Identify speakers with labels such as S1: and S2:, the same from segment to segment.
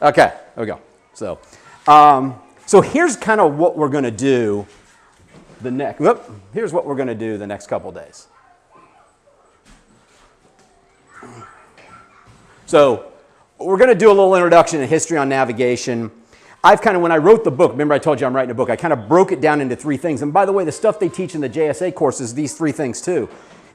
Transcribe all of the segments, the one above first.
S1: Okay, there we go. So, so here's kind of what we're going to do here's what we're going to do the next couple days. So we're going to do a little introduction to history on navigation. When I wrote the book, remember I told you I'm writing a book, I kind of broke it down into 3 things. And by the way, the stuff they teach in the JSA course is these 3 things too.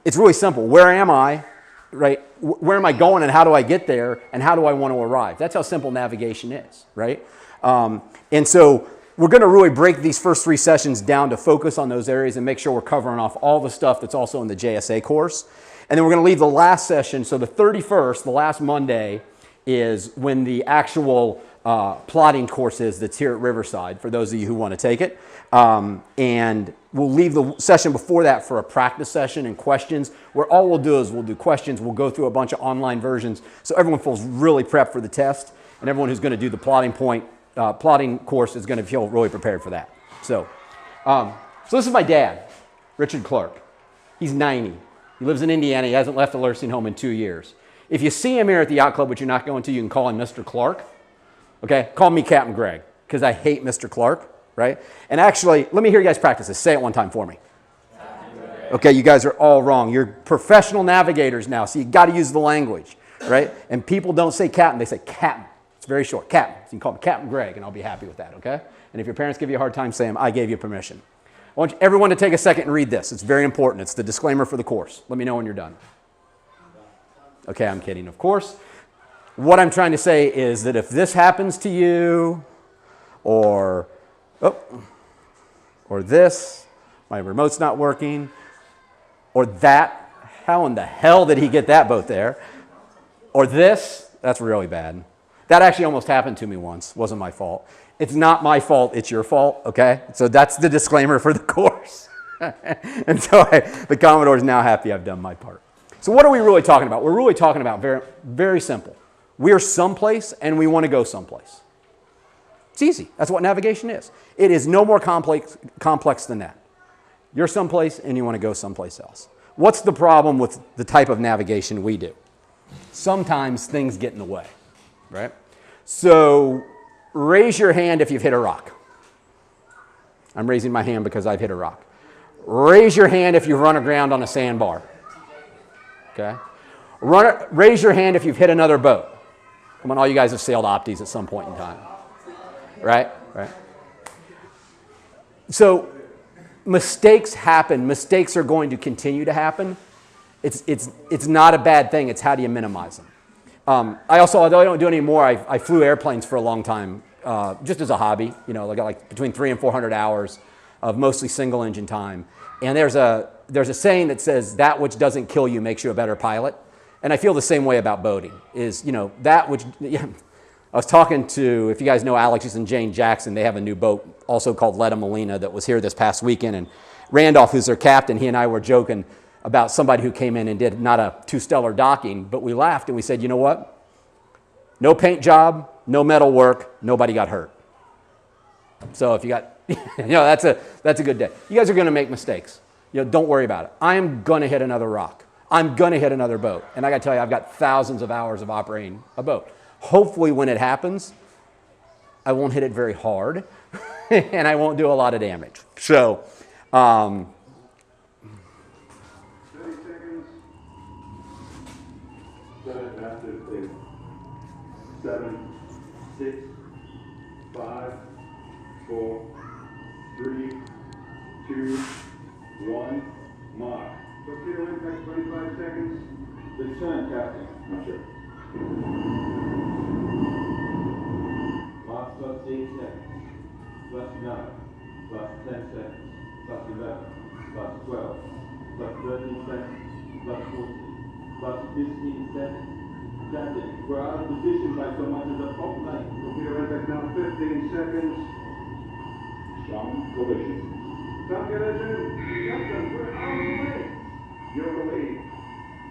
S1: It's really simple. Where am I? Right? Where am I going and how do I get there? And how do I want to arrive? That's how simple navigation is, right? And so we're going to really break these first 3 sessions down to focus on those areas and make sure we're covering off all the stuff that's also in the JSA course. And then we're going to leave the last session, so the 31st, the last Monday, is when the actual plotting course is that's here at Riverside, for those of you who want to take it. And we'll leave the session before that for a practice session and questions, where all we'll do is we'll do questions, we'll go through a bunch of online versions, so everyone feels really prepped for the test, and everyone who's going to do the plotting course is going to feel really prepared for that. So this is my dad, Richard Clark. He's 90. He lives in Indiana. He hasn't left the nursing home in 2 years. If you see him here at the yacht club, which you're not going to, you can call him Mr. Clark. Okay? Call me Captain Greg, because I hate Mr. Clark, right? And actually, let me hear you guys practice this. Say it one time for me. Okay, you guys are all wrong. You're professional navigators now, so you got to use the language, right? And people don't say captain, they say captain. It's very short, captain. So you can call me Captain Greg, and I'll be happy with that, okay? And if your parents give you a hard time, say them, I gave you permission. I want everyone to take a second and read this. It's very important. It's the disclaimer for the course. Let me know when you're done. Okay, I'm kidding, of course. What I'm trying to say is that if this happens to you, or this, my remote's not working, or that, how in the hell did he get that boat there? Or this, that's really bad. That actually almost happened to me once. Wasn't my fault. It's not my fault, it's your fault, okay? So that's the disclaimer for the course. And so the Commodore's now happy I've done my part. So what are we really talking about? We're really talking about very, very simple. We're someplace and we want to go someplace. It's easy. That's what navigation is. It is no more complex than that. You're someplace and you want to go someplace else. What's the problem with the type of navigation we do? Sometimes things get in the way, right? So raise your hand if you've hit a rock. I'm raising my hand because I've hit a rock. Raise your hand if you've run aground on a sandbar. Okay? Raise your hand if you've hit another boat. Come on, all you guys have sailed Opties at some point in time. Right? Right. So mistakes happen. Mistakes are going to continue to happen. It's not a bad thing. It's how do you minimize them. Although I don't do it anymore, I flew airplanes for a long time, just as a hobby. You know, I got like between 300 and 400 hours of mostly single engine time. And there's a saying that says that which doesn't kill you makes you a better pilot. And I feel the same way about boating. Is, you know, that which, yeah, I was talking to, if you guys know Alex and Jane Jackson, they have a new boat also called Letta Molina that was here this past weekend. And Randolph, who's their captain, he and I were joking about somebody who came in and did not a too stellar docking, but we laughed and we said, you know what? No paint job, no metal work, nobody got hurt. So if you got, you know, that's a good day. You guys are going to make mistakes. You know, don't worry about it. I am going to hit another rock. I'm going to hit another boat. And I got to tell you, I've got thousands of hours of operating a boat. Hopefully when it happens, I won't hit it very hard and I won't do a lot of damage. So, 30 seconds. Set it after 8, 7, 6, 5, 4, 3, 2, 1, mark. Torpedo impact 25 seconds. Good turn, Captain. Not sure. Mark plus 8 seconds. Plus 9. Plus 10 seconds. Plus 11. Plus 12. Plus 13 seconds. Plus 14. Plus 15 seconds. Captain, we're out of position by so much as a fault line. Torpedo impact now 15 seconds. Strong collision. Top collision. Captain, we're out of the way. You're relieved.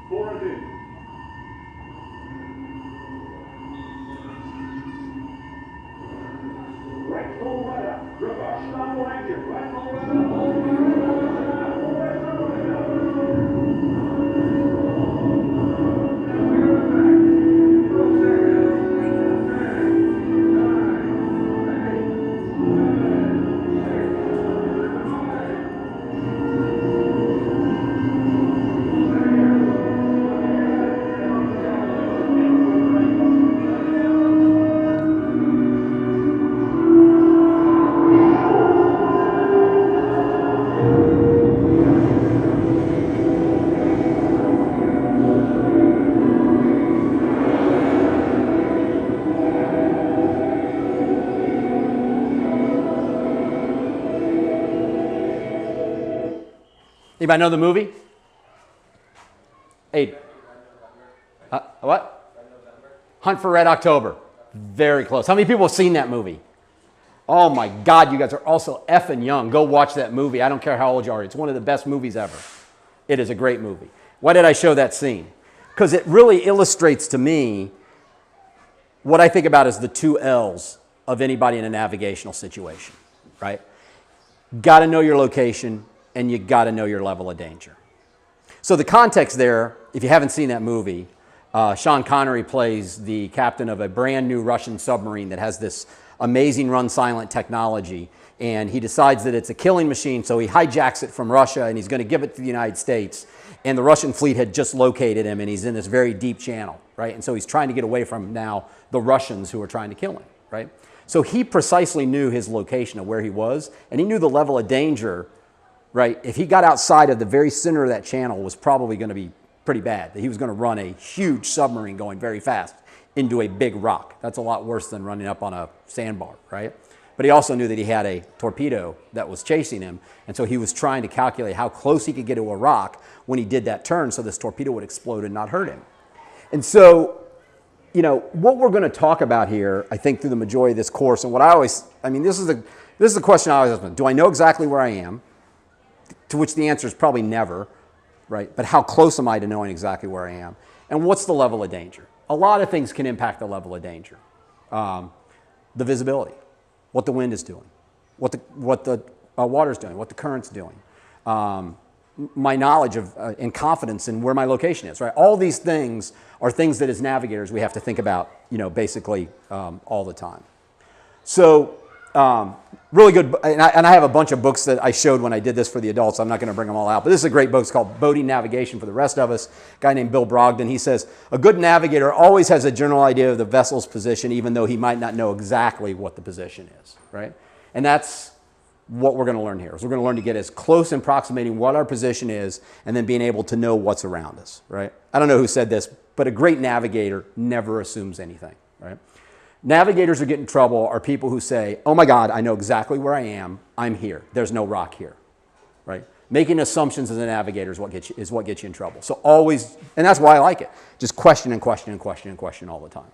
S1: 4 additions. Right full right up. Reverse double engine. Right full right up. Anybody know the movie? Hey. What? Hunt for Red October. Very close. How many people have seen that movie? Oh my God, you guys are also effing young. Go watch that movie. I don't care how old you are. It's one of the best movies ever. It is a great movie. Why did I show that scene? Because it really illustrates to me what I think about as the 2 L's of anybody in a navigational situation, right? Got to know your location, and you got to know your level of danger. So the context there, if you haven't seen that movie, Sean Connery plays the captain of a brand new Russian submarine that has this amazing run silent technology, and he decides that it's a killing machine, so he hijacks it from Russia and he's going to give it to the United States. And the Russian fleet had just located him, and he's in this very deep channel, right? And so he's trying to get away from now the Russians who are trying to kill him, right? So he precisely knew his location of where he was, and he knew the level of danger, right? If he got outside of the very center of that channel, was probably going to be pretty bad. That he was going to run a huge submarine going very fast into a big rock. That's a lot worse than running up on a sandbar, right? But he also knew that he had a torpedo that was chasing him, and so he was trying to calculate how close he could get to a rock when he did that turn so this torpedo would explode and not hurt him. And so, you know, what we're going to talk about here, I think through the majority of this course, and what this is the question I always ask, do I know exactly where I am? To which the answer is probably never, right? But how close am I to knowing exactly where I am? And what's the level of danger? A lot of things can impact the level of danger. The visibility, what the wind is doing, what the water's doing, what the current's doing, my knowledge of and confidence in where my location is, right? All these things are things that as navigators we have to think about, you know, basically all the time. So really good, and I have a bunch of books that I showed when I did this for the adults. I'm not going to bring them all out, but this is a great book. It's called Boating Navigation for the Rest of Us. A guy named Bill Brogdon, he says, a good navigator always has a general idea of the vessel's position, even though he might not know exactly what the position is, right? And that's what we're going to learn here. Is we're going to learn to get as close in approximating what our position is and then being able to know what's around us, right? I don't know who said this, but a great navigator never assumes anything, right? Navigators who get in trouble are people who say, oh my God, I know exactly where I am. I'm here. There's no rock here, right? Making assumptions as a navigator is what gets you in trouble. So always, and that's why I like it, just question and question and question and question all the time.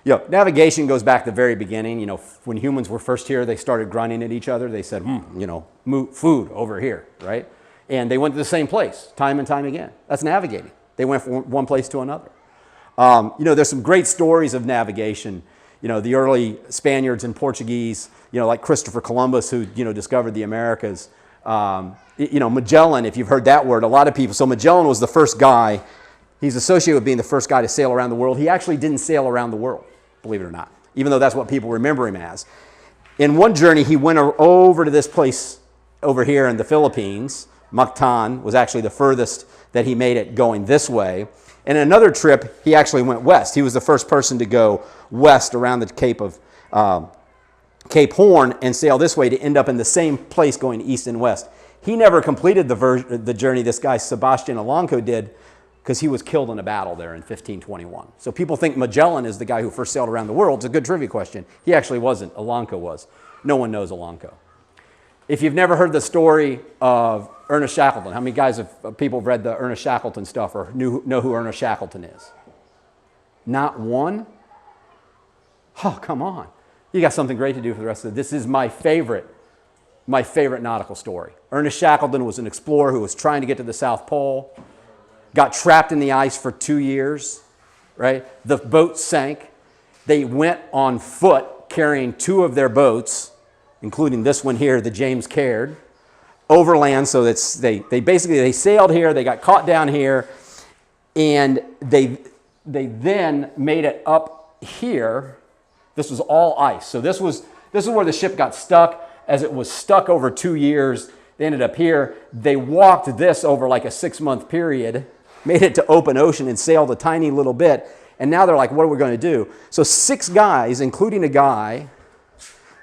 S1: You know, navigation goes back to the very beginning. You know, when humans were first here, they started grunting at each other. They said, you know, food over here, right? And they went to the same place time and time again. That's navigating. They went from one place to another. You know, there's some great stories of navigation. You know, the early Spaniards and Portuguese, you know, like Christopher Columbus, who, you know, discovered the Americas. You know, Magellan, if you've heard that word, a lot of people. So Magellan was the first guy. He's associated with being the first guy to sail around the world. He actually didn't sail around the world, believe it or not, even though that's what people remember him as. In one journey, he went over to this place over here in the Philippines. Mactan was actually the furthest that he made it going this way. And in another trip, he actually went west. He was the first person to go west around the Cape of Cape Horn and sail this way to end up in the same place going east and west. He never completed the journey this guy Sebastian Elcano did because he was killed in a battle there in 1521. So people think Magellan is the guy who first sailed around the world. It's a good trivia question. He actually wasn't. Elcano was. No one knows Elcano. If you've never heard the story of Ernest Shackleton, how many people have read the Ernest Shackleton stuff or know who Ernest Shackleton is? Not one? Oh, come on. You got something great to do for the rest of it. This is my favorite nautical story. Ernest Shackleton was an explorer who was trying to get to the South Pole, got trapped in the ice for 2 years, right? The boat sank. They went on foot carrying 2 of their boats, including this one here, the James Caird, overland. So that's, they sailed here, they got caught down here, and they then made it up here. This was all ice. So this is where the ship got stuck. As it was stuck over 2 years, they ended up here. They walked this over like a 6-month period, made it to open ocean and sailed a tiny little bit. And now they're like, what are we going to do? So 6 guys, including a guy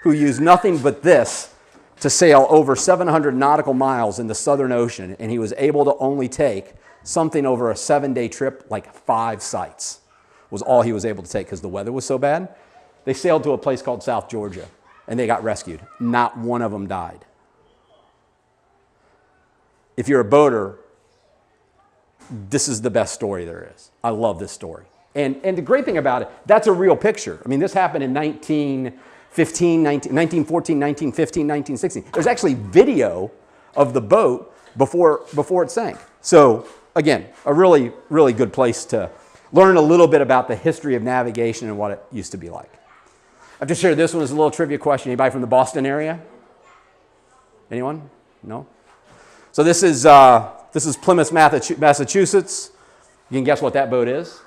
S1: who used nothing but this to sail over 700 nautical miles in the Southern Ocean, and he was able to only take something over a 7-day trip, like 5 sites was all he was able to take because the weather was so bad. They sailed to a place called South Georgia, and they got rescued. Not one of them died. if you're a boater, this is the best story there is. I love this story. And the great thing about it, that's a real picture. I mean, this happened in 1914, 1915, 1916. There's actually video of the boat before it sank. So again, a really, really good place to learn a little bit about the history of navigation and what it used to be like. I've just shared this one as a little trivia question. Anybody from the Boston area? Anyone? No? So this is Plymouth, Massachusetts. You can guess what that boat is.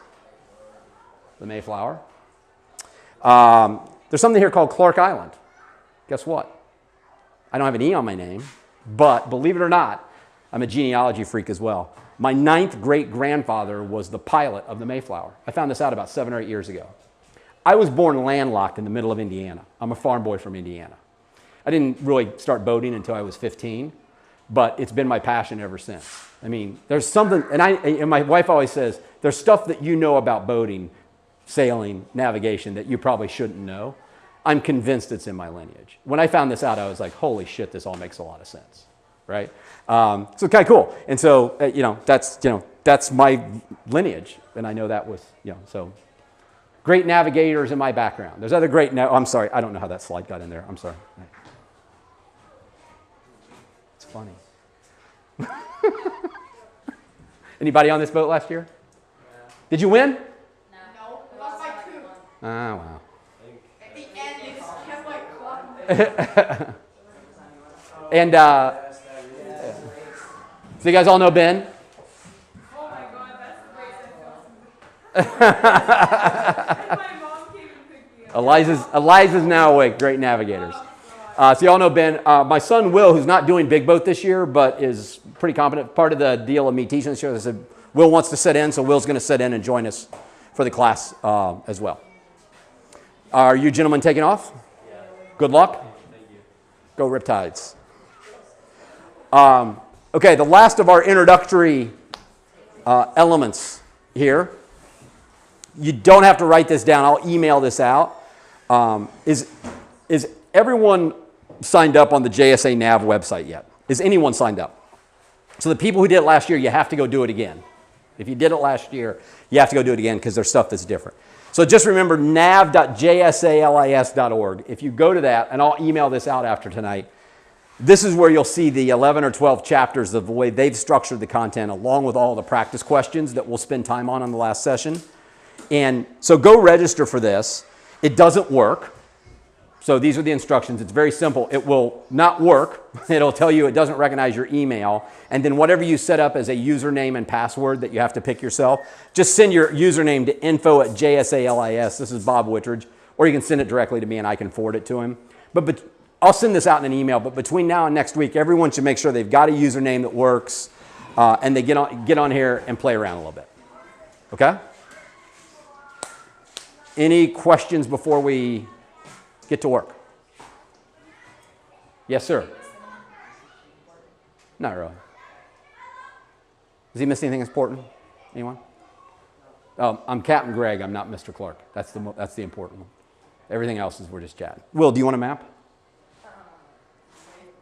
S1: The Mayflower. There's something here called Clark Island. Guess what? I don't have an E on my name, but believe it or not, I'm a genealogy freak as well. My 9th great-grandfather was the pilot of the Mayflower. I found this out about 7 or 8 years ago. I was born landlocked in the middle of Indiana. I'm a farm boy from Indiana. I didn't really start boating until I was 15, but it's been my passion ever since. I mean, there's something, and my wife always says, there's stuff that you know about boating, sailing, navigation that you probably shouldn't know. I'm convinced it's in my lineage. When I found this out, I was like, holy shit, this all makes a lot of sense, right? So kind of cool. And so, that's my lineage. And I know that was, so great navigators in my background. There's other great, I'm sorry, I don't know how that slide got in there. I'm sorry. It's funny. Anybody on this boat last year? Yeah. Did you win?
S2: No, we lost by 2.
S1: Ah, wow.
S2: At the end, it just kept like clocking.
S1: And so you guys all know Ben?
S2: Oh my God, that's great. My mom came and picked me up.
S1: Eliza's now awake. Great navigators. So you all know Ben. My son Will, who's not doing big boat this year, but is pretty competent. Part of the deal of me teaching this year, I said Will wants to sit in, so Will's going to sit in and join us for the class as well. Are you gentlemen taking off? Yeah. Good luck.
S3: Thank you.
S1: Go Riptides. Okay, the last of our introductory elements here. You don't have to write this down. I'll email this out. Is everyone signed up on the JSA Nav website yet? Is anyone signed up? So the people who did it last year, you have to go do it again. If you did it last year, you have to go do it again because there's stuff that's different. So just remember nav.jsalis.org. If you go to that, and I'll email this out after tonight, this is where you'll see the 11 or 12 chapters of the way they've structured the content along with all the practice questions that we'll spend time on the last session. And so go register for this. It doesn't work. So these are the instructions. It's very simple. It will not work. It'll tell you it doesn't recognize your email. And then whatever you set up as a username and password that you have to pick yourself, just send your username to info@jsalis. This is Bob Wittridge. Or you can send it directly to me and I can forward it to him. But I'll send this out in an email. But between now and next week, everyone should make sure they've got a username that works and they get on here and play around a little bit. Okay? Any questions before we get to work? Yes, sir. Not really. Does he miss anything important? Anyone? I'm Captain Greg. I'm not Mr. Clark. That's the important one. Everything else is we're just chatting. Will, do you want a map?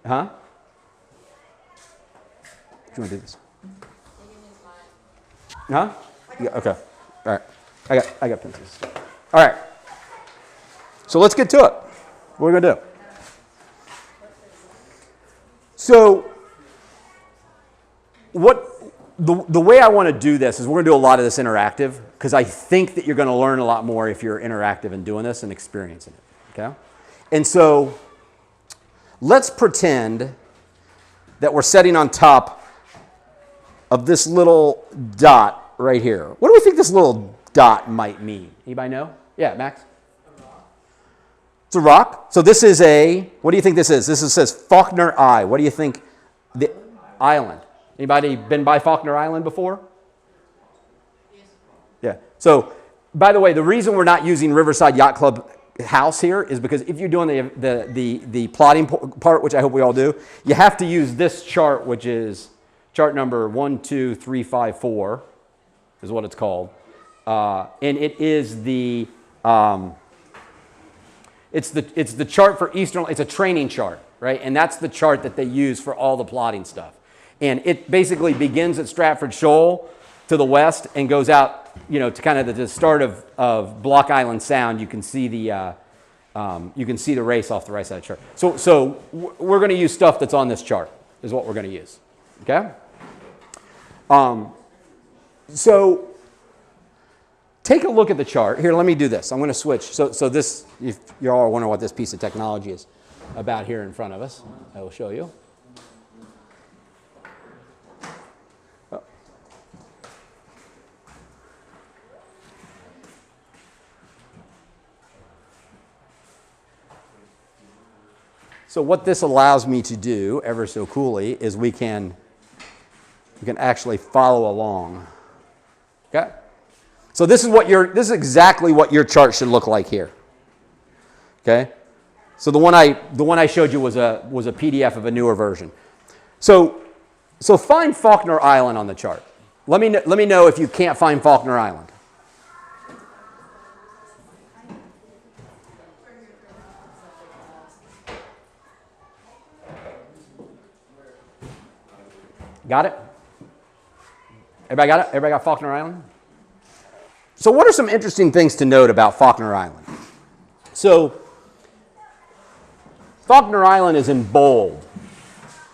S1: Huh? Do you want to do this? Huh? Yeah, okay. All right. I got pencils. All right. So let's get to it. What are we going to do? So the way I want to do this is we're going to do a lot of this interactive because I think that you're going to learn a lot more if you're interactive in doing this and experiencing it. Okay? And so let's pretend that we're sitting on top of this little dot right here. What do we think this little dot might mean? Anybody know? Yeah, Max? It's a rock. So this is what do you think this is? Says Faulkner Eye. What do you think? The island. Anybody been by Faulkner Island before? Yes. Yeah. So, by the way, the reason we're not using Riverside Yacht Club house here is because if you're doing the plotting part, which I hope we all do, you have to use this chart, which is chart number 12354, is what it's called, and it is the it's the chart for Eastern. It's a training chart, right? And that's the chart that they use for all the plotting stuff. And it basically begins at Stratford Shoal to the west and goes out, you know, to kind of the start of Block Island Sound. You can see the race off the right side of the chart. So we're going to use stuff that's on this chart is what we're going to use. Okay? So take a look at the chart. Here, let me do this. I'm going to switch. So this, if you're all wondering what this piece of technology is about here in front of us, I will show you. So what this allows me to do, ever so coolly, is we can actually follow along. Okay? So this is exactly what your chart should look like here. Okay? So the one I showed you was a PDF of a newer version. So find Faulkner Island on the chart. Let me know if you can't find Faulkner Island. Got it? Everybody got it? Everybody got Faulkner Island? So what are some interesting things to note about Faulkner Island? So Faulkner Island is in bold.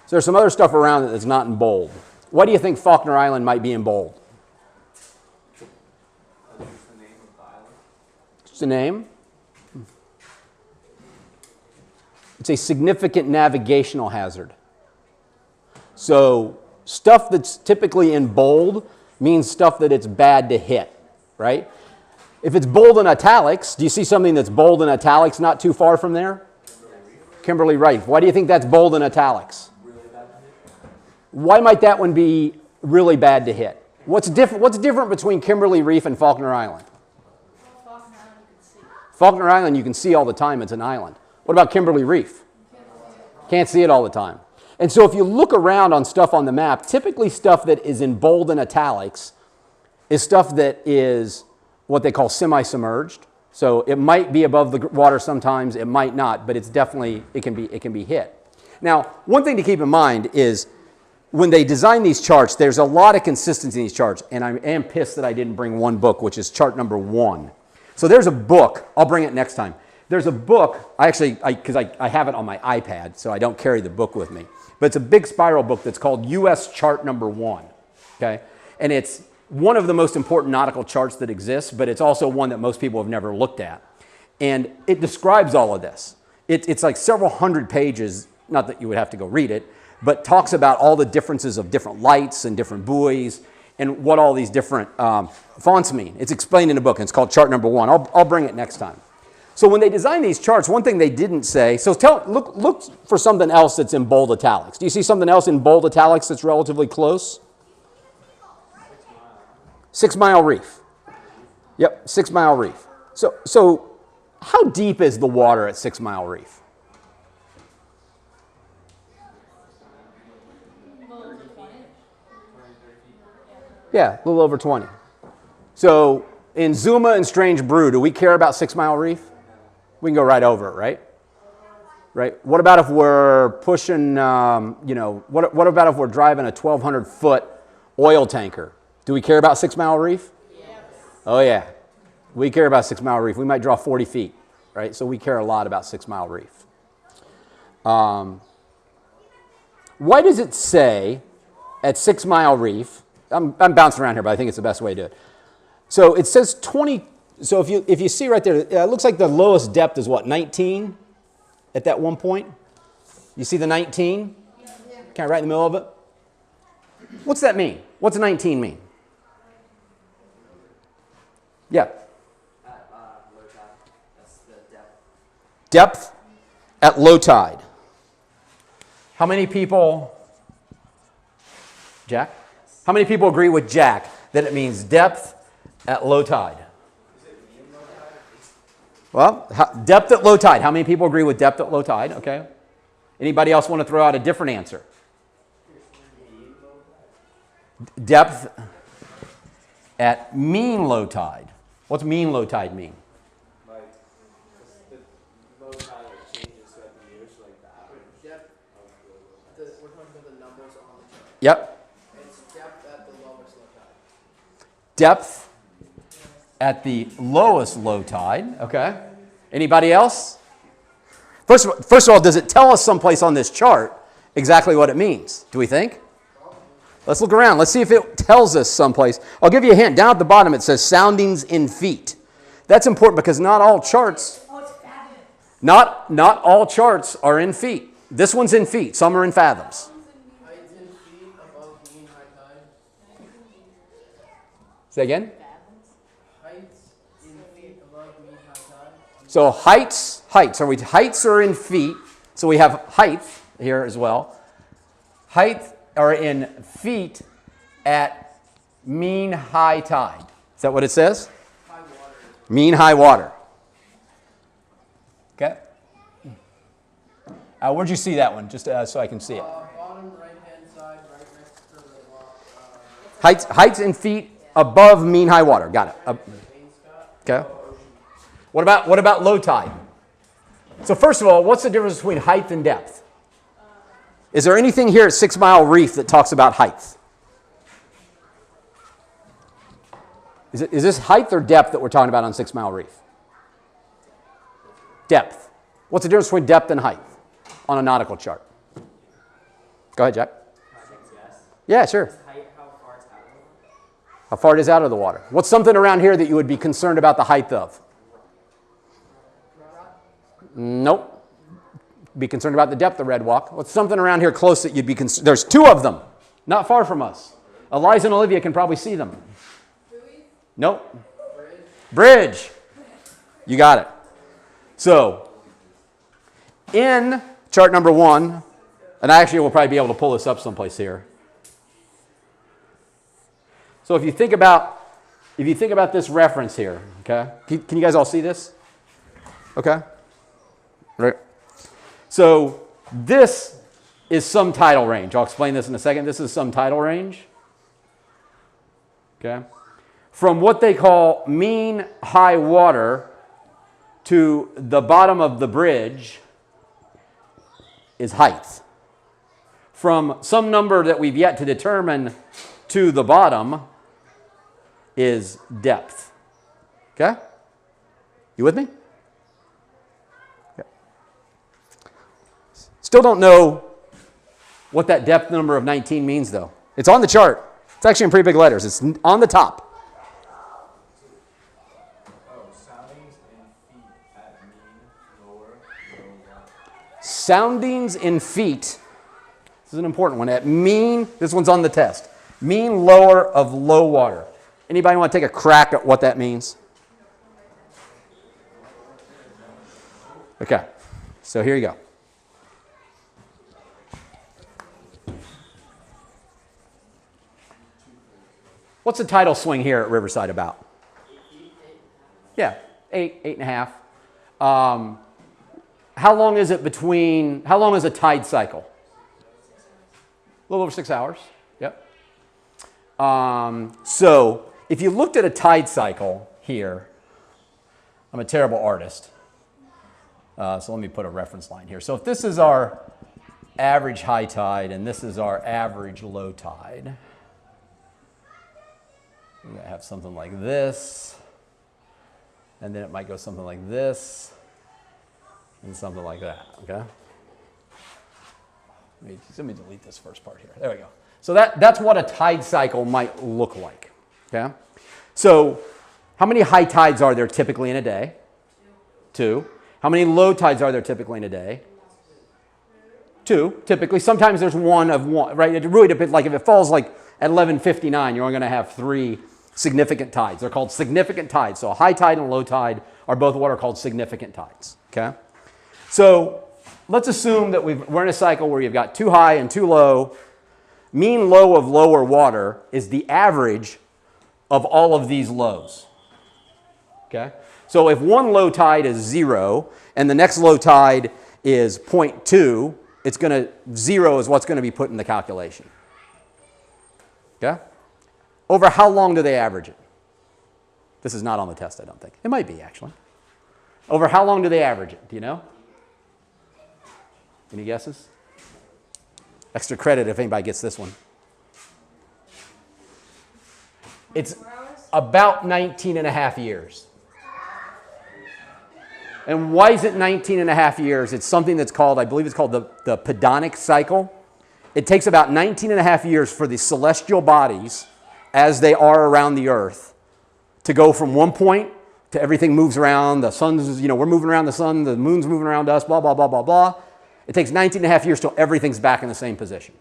S1: So there's some other stuff around it that's not in bold. Why do you think Faulkner Island might be in bold? It's a name. It's a significant navigational hazard. So stuff that's typically in bold means stuff that it's bad to hit, right? If it's bold in italics, do you see something that's bold in italics not too far from there? Kimberly Reef. Why do you think that's bold in italics? Why might that one be really bad to hit? What's different between Kimberly Reef and Faulkner Island? Faulkner Island you can see all the time. It's an island. What about Kimberly Reef? Can't see it all the time. And so if you look around on stuff on the map, typically stuff that is in bold and italics is stuff that is what they call semi-submerged. So it might be above the water sometimes, it might not, but it's definitely, it can be hit. Now, one thing to keep in mind is when they design these charts, there's a lot of consistency in these charts, and I am pissed that I didn't bring one book, which is chart number 1. So there's a book, I'll bring it next time. There's a book, because I have it on my iPad, so I don't carry the book with me. But it's a big spiral book that's called US Chart Number 1, okay? And it's one of the most important nautical charts that exists, but it's also one that most people have never looked at. And it describes all of this. It's like several hundred pages, not that you would have to go read it, but talks about all the differences of different lights and different buoys and what all these different fonts mean. It's explained in the book, and it's called Chart Number 1. I'll bring it next time. So when they design these charts, one thing they didn't say, so look for something else that's in bold italics. Do you see something else in bold italics that's relatively close? 6 Mile Reef. Yep, 6 Mile Reef. So how deep is the water at 6 Mile Reef? Yeah, a little over 20. So in Zuma and Strange Brew, do we care about 6 Mile Reef? We can go right over it, right? Right. What about if we're pushing, what about if we're driving a 1,200-foot oil tanker? Do we care about 6 Mile Reef? Yes. Oh, yeah. We care about 6 Mile Reef. We might draw 40 feet, right? So we care a lot about 6 Mile Reef. Why does it say at 6 Mile Reef, I'm bouncing around here, but I think it's the best way to do it. So it says 20, so if you see right there, it looks like the lowest depth is what, 19 at that one point? You see the 19? Yeah. Kind of right in the middle of it? What's that mean? What's 19 mean? Yeah.
S3: At low tide. That's the depth.
S1: Depth at low tide. How many people, Jack? How many people agree with Jack that it means depth at low tide? Well, depth at low tide. How many people agree with depth at low tide? Okay. Anybody else want to throw out a different answer? Depth at mean low tide. What's mean low tide mean?
S3: Like, the low tide changes throughout the year, so like the average depth of the low tide. We're talking about the numbers on the chart.
S1: Yep.
S3: It's depth at the lowest low tide.
S1: Depth at the lowest low tide. Okay. Anybody else? First of all, does it tell us someplace on this chart exactly what it means? Do we think? Let's look around. Let's see if it tells us someplace. I'll give you a hint. Down at the bottom it says soundings in feet. That's important because not all charts, not all charts are in feet. This one's in feet. Some are in fathoms.
S3: Heights in feet above mean high tide.
S1: Say again?
S3: Heights in feet above mean high tide.
S1: So heights. Heights are in feet. So we have height here as well. Height are in feet at mean high tide. Is that what it says?
S3: High water.
S1: Mean high water. Okay. Where'd you see that one? Just so I can see it.
S3: Bottom right-hand side, right next to the block.
S1: Heights in feet above mean high water. Got it. Okay. What about low tide? So first of all, what's the difference between height and depth? Is there anything here at 6 Mile Reef that talks about height? Is this height or depth that we're talking about on 6 Mile Reef? Depth. What's the difference between depth and height on a nautical chart? Go ahead, Jack. Yeah, sure.
S3: Height, how far it's out of the water?
S1: How far it is out of the water. What's something around here that you would be concerned about the height of? Nope. Be concerned about the depth of red walk. What's something around here close that you'd be concerned? There's 2 of them, not far from us. Eliza and Olivia can probably see them. Nope. Bridge. You got it. So, in chart number 1, and I actually will probably be able to pull this up someplace here. So if you think about this reference here, okay? Can you guys all see this? Okay. Right. So this is some tidal range. I'll explain this in a second. This is some tidal range. Okay. From what they call mean high water to the bottom of the bridge is height. From some number that we've yet to determine to the bottom is depth. Okay? You with me? Okay. Still don't know what that depth number of 19 means, though. It's on the chart. It's actually in pretty big letters. It's on the top. Soundings in feet. This is an important one. At mean, this one's on the test. Mean lower of low water. Anybody want to take a crack at what that means? Okay. So here you go. What's the tidal swing here at Riverside about? Yeah, 8.5. How long is it between, how long is a tide cycle? A little over 6 hours. Yep. So if you looked at a tide cycle here, I'm a terrible artist. So let me put a reference line here. So if this is our average high tide and this is our average low tide, we're going to have something like this. And then it might go something like this. And something like that, okay? Let me delete this first part here. There we go. So that's what a tide cycle might look like, okay? So how many high tides are there typically in a day? 2. How many low tides are there typically in a day? 2, typically. Sometimes there's one, right? It really depends. Like if it falls like at 11:59, you're only going to have 3 significant tides. They're called significant tides. So a high tide and a low tide are both what are called significant tides, okay? So let's assume that we're in a cycle where you've got 2 high and 2 low. Mean low of lower water is the average of all of these lows. Okay? So if one low tide is 0 and the next low tide is 0.2, it's going to, 0 is what's going to be put in the calculation. Okay? Over how long do they average it? This is not on the test, I don't think. It might be, actually. Over how long do they average it? Do you know? Any guesses? Extra credit if anybody gets this one. It's about 19 and a half years. And why is it 19 and a half years? It's something that's called, I believe it's called the pedonic cycle. It takes about 19 and a half years for the celestial bodies, as they are around the earth, to go from one point to everything moves around, the sun's, we're moving around the sun, the moon's moving around us, blah, blah, blah, blah, blah. It takes 19 and a half years till everything's back in the same position.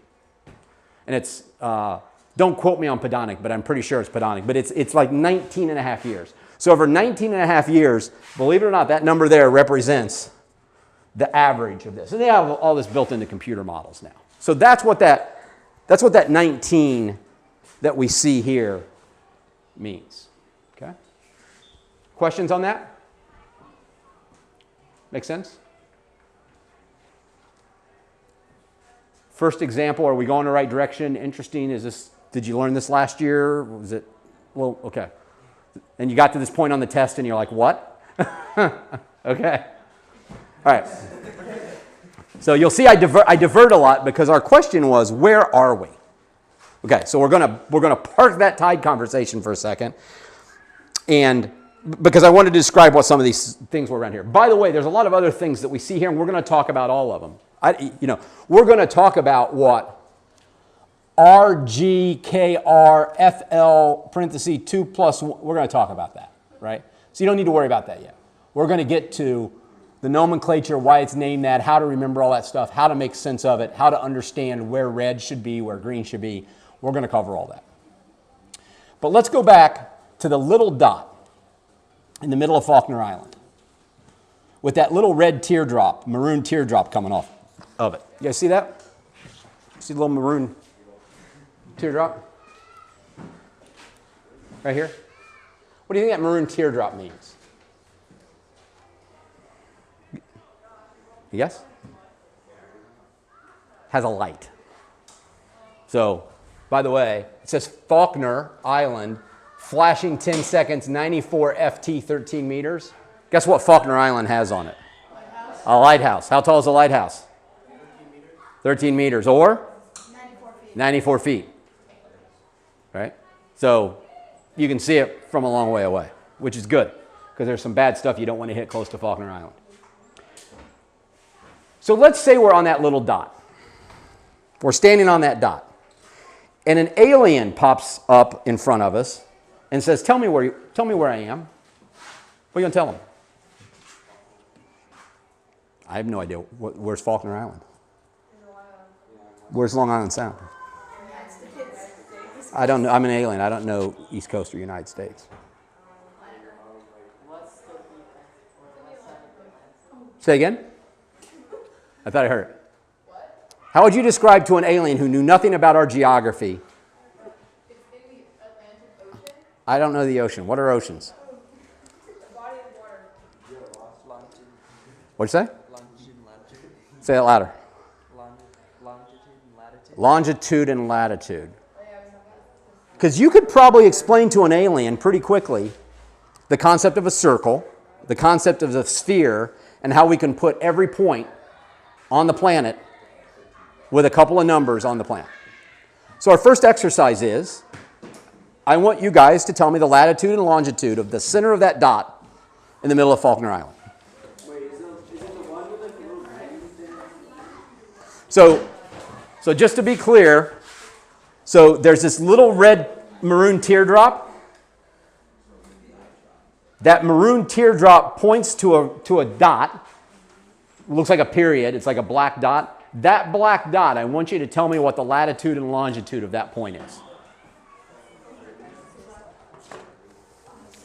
S1: And it's, don't quote me on pedonic, but I'm pretty sure it's pedonic, but it's like 19 and a half years. So over 19 and a half years, believe it or not, that number there represents the average of this. And they have all this built into computer models now. So that's what that 19 that we see here means. Okay? Questions on that? Make sense? First example, are we going the right direction? Interesting. Did you learn this last year? Was it, well, okay. And you got to this point on the test and you're like, what? Okay. All right. So you'll see I divert a lot because our question was, where are we? Okay, so we're gonna park that tide conversation for a second, and because I wanted to describe what some of these things were around here. By the way, there's a lot of other things that we see here, and we're going to talk about all of them. We're going to talk about what R, G, K, R, F, L, parentheses 2 plus 1. We're going to talk about that, right? So you don't need to worry about that yet. We're going to get to the nomenclature, why it's named that, how to remember all that stuff, how to make sense of it, how to understand where red should be, where green should be. We're going to cover all that. But let's go back to the little dot in the middle of Faulkner Island with that little red teardrop, maroon teardrop coming off of it. You guys see that? See the little maroon teardrop? Right here? What do you think that maroon teardrop means? Yes? Has a light. So, by the way, it says Faulkner Island, flashing 10 seconds, 94 FT, 13 meters. Guess what Faulkner Island has on it? Lighthouse. A lighthouse. How tall is a lighthouse? 13 meters. Or?
S2: 94 feet.
S1: 94 feet. Right? So, you can see it from a long way away, which is good, because there's some bad stuff you don't want to hit close to Faulkner Island. So let's say we're on that little dot. We're standing on that dot. And an alien pops up in front of us and says, tell me where I am. What are you going to tell him? I have no idea. Where's Faulkner Island? Where's Long Island Sound? I don't know. I'm an alien. I don't know East Coast or United States. Say again? I thought I heard it. What? How would you describe to an alien who knew nothing about our geography?
S2: It's in the Atlantic Ocean.
S1: I don't know the ocean. What are oceans?
S2: The body of water.
S1: What'd you say?
S3: Longitude and latitude.
S1: Say it louder.
S3: Longitude and latitude.
S1: Longitude and latitude. Because you could probably explain to an alien pretty quickly the concept of a circle, the concept of a sphere, and how we can put every point on the planet with a couple of numbers on the planet. So our first exercise is, I want you guys to tell me the latitude and longitude of the center of that dot in the middle of Faulkner Island.
S3: Wait, is it the one with the little rings?
S1: So just to be clear, so there's this little red maroon teardrop. That maroon teardrop points to a dot. It looks like a period. It's like a black dot. That black dot, I want you to tell me what the latitude and longitude of that point is.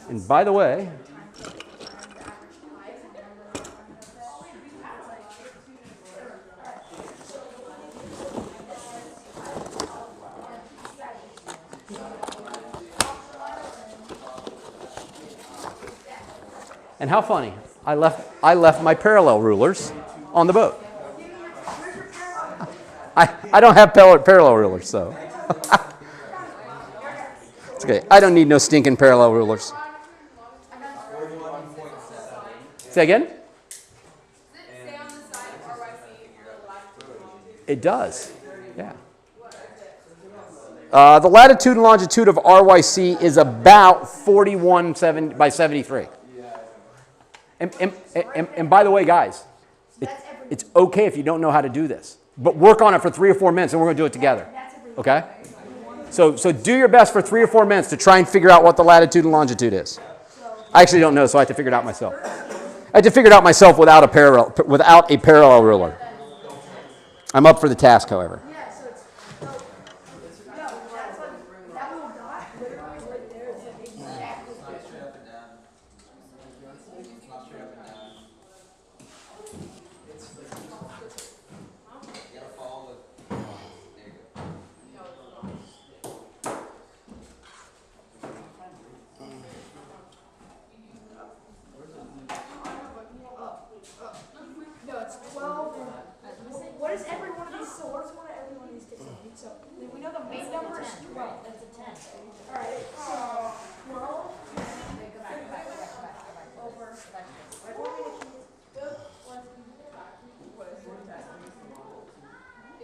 S1: And by the way, and how funny, I left my parallel rulers on the boat. I don't have parallel rulers, so. It's okay. I don't need no stinking parallel rulers. Say again?
S2: Does it say on the side of RYC the latitude and longitude?
S1: It does. Yeah. The latitude and longitude of RYC is about 41 by 73. And by the way, guys, it's okay if you don't know how to do this. But work on it for 3 or 4 minutes, and we're going to do it together. Okay? So do your best for 3 or 4 minutes to try and figure out what the latitude and longitude is. I actually don't know, so I have to figure it out myself. I have to figure it out myself without a parallel ruler. I'm up for the task, however.
S2: No, it's 12. What is every one of these? So what is one of every one of these kids? So we know the main number is 12. That's a 10. All right. So 12 over. So is it 12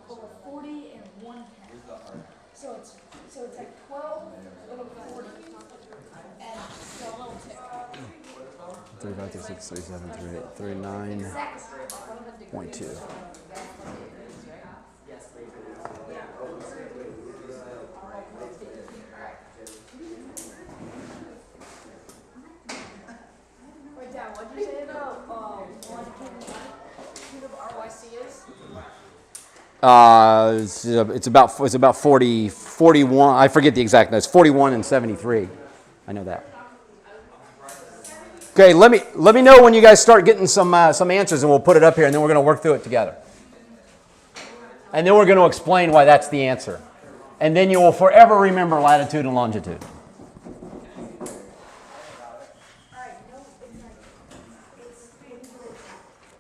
S2: over 40 and 1/10. So it's like 12 over 40 and so a little tick.
S1: 35, 36, 37, 38, 39.2.
S2: Wait, Dad, what did you say about longitude of RYC is?
S1: It's about 40, 41. I forget the exact notes. 41 and 73. I know that. Okay, let me know when you guys start getting some answers, and we'll put it up here, and then we're going to work through it together. And then we're going to explain why that's the answer. And then you will forever remember latitude and longitude.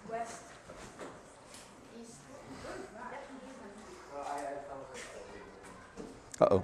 S2: West, east.
S1: Uh-oh.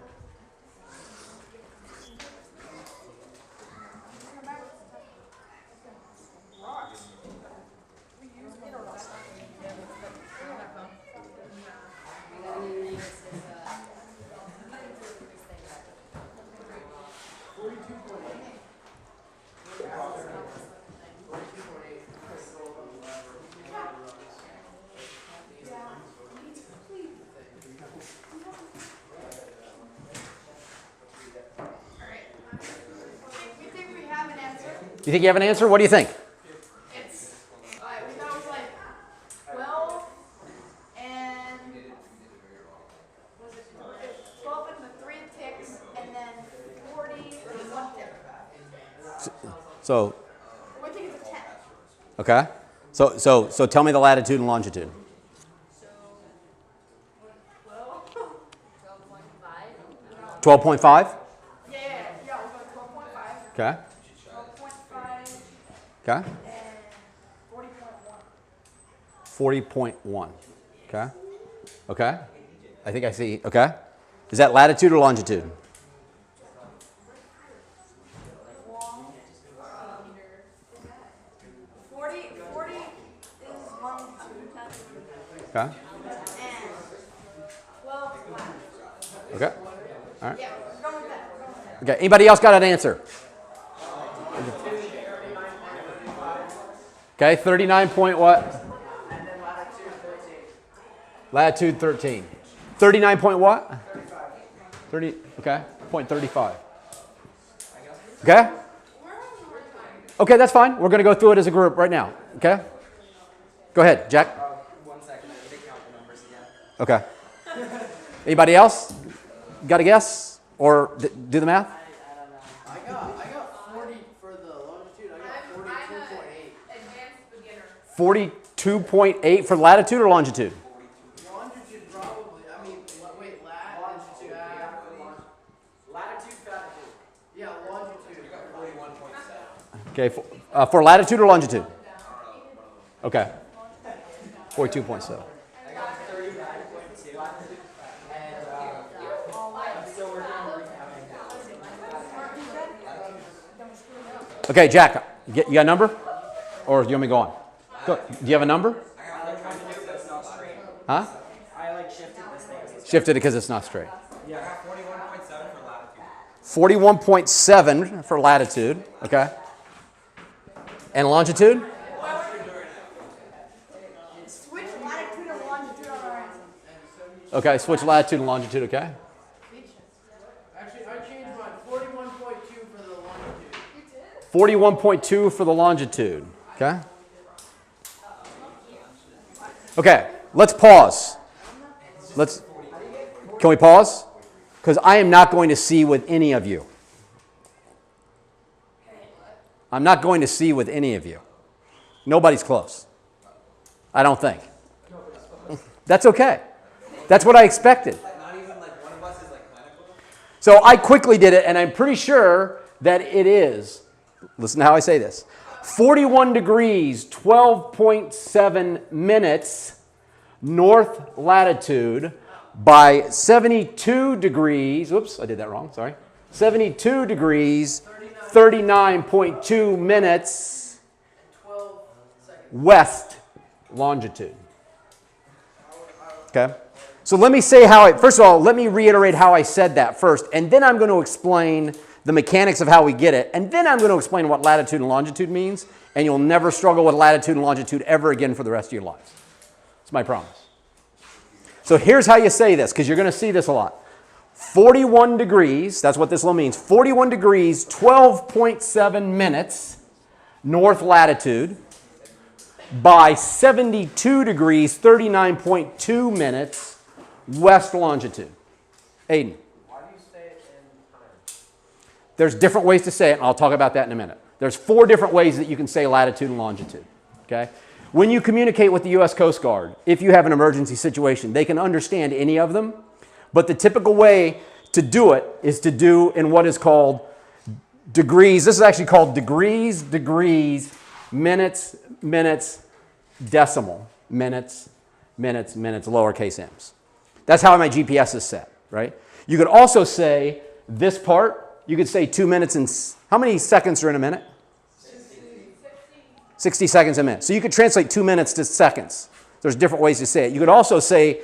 S1: You think you have an answer? What do you think?
S2: It's, we thought it was like 12 and, was it 12 and the 3 ticks, and then 40 and 1 tick.
S1: So,
S2: We think it's a 10.
S1: okay. So tell me the latitude and longitude.
S2: So, 12.
S1: 12.5?
S2: Yeah, we're going 12.5.
S1: Okay.
S2: 12.5
S1: Okay.
S2: and 40.1.
S1: 40.1. Okay. Okay. I think I see. Okay. Is that latitude or longitude?
S2: Long. 40 is longitude.
S1: Okay.
S2: And 12 is latitude.
S1: Okay. All right.
S2: Yeah, we're going with that.
S1: Okay. Anybody else got an answer? Okay. 39 point what?
S3: And then latitude 13.
S1: Latitude 13. 39 point what? 30. Okay. Point 35. Okay. Okay, that's fine. We're going to go through it as a group right now. Okay. Go ahead, Jack.
S3: 1 second, I need to count the numbers again.
S1: Okay. Anybody else? Got a guess or do the math?
S3: I don't know. I got 40 for the longitude. I got 42.8.
S2: Advanced beginner.
S1: 42.8 for latitude or longitude?
S3: Longitude probably. I mean, wait, latitude. Latitude, latitude. Yeah, longitude. You got 41.7.
S1: Okay. For latitude or longitude? Okay. 42.7.
S3: I got 39.2. And
S1: Okay, Jack, you got a number? Or do you want me to go on? Go. Do you have a number? Huh?
S4: I like shifted this thing.
S1: Shifted it because it's not straight.
S4: Yeah, I got 41.7 for latitude.
S1: 41.7 for latitude, okay. And longitude?
S2: Switch latitude and longitude on our answer.
S1: Okay, switch latitude and longitude, okay.
S3: Actually, I changed mine. 41.2 for the longitude.
S1: 41.2 for the longitude, okay. Okay, let's pause. Can we pause? Because I am not going to see with any of you. I'm not going to see with any of you. Nobody's close. I don't think. That's okay. That's what I expected.
S4: Not even like one of us is like clinical.
S1: So I quickly did it, and I'm pretty sure that it is, listen to how I say this, 41 degrees, 12.7 minutes north latitude by 72 degrees, whoops, I did that wrong, sorry. 72 degrees, 39.2 minutes
S3: 12 seconds.
S1: west longitude. Okay? So let me say first of all, let me reiterate how I said that first, and then I'm going to explain the mechanics of how we get it, and then I'm going to explain what latitude and longitude means, and you'll never struggle with latitude and longitude ever again for the rest of your lives. It's my promise. So here's how you say this, because you're going to see this a lot. 41 degrees, that's what this little means, 41 degrees, 12.7 minutes north latitude by 72 degrees, 39.2 minutes west longitude. Aiden.
S4: Why do you say it in time?
S1: There's different ways to say it, and I'll talk about that in a minute. There's 4 different ways that you can say latitude and longitude, okay? When you communicate with the U.S. Coast Guard, if you have an emergency situation, they can understand any of them, but the typical way to do it is to do in what is called degrees. This is actually called degrees, minutes, decimal, minutes, lowercase m's. That's how my GPS is set, right? You could also say this part, you could say 2 minutes and, how many seconds are in a minute? 60 seconds a minute. So you could translate 2 minutes to seconds. There's different ways to say it. You can also say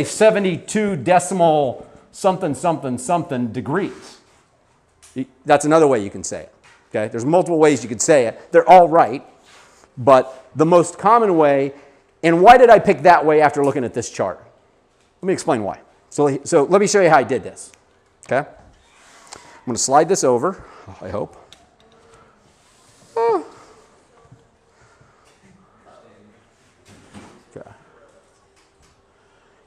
S1: 72 decimal something degrees. That's another way you can say it. Okay? There's multiple ways you could say it. They're all right, but the most common way, and why did I pick that way after looking at this chart? Let me explain why. So let me show you how I did this. Okay? I'm going to slide this over, I hope. Okay.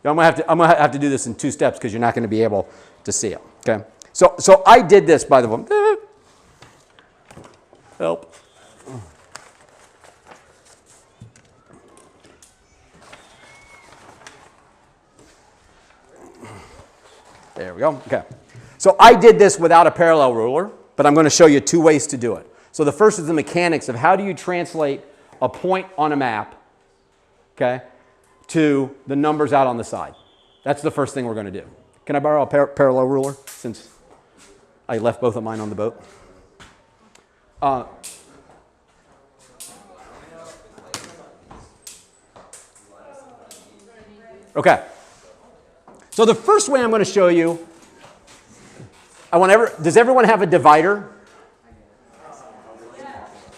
S1: I'm gonna have to do this in 2 steps because you're not going to be able to see it. Okay. So I did this, by the way. Help. There we go. Okay. So I did this without a parallel ruler, but I'm going to show you 2 ways to do it. So the first is the mechanics of how do you translate a point on a map, okay, to the numbers out on the side. That's the first thing we're going to do. Can I borrow a parallel ruler since I left both of mine on the boat? Okay. So the first way I'm going to show you, does everyone have a divider?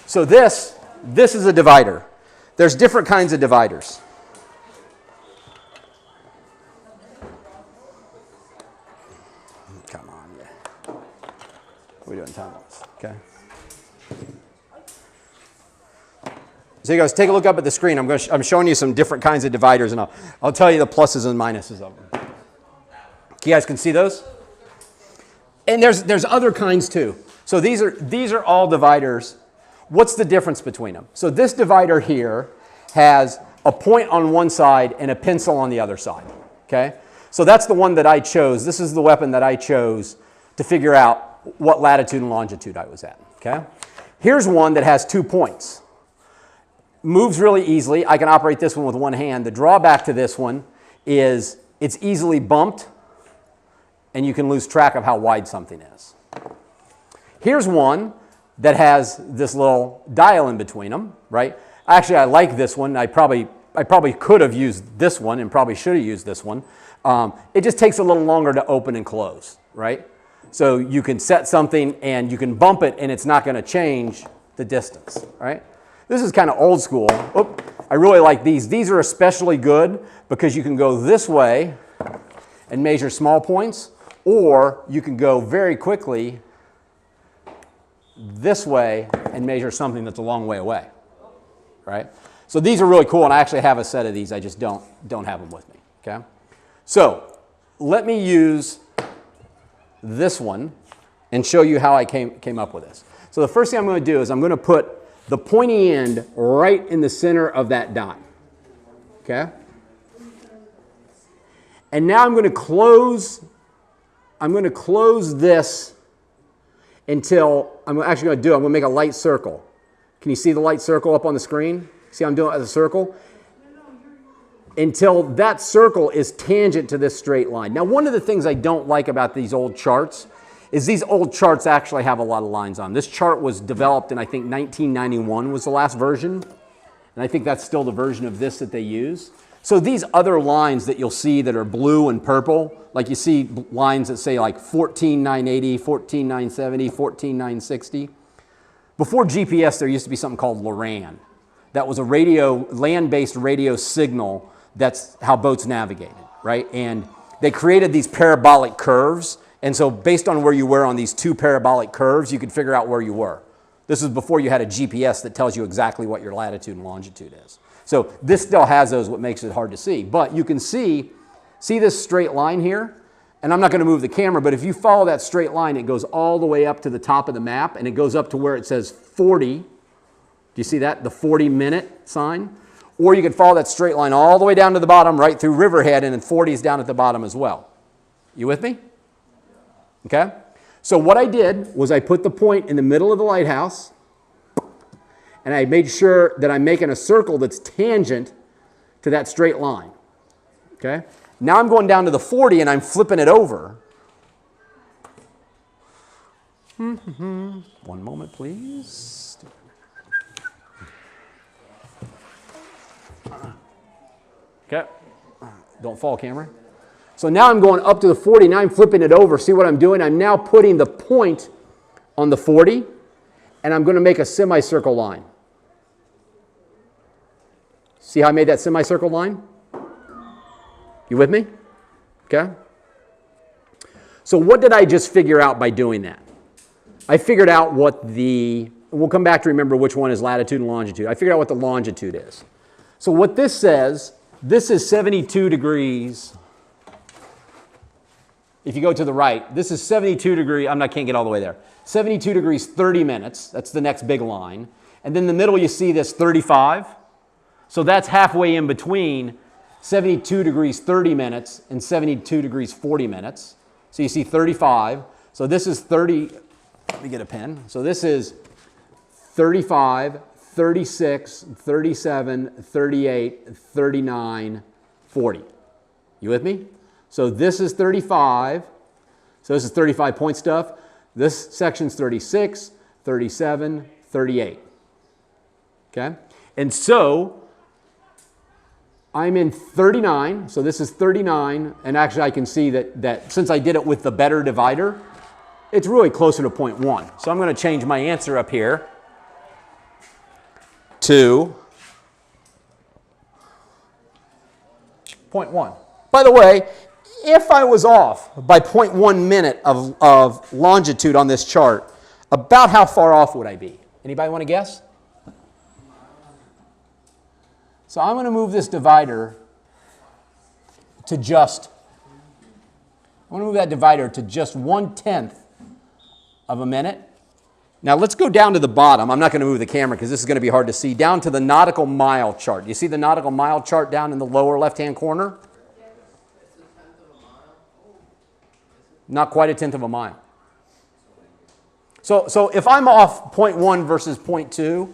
S1: So this is a divider. There's different kinds of dividers. Come on, yeah. We're doing time lapse, okay? So you guys take a look up at the screen. I'm showing you some different kinds of dividers, and I'll tell you the pluses and minuses of them. You guys can see those? And there's other kinds too. So these are all dividers. What's the difference between them? So this divider here has a point on one side and a pencil on the other side. Okay? So that's the one that I chose. This is the weapon that I chose to figure out what latitude and longitude I was at. Okay? Here's one that has 2 points. Moves really easily. I can operate this one with one hand. The drawback to this one is it's easily bumped, and you can lose track of how wide something is. Here's one that has this little dial in between them, right? Actually, I like this one. I probably could have used this one and probably should have used this one. It just takes a little longer to open and close, right? So you can set something and you can bump it and it's not going to change the distance, right? This is kind of old school. Oop, I really like these. These are especially good because you can go this way and measure small points, or you can go very quickly this way and measure something that's a long way away, right? So these are really cool, and I actually have a set of these. I just don't have them with me, okay? So let me use this one and show you how I came up with this. So the first thing I'm going to do is I'm going to put the pointy end right in the center of that dot, okay? And now I'm going to close this until I'm actually going to make a light circle. Can you see the light circle up on the screen? See how I'm doing it as a circle? Until that circle is tangent to this straight line. Now, one of the things I don't like about these old charts is these old charts actually have a lot of lines on. This chart was developed in, I think, 1991 was the last version. And I think that's still the version of this that they use. So these other lines that you'll see that are blue and purple, like you see lines that say like 14,980, 14,970, 14,960. Before GPS, there used to be something called LORAN. That was a land-based radio signal. That's how boats navigated, right? And they created these parabolic curves. And so based on where you were on these two parabolic curves, you could figure out where you were. This is before you had a GPS that tells you exactly what your latitude and longitude is. So this still has those, what makes it hard to see. But you can see this straight line here? And I'm not going to move the camera, but if you follow that straight line, it goes all the way up to the top of the map, and it goes up to where it says 40. Do you see that? The 40-minute sign? Or you could follow that straight line all the way down to the bottom, right through Riverhead, and then 40 is down at the bottom as well. You with me? Okay? So what I did was I put the point in the middle of the lighthouse, and I made sure that I'm making a circle that's tangent to that straight line. Okay? Now I'm going down to the 40 and I'm flipping it over. One moment, please. Okay. Don't fall, camera. So now I'm going up to the 40. Now I'm flipping it over. See what I'm doing? I'm now putting the point on the 40, and I'm going to make a semicircle line. See how I made that semicircle line? You with me? Okay. So what did I just figure out by doing that? I figured out what we'll come back to remember which one is latitude and longitude. I figured out what the longitude is. So what this says, this is 72 degrees. If you go to the right, this is 72 degrees. Can't get all the way there. 72 degrees, 30 minutes. That's the next big line. And then in the middle, you see this 35. So that's halfway in between 72 degrees, 30 minutes and 72 degrees, 40 minutes. So you see 35. So this is 30. Let me get a pen. So this is 35, 36, 37, 38, 39, 40. You with me? So this is 35. So this is 35 point stuff. This section's 36, 37, 38. Okay? And so I'm in 39. So this is 39. And actually I can see that since I did it with the better divider, it's really closer to 0.1. So I'm going to change my answer up here to 0.1. By the way, if I was off by 0.1 minute of longitude on this chart, about how far off would I be? Anybody want to guess? So I'm going to move this divider to just 1/10 of a minute. Now let's go down to the bottom. I'm not going to move the camera because this is going to be hard to see. Down to the nautical mile chart. You see the nautical mile chart down in the lower left-hand corner? Not quite 1/10 of a mile. So if I'm off 0.1 versus 0.2,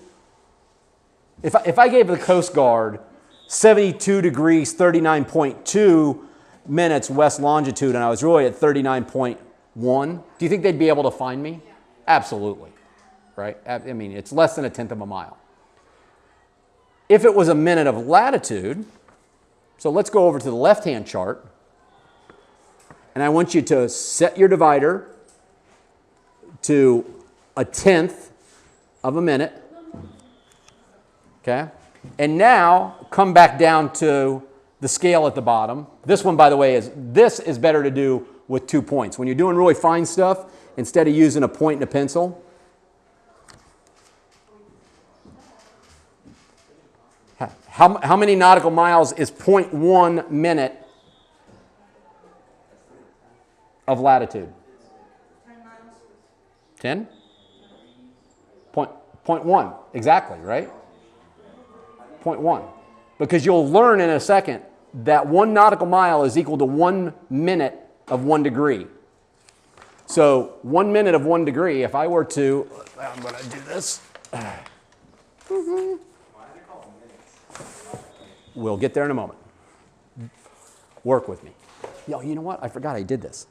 S1: if I gave the Coast Guard 72 degrees, 39.2 minutes west longitude and I was really at 39.1, do you think they'd be able to find me? Yeah. Absolutely. right? I mean, it's less than 1/10 of a mile. If it was a minute of latitude, so let's go over to the left-hand chart, and I want you to set your divider to 1/10 of a minute, okay? And now come back down to the scale at the bottom. This one, by the way, this is better to do with 2 points. When you're doing really fine stuff, instead of using a point and a pencil, how many nautical miles is 0.1 minute of latitude? 10? 0.1, exactly, right? 0.1. Because you'll learn in a second that 1 nautical mile is equal to 1 minute of 1 degree. So 1 minute of 1 degree, if I were to, I'm going to do this. We'll get there in a moment. Work with me. Yo, you know what? I forgot I did this.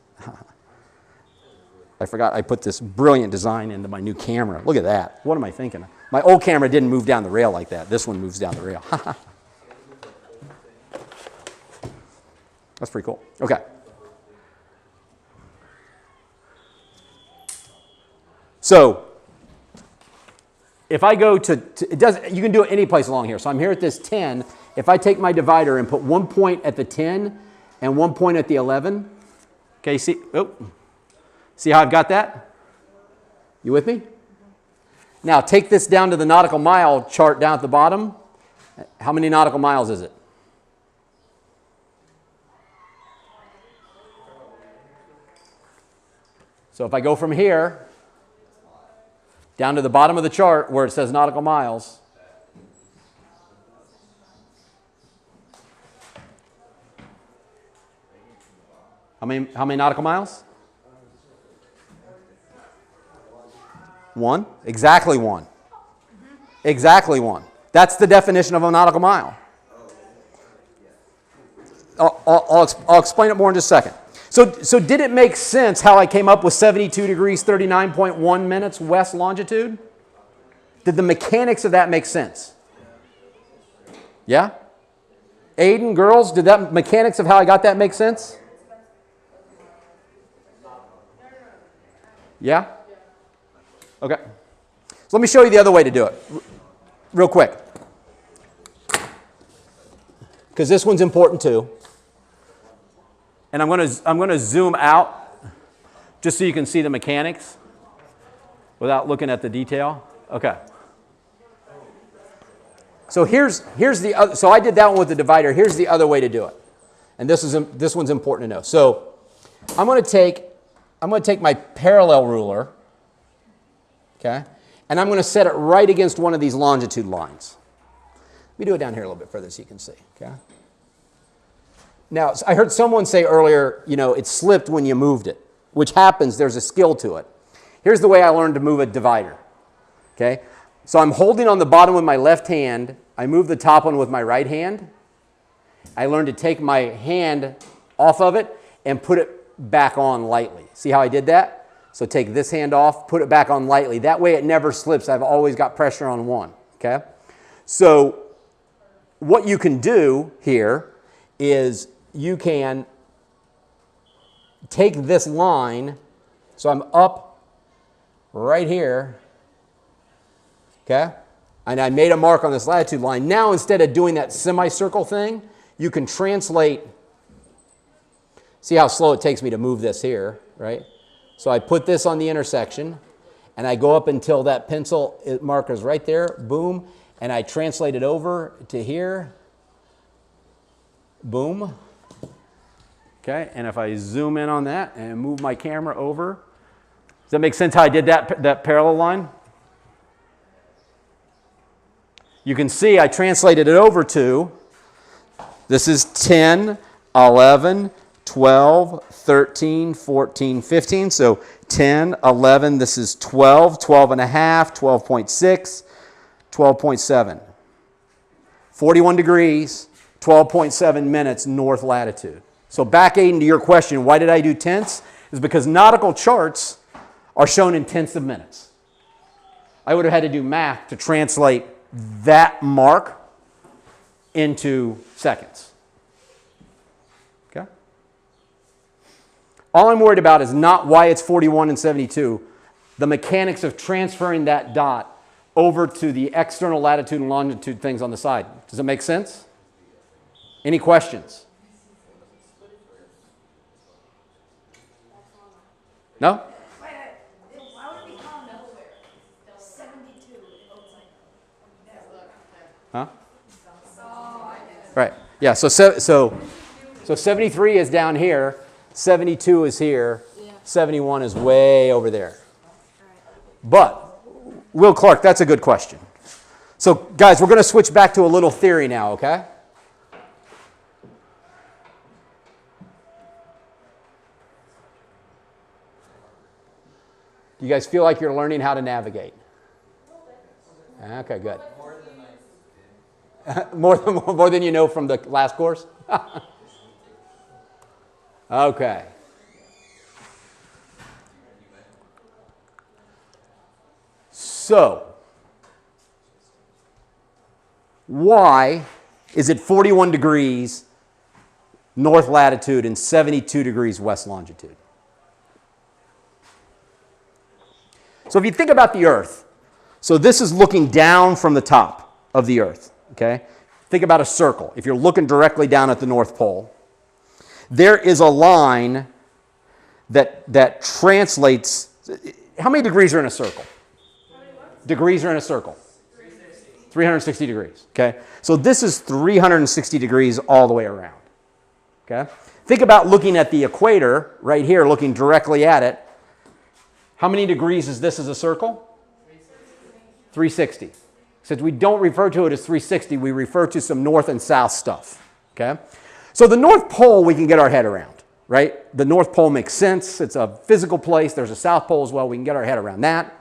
S1: I forgot I put this brilliant design into my new camera. Look at that. What am I thinking? My old camera didn't move down the rail like that. This one moves down the rail. That's pretty cool. Okay. So if I go to it does, you can do it any place along here. So I'm here at this 10. If I take my divider and put 1 point at the 10 and 1 point at the 11, okay, see how I've got that? You with me? Now take this down to the nautical mile chart down at the bottom. How many nautical miles is it? So if I go from here down to the bottom of the chart where it says nautical miles, how many nautical miles? 1. Exactly 1. Exactly 1. That's the definition of a nautical mile. I'll explain it more in just a second. So did it make sense how I came up with 72 degrees, 39.1 minutes west longitude? Did the mechanics of that make sense? Yeah? Aiden, girls, did that mechanics of how I got that make sense? Yeah? Okay. So let me show you the other way to do it real quick. Because this one's important too. And I'm going to zoom out just so you can see the mechanics without looking at the detail. Okay. So here's the other, so I did that one with the divider. Here's the other way to do it. And this one's important to know. So I'm going to take my parallel ruler, okay? And I'm going to set it right against one of these longitude lines. Let me do it down here a little bit further so you can see, okay? Now, I heard someone say earlier, you know, it slipped when you moved it, which happens. There's a skill to it. Here's the way I learned to move a divider, okay? So I'm holding on the bottom with my left hand. I move the top one with my right hand. I learned to take my hand off of it and put it back on lightly. See how I did that? So take this hand off, put it back on lightly. That way it never slips. I've always got pressure on one, okay? So what you can do here is you can take this line, so I'm up right here, okay? And I made a mark on this latitude line. Now instead of doing that semicircle thing, you can translate, see how slow it takes me to move this here, right? So I put this on the intersection, and I go up until that pencil marker is right there, boom, and I translate it over to here, boom. Okay, and if I zoom in on that and move my camera over, does that make sense how I did that parallel line? You can see I translated it over to, this is 10, 11, 12, 13, 14, 15. So 10, 11, this is 12, 12 and a half, 12.6, 12.7. 41 degrees, 12.7 minutes north latitude. So back, Aiden, to your question, why did I do tenths? Is because nautical charts are shown in tenths of minutes. I would have had to do math to translate that mark into seconds. Okay? All I'm worried about is not why it's 41 and 72, the mechanics of transferring that dot over to the external latitude and longitude things on the side. Does it make sense? Any questions? No?
S2: Wait, why would it be called nowhere? 72. It looks like.
S1: Huh? Right. Yeah, so 73 is down here, 72 is here, 71 is way over there. But, Will Clark, that's a good question. So, guys, we're going to switch back to a little theory now, okay? Do you guys feel like you're learning how to navigate? Okay, good. More than you know from the last course? Okay. So, why is it 41 degrees north latitude and 72 degrees west longitude? So if you think about the Earth, so this is looking down from the top of the Earth, okay? Think about a circle. If you're looking directly down at the North Pole, there is a line that translates. How many degrees are in a circle? Degrees are in a circle? 360 degrees, okay? So this is 360 degrees all the way around, okay? Think about looking at the equator right here, looking directly at it. How many degrees is this as a circle? 360. Since we don't refer to it as 360, we refer to some north and south stuff, okay? So the North Pole we can get our head around, right? The North Pole makes sense. It's a physical place. There's a South Pole as well. We can get our head around that.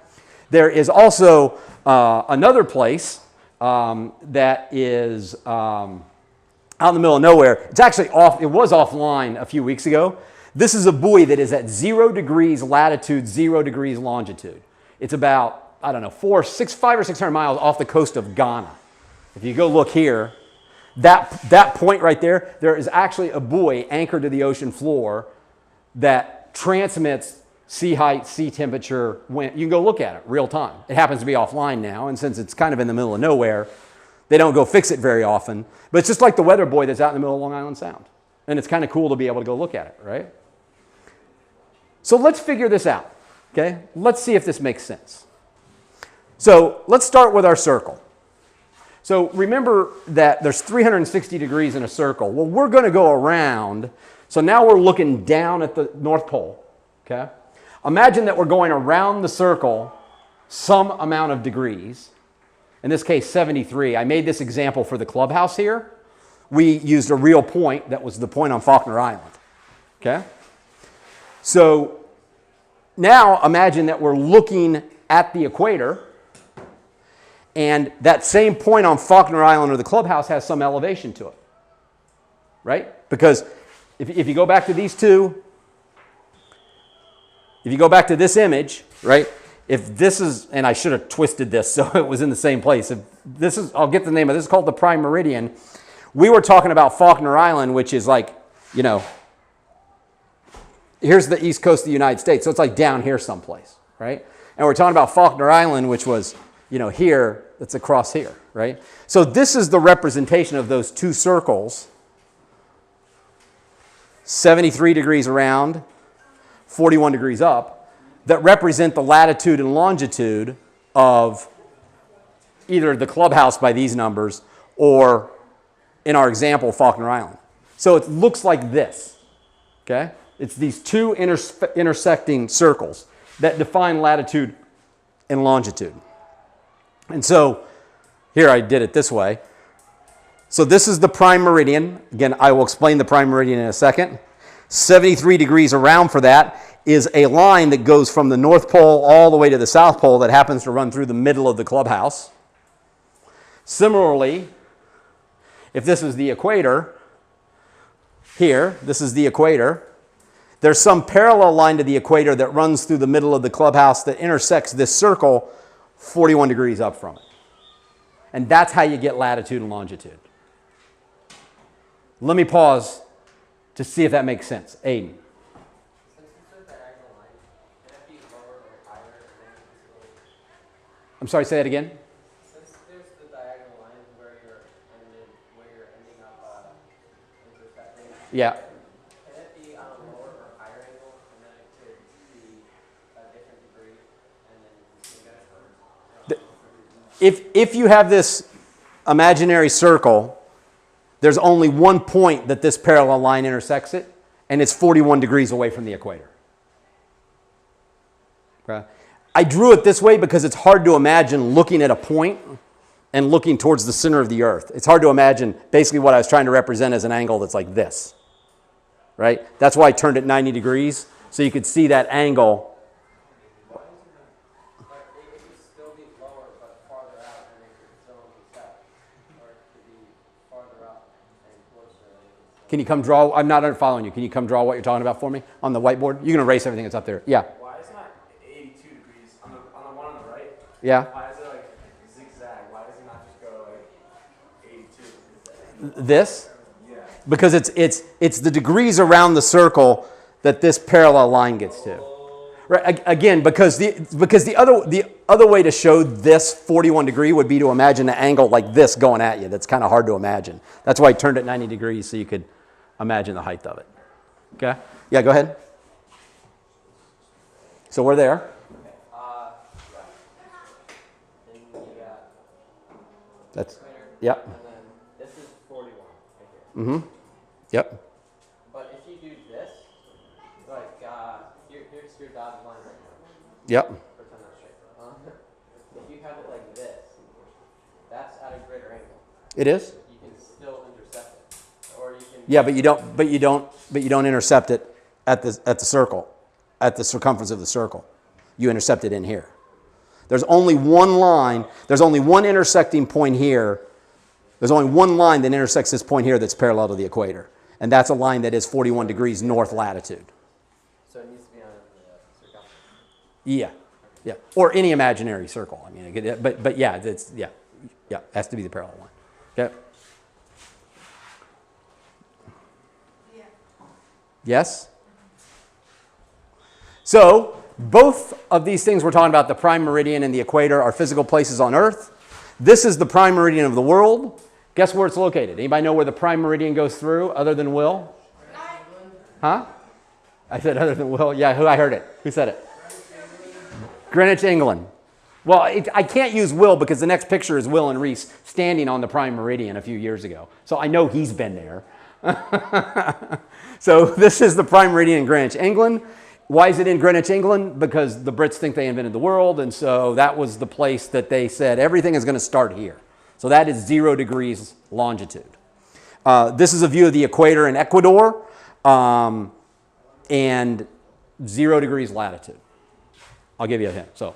S1: There is also another place that is out in the middle of nowhere. It's actually off. It was offline a few weeks ago. This is a buoy that is at 0 degrees latitude, 0 degrees longitude. It's about, I don't know, 500 or 600 miles off the coast of Ghana. If you go look here, that point right there, there is actually a buoy anchored to the ocean floor that transmits sea height, sea temperature. You can go look at it real time. It happens to be offline now, and since it's kind of in the middle of nowhere, they don't go fix it very often. But it's just like the weather buoy that's out in the middle of Long Island Sound. And it's kind of cool to be able to go look at it, right? So let's figure this out, okay? Let's see if this makes sense. So let's start with our circle. So remember that there's 360 degrees in a circle. Well, we're going to go around. So now we're looking down at the North Pole, okay? Imagine that we're going around the circle some amount of degrees. In this case, 73. I made this example for the clubhouse here. We used a real point that was the point on Faulkner Island, okay? So now imagine that we're looking at the equator, and that same point on Faulkner Island or the clubhouse has some elevation to it, right? Because if you go back to these two, if you go back to this image, right? If this is, and I should have twisted this so it was in the same place. If this is, I'll get the name of this, is called the prime meridian. We were talking about Faulkner Island, which is like, you know, here's the east coast of the United States. So it's like down here someplace, right? And we're talking about Faulkner Island, which was, you know, here, that's across here, right? So this is the representation of those two circles, 73 degrees around, 41 degrees up, that represent the latitude and longitude of either the clubhouse by these numbers or, in our example, Faulkner Island. So it looks like this, okay? It's these two intersecting circles that define latitude and longitude. And so here I did it this way. So this is the prime meridian. Again, I will explain the prime meridian in a second. 73 degrees around for that is a line that goes from the North Pole all the way to the South Pole that happens to run through the middle of the clubhouse. Similarly, if this is the equator, here, this is the equator, there's some parallel line to the equator that runs through the middle of the clubhouse that intersects this circle 41 degrees up from it. And that's how you get latitude and longitude. Let me pause to see if that makes sense. Aiden.
S3: Since it's a diagonal line, can it be lower or higher than the
S1: I'm sorry, say that again.
S3: Since there's the diagonal line where you're ending up intersecting,
S1: Yeah.
S3: can it be on a lower or higher angle, and then it could be a different degree, and then you can see that?
S1: If you have this imaginary circle, there's only one point that this parallel line intersects it, and it's 41 degrees away from the equator. Okay? I drew it this way because it's hard to imagine looking at a point and looking towards the center of the earth. It's hard to imagine basically what I was trying to represent as an angle that's like this. Right? That's why I turned it 90 degrees, so you could see that angle.
S3: Why isn't it, like, it could still be lower, but farther out, and it could still be set, or it could be farther up and closer.
S1: Can you come draw? I'm not following you. Can you come draw what you're talking about for me on the whiteboard? You can erase everything that's up there. Yeah.
S4: Why is it not 82 degrees on the one on the right?
S1: Yeah.
S4: Why is it like zigzag? Why does it not just go like 82?
S1: This?
S4: Yeah.
S1: Because it's the degrees around the circle that this parallel line gets to. Right? Again, because the other way to show this 41 degree would be to imagine an angle like this going at you. That's kind of hard to imagine. That's why I turned it 90 degrees so you could imagine the height of it. Okay? Yeah, go ahead. So we're there.
S3: Then you got
S1: That's
S3: equator,
S1: yep.
S3: and then this is 41 right here.
S1: Mm-hmm. Yep.
S3: But if you do this, like, here's your dotted line right now.
S1: Yep.
S3: Pretend that's straight. If you have it like this, that's at a greater angle.
S1: It is?
S3: You can still intercept it, or you can.
S1: Yeah, but you don't intercept it at the circle, at the circumference of the circle. You intercept it in here. There's only one line, there's only one intersecting point here. There's only one line that intersects this point here that's parallel to the equator. And that's a line that is 41 degrees north latitude.
S3: So it needs to be on the circumference.
S1: Yeah. Yeah. Or any imaginary circle. I mean, but yeah, yeah, it has to be the parallel line. Okay.
S2: Yeah.
S1: Yes? So, both of these things we're talking about, the prime meridian and the equator, are physical places on Earth. This is the prime meridian of the world. Guess where it's located? Anybody know where the prime meridian goes through other than Will? Huh? I said other than Will? Yeah, I heard it. Who said it? Greenwich, England. Well, I can't use Will because the next picture is Will and Reese standing on the prime meridian a few years ago. So I know he's been there. So this is the prime meridian in Greenwich, England. Why is it in Greenwich, England? Because the Brits think they invented the world, and so that was the place that they said everything is going to start here. So that is 0 degrees longitude. This is a view of the equator in Ecuador, and 0 degrees latitude. I'll give you a hint. So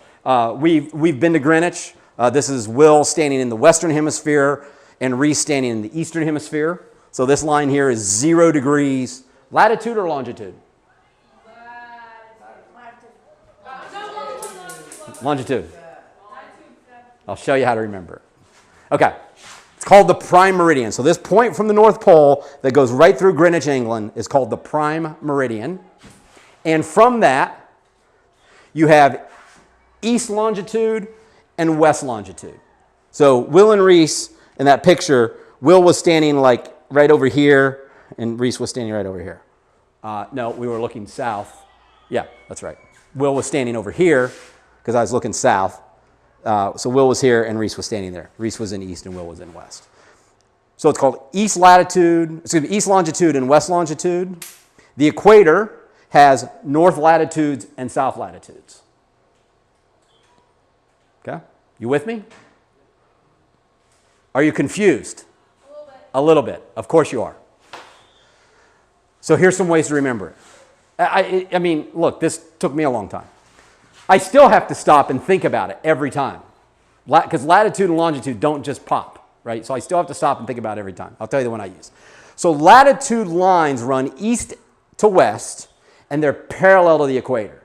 S1: we've been to Greenwich. This is Will standing in the western hemisphere and Reese standing in the eastern hemisphere. So this line here is 0 degrees latitude or longitude? Longitude. I'll show you how to remember it. Okay. It's called the prime meridian. So this point from the North Pole that goes right through Greenwich, England is called the prime meridian. And from that, you have east longitude and west longitude. So Will and Reese, in that picture, Will was standing like right over here, and Reese was standing right over here. No, we were looking south. Yeah, that's right. Will was standing over here because I was looking south. So Will was here and Reese was standing there. Reese was in east and Will was in west. So it's called east longitude and west longitude. The equator has north latitudes and south latitudes. Okay? You with me? Are you confused?
S2: A little bit.
S1: A little bit. Of course you are. So here's some ways to remember it. I mean, look, this took me a long time. I still have to stop and think about it every time. Because latitude and longitude don't just pop, right? So I still have to stop and think about it every time. I'll tell you the one I use. So latitude lines run east to west, and they're parallel to the equator.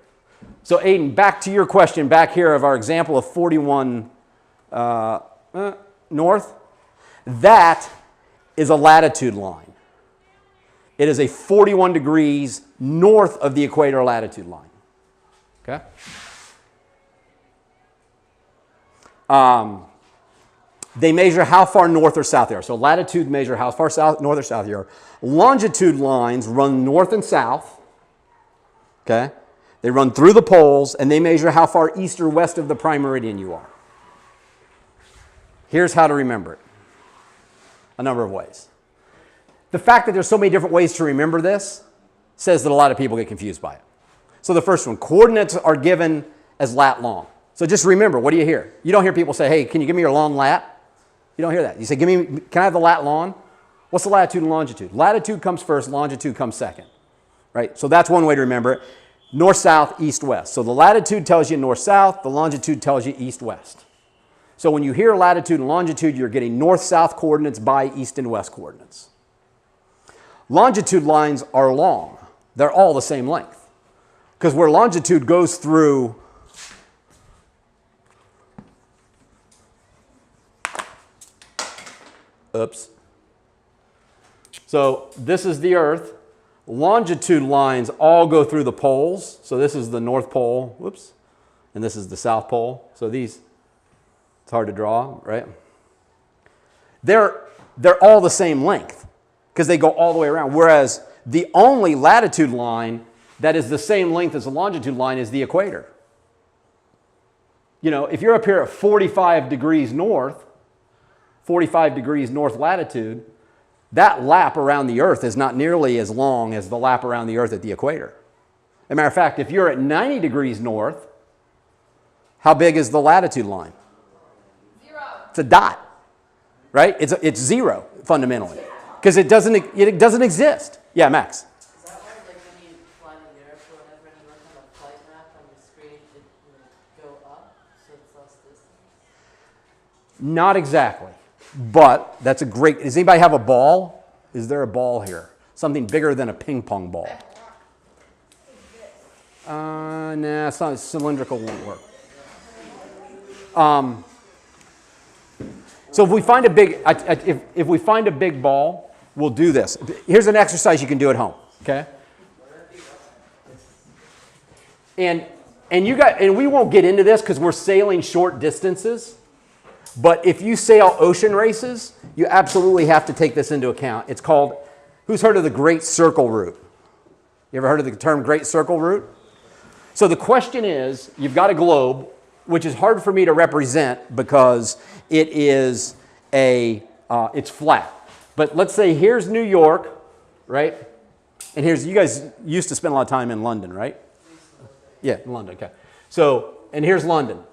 S1: So Aiden, back to your question back here of our example of 41 north. That is a latitude line. It is a 41 degrees north of the equator latitude line. Okay? They measure how far north or south they are. So latitude measure how far south, north or south you are. Longitude lines run north and south. Okay? They run through the poles, and they measure how far east or west of the prime meridian you are. Here's how to remember it. A number of ways. The fact that there's so many different ways to remember this says that a lot of people get confused by it. So the first one, coordinates are given as lat long. So just remember, what do you hear? You don't hear people say, hey, can you give me your long lat? You don't hear that. You say, can I have the lat long? What's the latitude and longitude? Latitude comes first, longitude comes second. Right? So that's one way to remember it. North, south, east, west. So the latitude tells you north, south. The longitude tells you east, west. So when you hear latitude and longitude, you're getting north, south coordinates by east and west coordinates. Longitude lines are long. They're all the same length. Because where longitude goes through oops. So this is the Earth. Longitude lines all go through the poles. So this is the North Pole, whoops, and this is the South Pole. So these, it's hard to draw, right? They're all the same length because they go all the way around. Whereas the only latitude line that is the same length as the longitude line is the equator. You know, if you're up here at 45 degrees north latitude, that lap around the Earth is not nearly as long as the lap around the Earth at the equator. As a matter of fact, if you're at 90 degrees north, how big is the latitude line?
S2: 0.
S1: It's a dot, right? It's 0 fundamentally because it doesn't exist. Yeah, Max.
S5: Is that why, like, when you fly to Europe or whatever and you look on a flight map on the screen, it will go up, so it's less distance?
S1: Not exactly, but that's a great. Does anybody have a ball? Is there a ball here? Something bigger than a ping pong ball? Nah, it's not cylindrical. Won't work. So if we find a big, if we find a big ball, we'll do this. Here's an exercise you can do at home. Okay. And we won't get into this because we're sailing short distances. But if you sail ocean races, you absolutely have to take this into account. It's called, who's heard of the Great Circle Route? You ever heard of the term Great Circle Route? So the question is, you've got a globe, which is hard for me to represent because it is it's flat. But let's say here's New York, right? And here's, you guys used to spend a lot of time in London, right? Yeah, in London, okay. So, and here's London.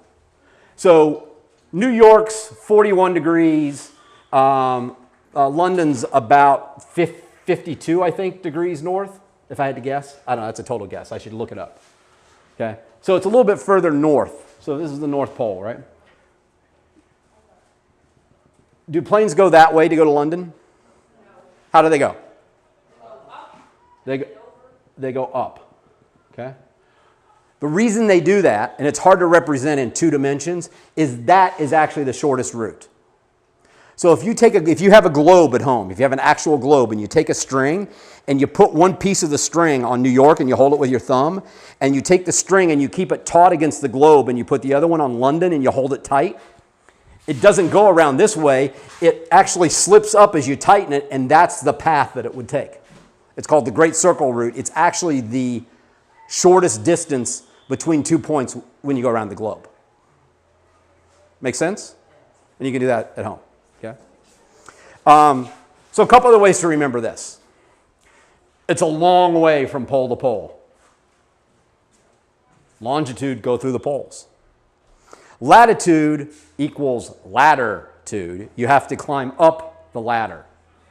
S1: So New York's 41 degrees. London's about 52, I think, degrees north, if I had to guess. I don't know, that's a total guess. I should look it up. Okay, so it's a little bit further north. So this is the North Pole, right? Do planes go that way to go to London? How do they go? They go up. Okay? The reason they do that, and it's hard to represent in 2 dimensions, is that is actually the shortest route. So if you have a globe at home, if you have an actual globe and you take a string and you put one piece of the string on New York and you hold it with your thumb, and you take the string and you keep it taut against the globe and you put the other one on London and you hold it tight, it doesn't go around this way. It actually slips up as you tighten it, and that's the path that it would take. It's called the Great Circle Route. It's actually the shortest distance between 2 points when you go around the globe. Make sense? And you can do that at home. Okay? So a couple other ways to remember this. It's a long way from pole to pole. Longitude, go through the poles. Latitude equals latitude. You have to climb up the ladder.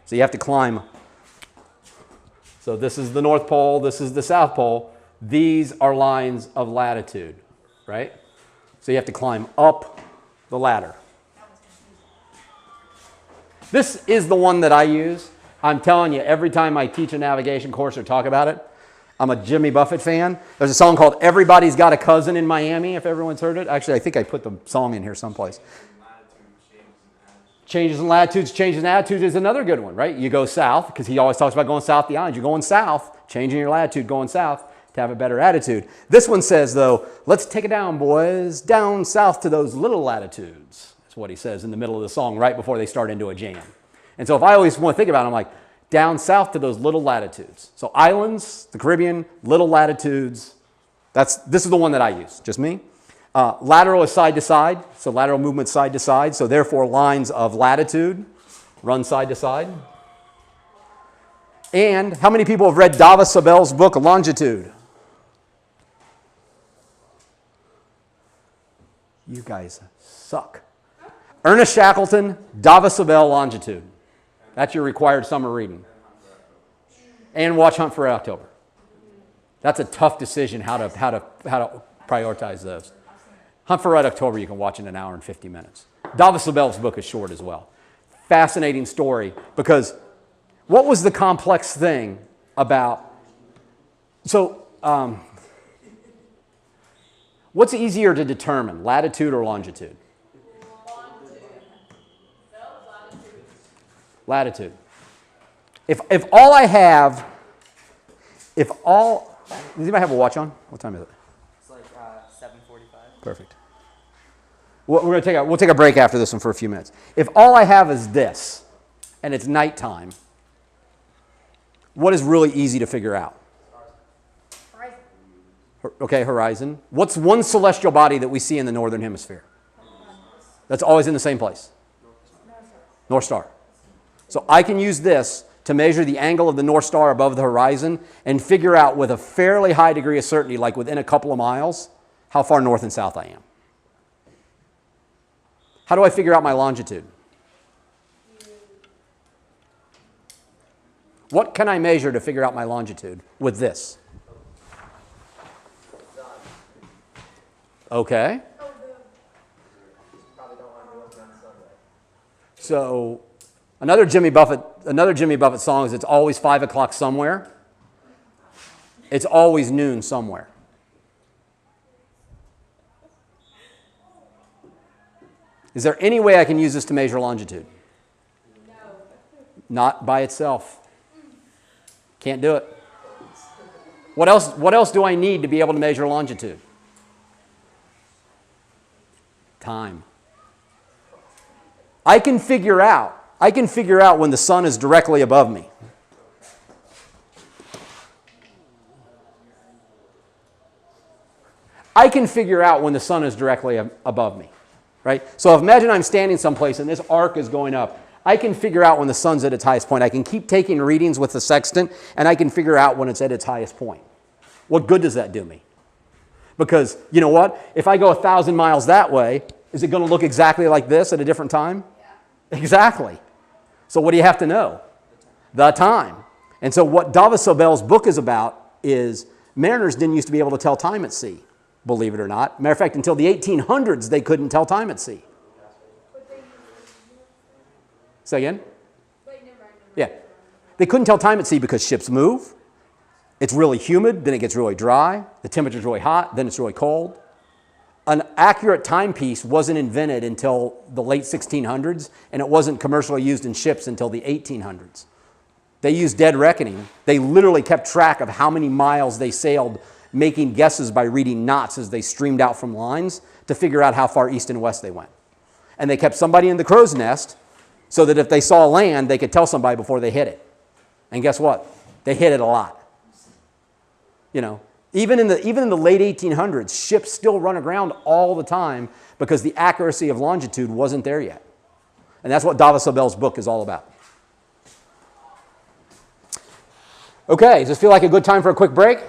S1: So you have to climb. So this is the North Pole, this is the South Pole. These are lines of latitude, right? So you have to climb up the ladder. This is the one that I use. I'm telling you, every time I teach a navigation course or talk about it, I'm a Jimmy Buffett fan. There's a song called Everybody's Got a Cousin in Miami, if everyone's heard it. Actually, I think I put the song in here someplace. Changes in latitudes, changes in attitudes is another good one, right? You go south, because he always talks about going south the island. You're going south, changing your latitude, going south to have a better attitude. This one says, though, let's take it down, boys, down south to those little latitudes. That's what he says in the middle of the song right before they start into a jam. And so if I always want to think about it, I'm like, down south to those little latitudes. So islands, the Caribbean, little latitudes. This is the one that I use, just me. Lateral is side to side, so lateral movement side to side, so therefore lines of latitude run side to side. And how many people have read Dava Sobel's book, Longitude? You guys suck. Ernest Shackleton, Dava Sobel, Longitude. That's your required summer reading. And watch Hunt for Red October. That's a tough decision how to prioritize those. Hunt for Red October you can watch in an hour and 50 minutes. Dava Sobel's book is short as well. Fascinating story, because what was the complex thing about... So, what's easier to determine, latitude or longitude? Latitude. If all I have... Does anybody have a watch on? What time is it?
S6: It's like 7:45.
S1: Perfect. We'll take a break after this one for a few minutes. If all I have is this, and it's nighttime, what is really easy to figure out?
S2: Horizon.
S1: Okay, horizon. What's one celestial body that we see in the northern hemisphere? That's always in the same place? North Star. So I can use this to measure the angle of the North Star above the horizon and figure out with a fairly high degree of certainty, like within a couple of miles, how far north and south I am. How do I figure out my longitude? What can I measure to figure out my longitude with this? Okay. So another Jimmy Buffett song is "It's always 5 o'clock somewhere." It's always noon somewhere. Is there any way I can use this to measure longitude?
S2: No.
S1: Not by itself. Can't do it. What else do I need to be able to measure longitude? Time. I can figure out when the sun is directly above me. I can figure out when the sun is directly above me, right? So imagine I'm standing someplace and this arc is going up. I can figure out when the sun's at its highest point. I can keep taking readings with the sextant, and I can figure out when it's at its highest point. What good does that do me? Because, you know what? If I go 1,000 miles that way, is it going to look exactly like this at a different time? Yeah. Exactly. So what do you have to know? The time. And so what Dava Sobel's book is about is mariners didn't used to be able to tell time at sea, believe it or not. Matter of fact, until the 1800s, they couldn't tell time at sea. Say again? Yeah. They couldn't tell time at sea because ships move. It's really humid, then it gets really dry. The temperature's really hot, then it's really cold. An accurate timepiece wasn't invented until the late 1600s, and it wasn't commercially used in ships until the 1800s. They used dead reckoning. They literally kept track of how many miles they sailed, making guesses by reading knots as they streamed out from lines to figure out how far east and west they went. And they kept somebody in the crow's nest so that if they saw land, they could tell somebody before they hit it. And guess what? They hit it a lot. You know, even in the late 1800s, ships still run aground all the time because the accuracy of longitude wasn't there yet. And that's what Dava Sobel's book is all about. Okay, does this feel like a good time for a quick break?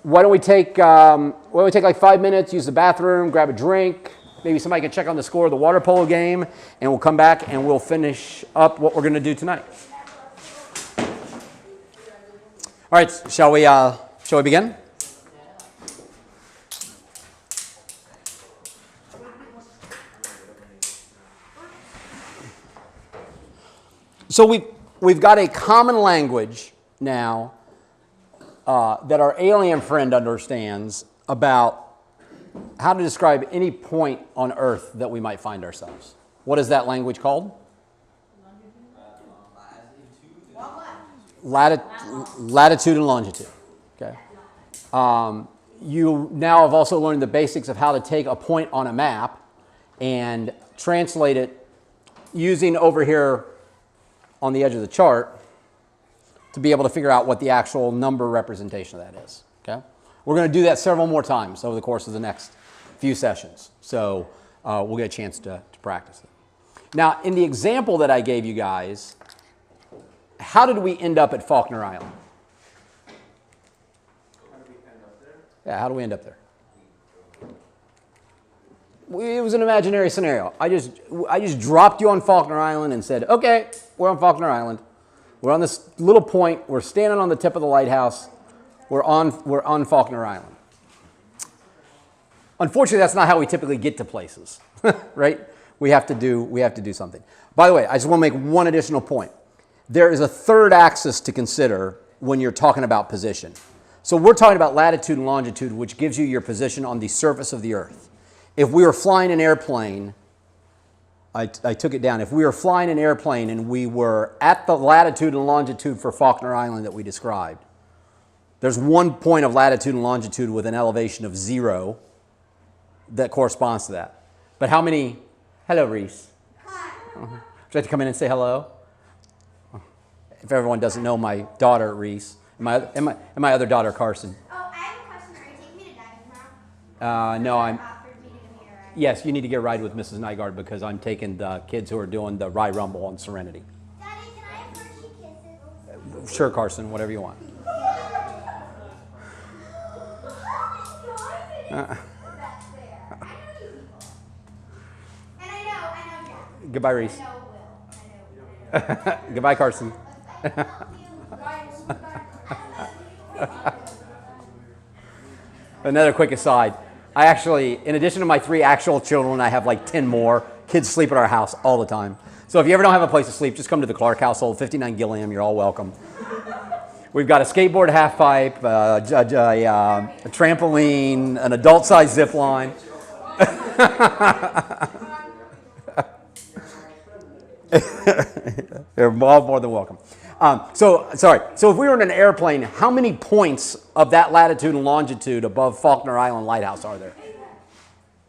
S1: Why don't we take like 5 minutes, use the bathroom, grab a drink. Maybe somebody can check on the score of the water polo game, and we'll come back and we'll finish up what we're going to do tonight. All right, shall we begin? So we've got a common language now that our alien friend understands about how to describe any point on Earth that we might find ourselves. What is that language called? Latitude and longitude. Okay. You now have also learned the basics of how to take a point on a map and translate it using over here on the edge of the chart to be able to figure out what the actual number representation of that is. Okay? We're going to do that several more times over the course of the next few sessions. So we'll get a chance to practice it. Now, in the example that I gave you guys, how did we end up at Faulkner Island? Yeah, how do we end up there? It was an imaginary scenario. I just dropped you on Faulkner Island and said, okay, we're on Faulkner Island. We're on this little point. We're standing on the tip of the lighthouse. We're on Faulkner Island. Unfortunately, that's not how we typically get to places, right? We have to do something. By the way, I just want to make one additional point. There is a third axis to consider when you're talking about position. So we're talking about latitude and longitude, which gives you your position on the surface of the Earth. If we were flying an airplane, I took it down. If we were flying an airplane and we were at the latitude and longitude for Faulkner Island that we described, there's one point of latitude and longitude with an elevation of 0 that corresponds to that. But how many? Hello, Reese. Hi. Would you like to come in and say hello? If everyone doesn't know my daughter, Reese, and my other daughter, Carson.
S7: Oh, I have a question. Are you taking me to diving tomorrow?
S1: No, I'm.
S7: Offered me to give me a ride.
S1: Yes, you need to get a ride with Mrs. Nygaard because I'm taking the kids who are doing the Rye Rumble on Serenity.
S7: Daddy, can I have Hershey Kisses?
S1: Sure, Carson, whatever you want.
S7: That's fair. I know you people. And I know Jack.
S1: Goodbye, Reese.
S7: I know Will. I know.
S1: Goodbye, Carson. Another quick aside. I actually, in addition to my 3 actual children, I have like 10 more. Kids sleep at our house all the time. So if you ever don't have a place to sleep, just come to the Clark household, 59 Gilliam. You're all welcome. We've got a skateboard half pipe, a trampoline, an adult-sized zip line. They're all more than welcome. So if we were in an airplane, how many points of that latitude and longitude above Faulkner Island Lighthouse are there?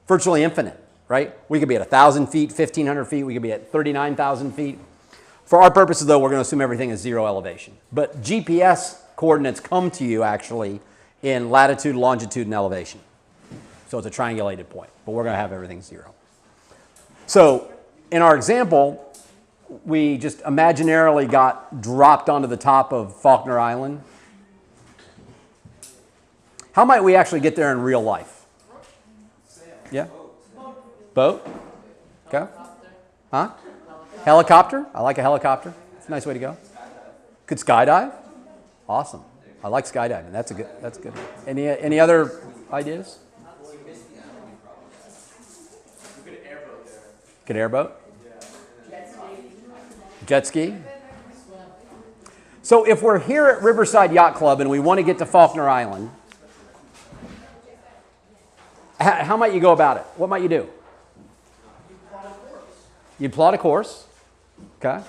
S1: Virtually infinite, right? We could be at 1,000 feet, 1,500 feet. We could be at 39,000 feet. For our purposes, though, we're going to assume everything is 0 elevation. But GPS coordinates come to you, actually, in latitude, longitude, and elevation. So it's a triangulated point. But we're going to have everything 0. So in our example, we just imaginarily got dropped onto the top of Faulkner Island. How might we actually get there in real life? Yeah? Boat? Okay. Huh? Helicopter? I like a helicopter. It's a nice way to go. Could skydive? Awesome. I like skydiving. That's good. Any other ideas? Could airboat? Jet ski? So if we're here at Riverside Yacht Club and we want to get to Faulkner Island, how might you go about it? What might you do? You'd plot a course. Okay.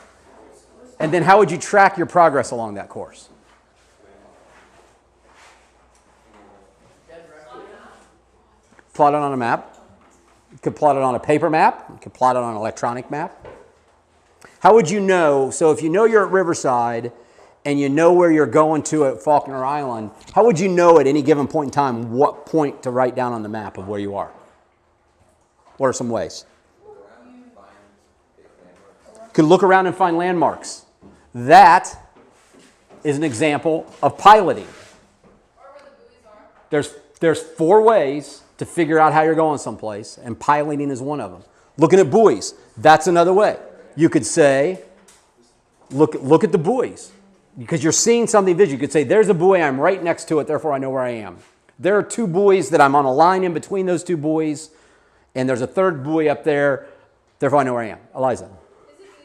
S1: And then how would you track your progress along that course? Plot it on a map. You could plot it on a paper map. You could plot it on an electronic map. How would you know? So if you know you're at Riverside and you know where you're going to at Faulkner Island, how would you know at any given point in time what point to write down on the map of where you are? What are some ways? You could look around and find landmarks. That is an example of piloting. There's 4 ways to figure out how you're going someplace, and piloting is one of them. Looking at buoys, that's another way. You could say, look at the buoys. Because you're seeing something visual. You could say, there's a buoy, I'm right next to it, therefore I know where I am. There are 2 buoys that I'm on a line in between those 2 buoys, and there's a 3rd buoy up there, therefore I know where I am. Eliza.
S2: Is it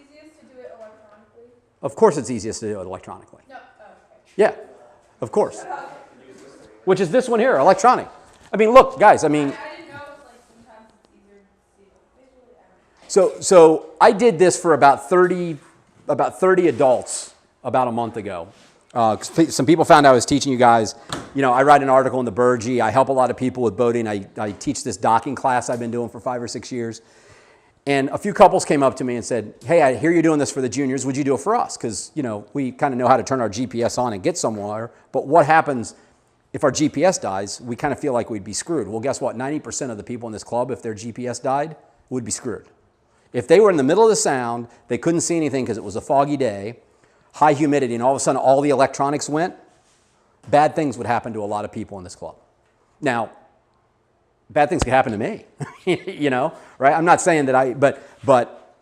S2: easiest to do it electronically?
S1: Of course it's easiest to do it electronically.
S2: No. Oh, okay.
S1: Yeah. Of course. Which is this one here, electronic. I mean, look, guys, I mean.
S2: I didn't know it was like sometimes it's easier to see visually. I don't know.
S1: So I did this for about 30 adults about a month ago. Some people found out I was teaching you guys. You know, I write an article in the Burgee. I help a lot of people with boating. I teach this docking class I've been doing for 5 or 6 years. And a few couples came up to me and said, hey, I hear you're doing this for the juniors. Would you do it for us? Because, you know, we kind of know how to turn our GPS on and get somewhere. But what happens if our GPS dies? We kind of feel like we'd be screwed. Well, guess what? 90% of the people in this club, if their GPS died, would be screwed. If they were in the middle of the sound, they couldn't see anything because it was a foggy day, high humidity, and all of a sudden all the electronics went, bad things would happen to a lot of people in this club. Now, bad things could happen to me, you know, right? I'm not saying that but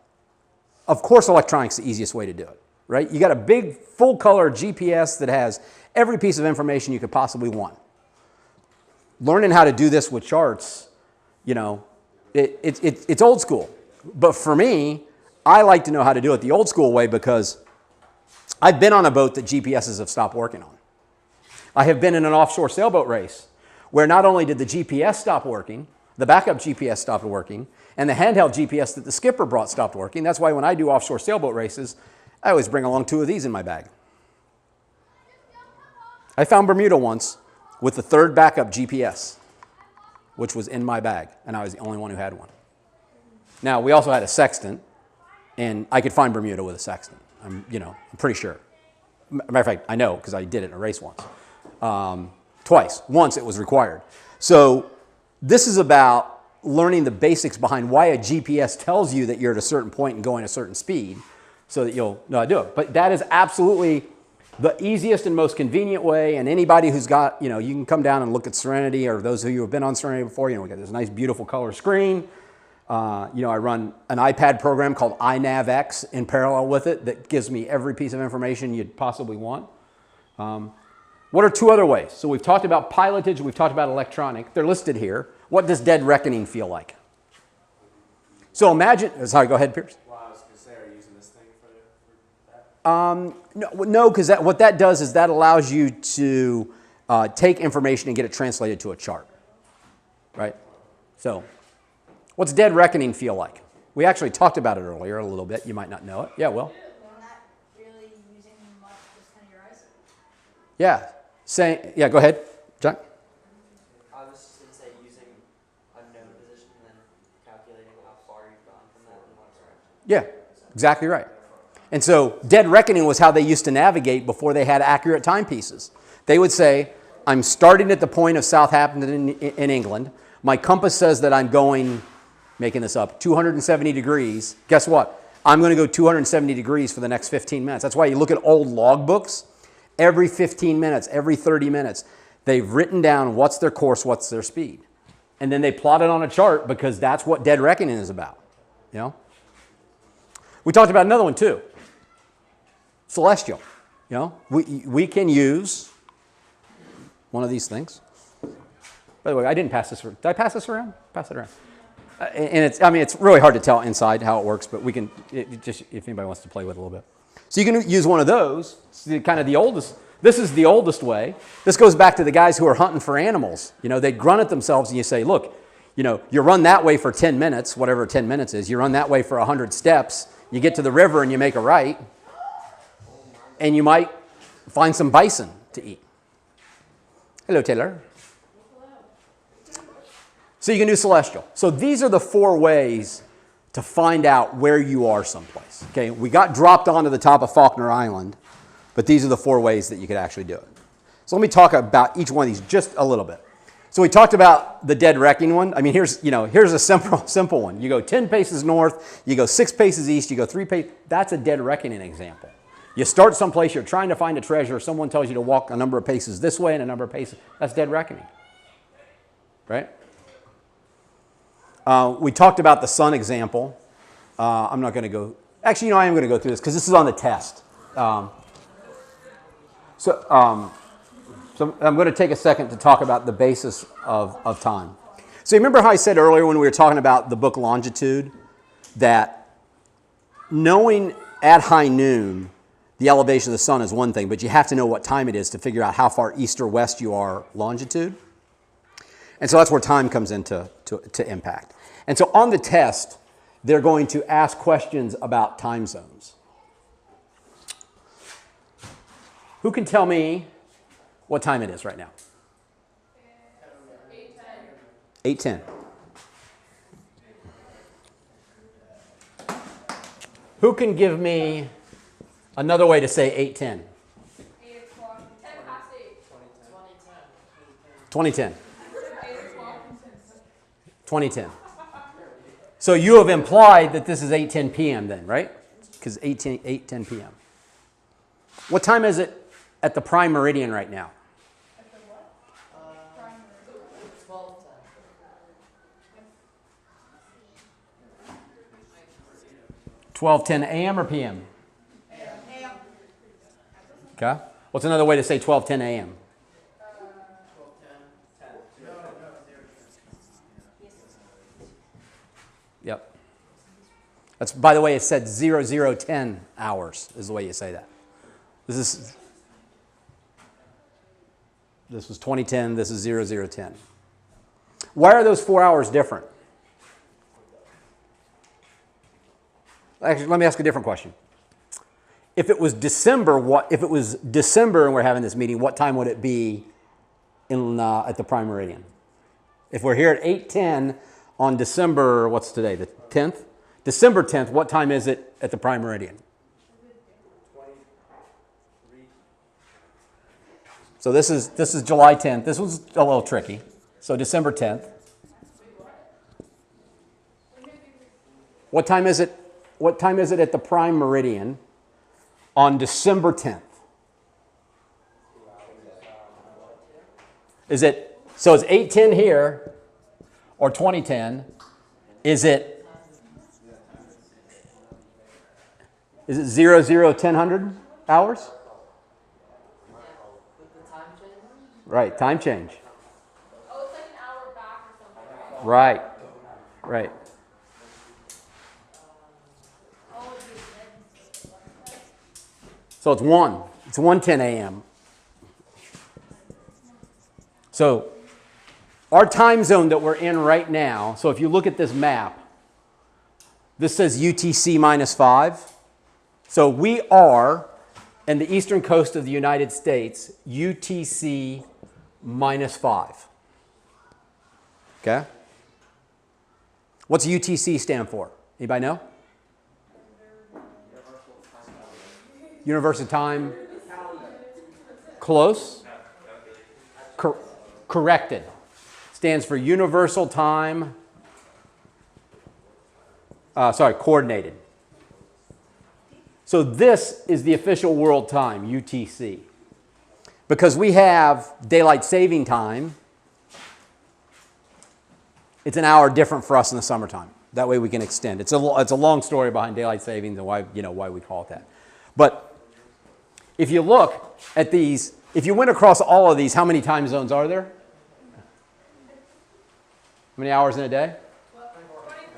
S1: of course electronics is the easiest way to do it, right? You got a big full color GPS that has every piece of information you could possibly want. Learning how to do this with charts, you know, it's old school. But for me, I like to know how to do it the old school way because I've been on a boat that GPSs have stopped working on. I have been in an offshore sailboat race where not only did the GPS stop working, the backup GPS stopped working, and the handheld GPS that the skipper brought stopped working. That's why when I do offshore sailboat races, I always bring along 2 of these in my bag. I found Bermuda once with the 3rd backup GPS, which was in my bag, and I was the only one who had one. Now, we also had a sextant, and I could find Bermuda with a sextant. I'm pretty sure. Matter of fact, I know because I did it in a race once. Twice. Once it was required. So this is about learning the basics behind why a GPS tells you that you're at a certain point and going a certain speed so that you'll know how to do it. But that is absolutely the easiest and most convenient way. And anybody who's got, you know, you can come down and look at Serenity, or those of you who have been on Serenity before, you know, we got this nice, beautiful color screen. You know, I run an iPad program called iNavX in parallel with it that gives me every piece of information you'd possibly want. What are 2 other ways? So we've talked about pilotage, we've talked about electronic. They're listed here. What does dead reckoning feel like? So imagine, sorry, go ahead, Pierce.
S4: Well, I was going to say, are you using this thing for that?
S1: No, because what that does is that allows you to take information and get it translated to a chart, right? So what's dead reckoning feel like? We actually talked about it earlier a little bit. You might not know it. Yeah, Will?
S2: Well, not really using much, just kind of your eyes.
S1: Yeah. Yeah, go ahead, John.
S6: I was just going to say using a known position and then calculating how far you've gone from that in what direction.
S1: Yeah, exactly right. And so dead reckoning was how they used to navigate before they had accurate timepieces. They would say, I'm starting at the point of Southampton in England. My compass says that I'm going, making this up, 270 degrees. Guess what? I'm going to go 270 degrees for the next 15 minutes. That's why you look at old logbooks. Every 15 minutes, every 30 minutes, they've written down what's their course, what's their speed. And then they plot it on a chart because that's what dead reckoning is about. You know? We talked about another one too. Celestial. You know, we can use one of these things. By the way, I didn't pass this around. Did I pass this around? Pass it around. And it's really hard to tell inside how it works, but we can, just if anybody wants to play with it a little bit. So you can use one of those. It's kind of the oldest. This is the oldest way. This goes back to the guys who are hunting for animals. You know, they grunt at themselves and you say, look, you know, you run that way for 10 minutes, whatever 10 minutes is. You run that way for 100 steps. You get to the river and you make a right. And you might find some bison to eat. Hello, Taylor. So you can do celestial. So these are the 4 ways to find out where you are someplace. Okay, we got dropped onto the top of Faulkner Island, but these are the 4 ways that you could actually do it. So let me talk about each one of these just a little bit. So we talked about the dead reckoning one. I mean, here's a simple one. You go 10 paces north, you go 6 paces east, you go 3 paces. That's a dead reckoning example. You start someplace, you're trying to find a treasure, someone tells you to walk a number of paces this way and a number of paces. That's dead reckoning, right? We talked about the sun example. I'm not going to go. Actually, I am going to go through this because this is on the test. So I'm going to take a second to talk about the basis of time. So you remember how I said earlier when we were talking about the book Longitude that knowing at high noon the elevation of the sun is one thing, but you have to know what time it is to figure out how far east or west you are longitude. And so that's where time comes into to impact. And so on the test, they're going to ask questions about time zones. Who can tell me what time it is right now? 8:10. Who can give me another way to say 8:10?
S2: 8 o'clock. 10 past 8.
S1: 2010.
S2: 8 o'clock.
S1: 2010. So you have implied that this is 8:10 p.m. then, right? Because 8:10 p.m. What time is it at the prime meridian right now?
S2: At the what?
S1: 12:10 a.m. or p.m.?
S2: AM.
S1: Okay. What's another way to say 12:10 a.m.? Yep. That's, by the way, it said 0010 hours is the way you say that. This was 2010. This is 0010. Why are those 4 hours different? Actually, let me ask a different question. If it was December, and we're having this meeting, what time would it be at the prime meridian? If we're here at 8:10 on December, what's today, the 10th? December 10th, what time is it at the prime meridian? So this is July 10th. This was a little tricky. So December 10th. What time is it? What time is it at the prime meridian on December 10th? Is it, so it's 8:10 here or 2010? Is it 0010 hours?
S5: With the time change?
S1: Right, time change.
S2: Oh, it's like an hour back or something, right?
S1: Right. So it's 1. It's 1:10 a.m. So our time zone that we're in right now, so if you look at this map, this says UTC -5. So we are in the eastern coast of the United States, UTC -5. Okay? What's UTC stand for? Anybody know? Universal time. Close. Corrected. Stands for universal time. Coordinated. So this is the official world time, UTC. Because we have daylight saving time, it's an hour different for us in the summertime. That way we can extend. It's a long story behind daylight savings and why we call it that. But if you look at these, if you went across all of these, how many time zones are there? How many hours in a day?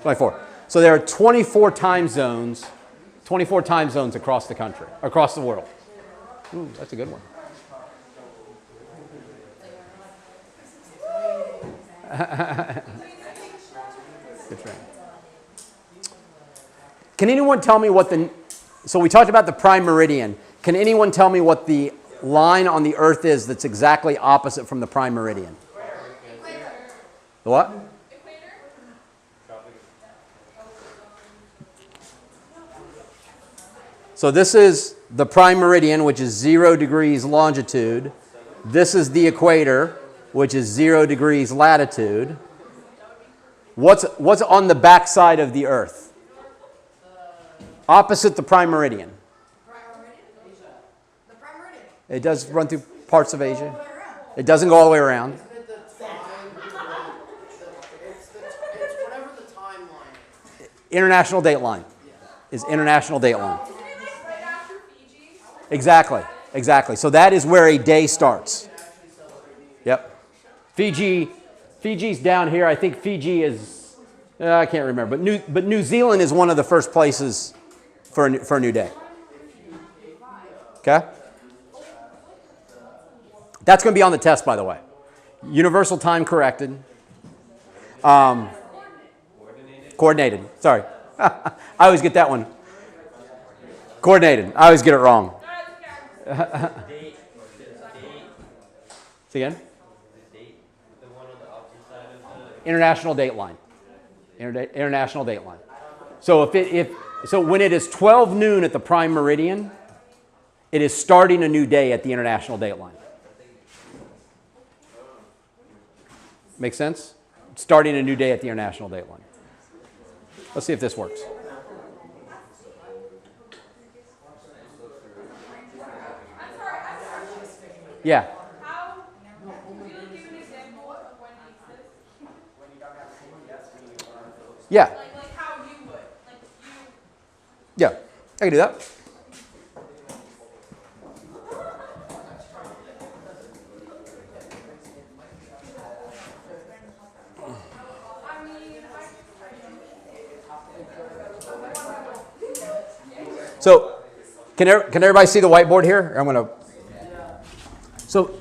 S1: 24. So there are 24 time zones across the country, across the world. Ooh, that's a good one. Good try. Can anyone tell me what so we talked about the prime meridian. Can anyone tell me what the line on the earth is that's exactly opposite from the prime meridian? The what? So this is the prime meridian, which is 0 degrees longitude. This is the equator, which is 0 degrees latitude. What's on the back side of the earth? Opposite the prime meridian.
S7: The prime meridian.
S1: It does run through parts of Asia. It doesn't go all the way around.
S5: It's whatever the timeline is.
S1: International date line is international date line.
S2: Isn't it like right after Fiji?
S1: Exactly. So that is where a day starts. Yep. Fiji's down here. I think Fiji is, I can't remember. But New Zealand is one of the first places for a new day. Okay? That's going to be on the test, by the way. Universal time corrected. Coordinated. Sorry. I always get that one. Coordinated. I always get it wrong. See again? International date line. International date line. So so when it is 12 noon at the prime meridian, it is starting a new day at the international date line. Make sense? Starting a new day at the international date line. Let's see if this works. Yeah.
S2: How, could you give an example of when he says?
S1: Yeah.
S2: Like how you would. Like you.
S1: Yeah. I can do that.
S2: I mean,
S1: So, can everybody see the whiteboard here? I'm going to. So,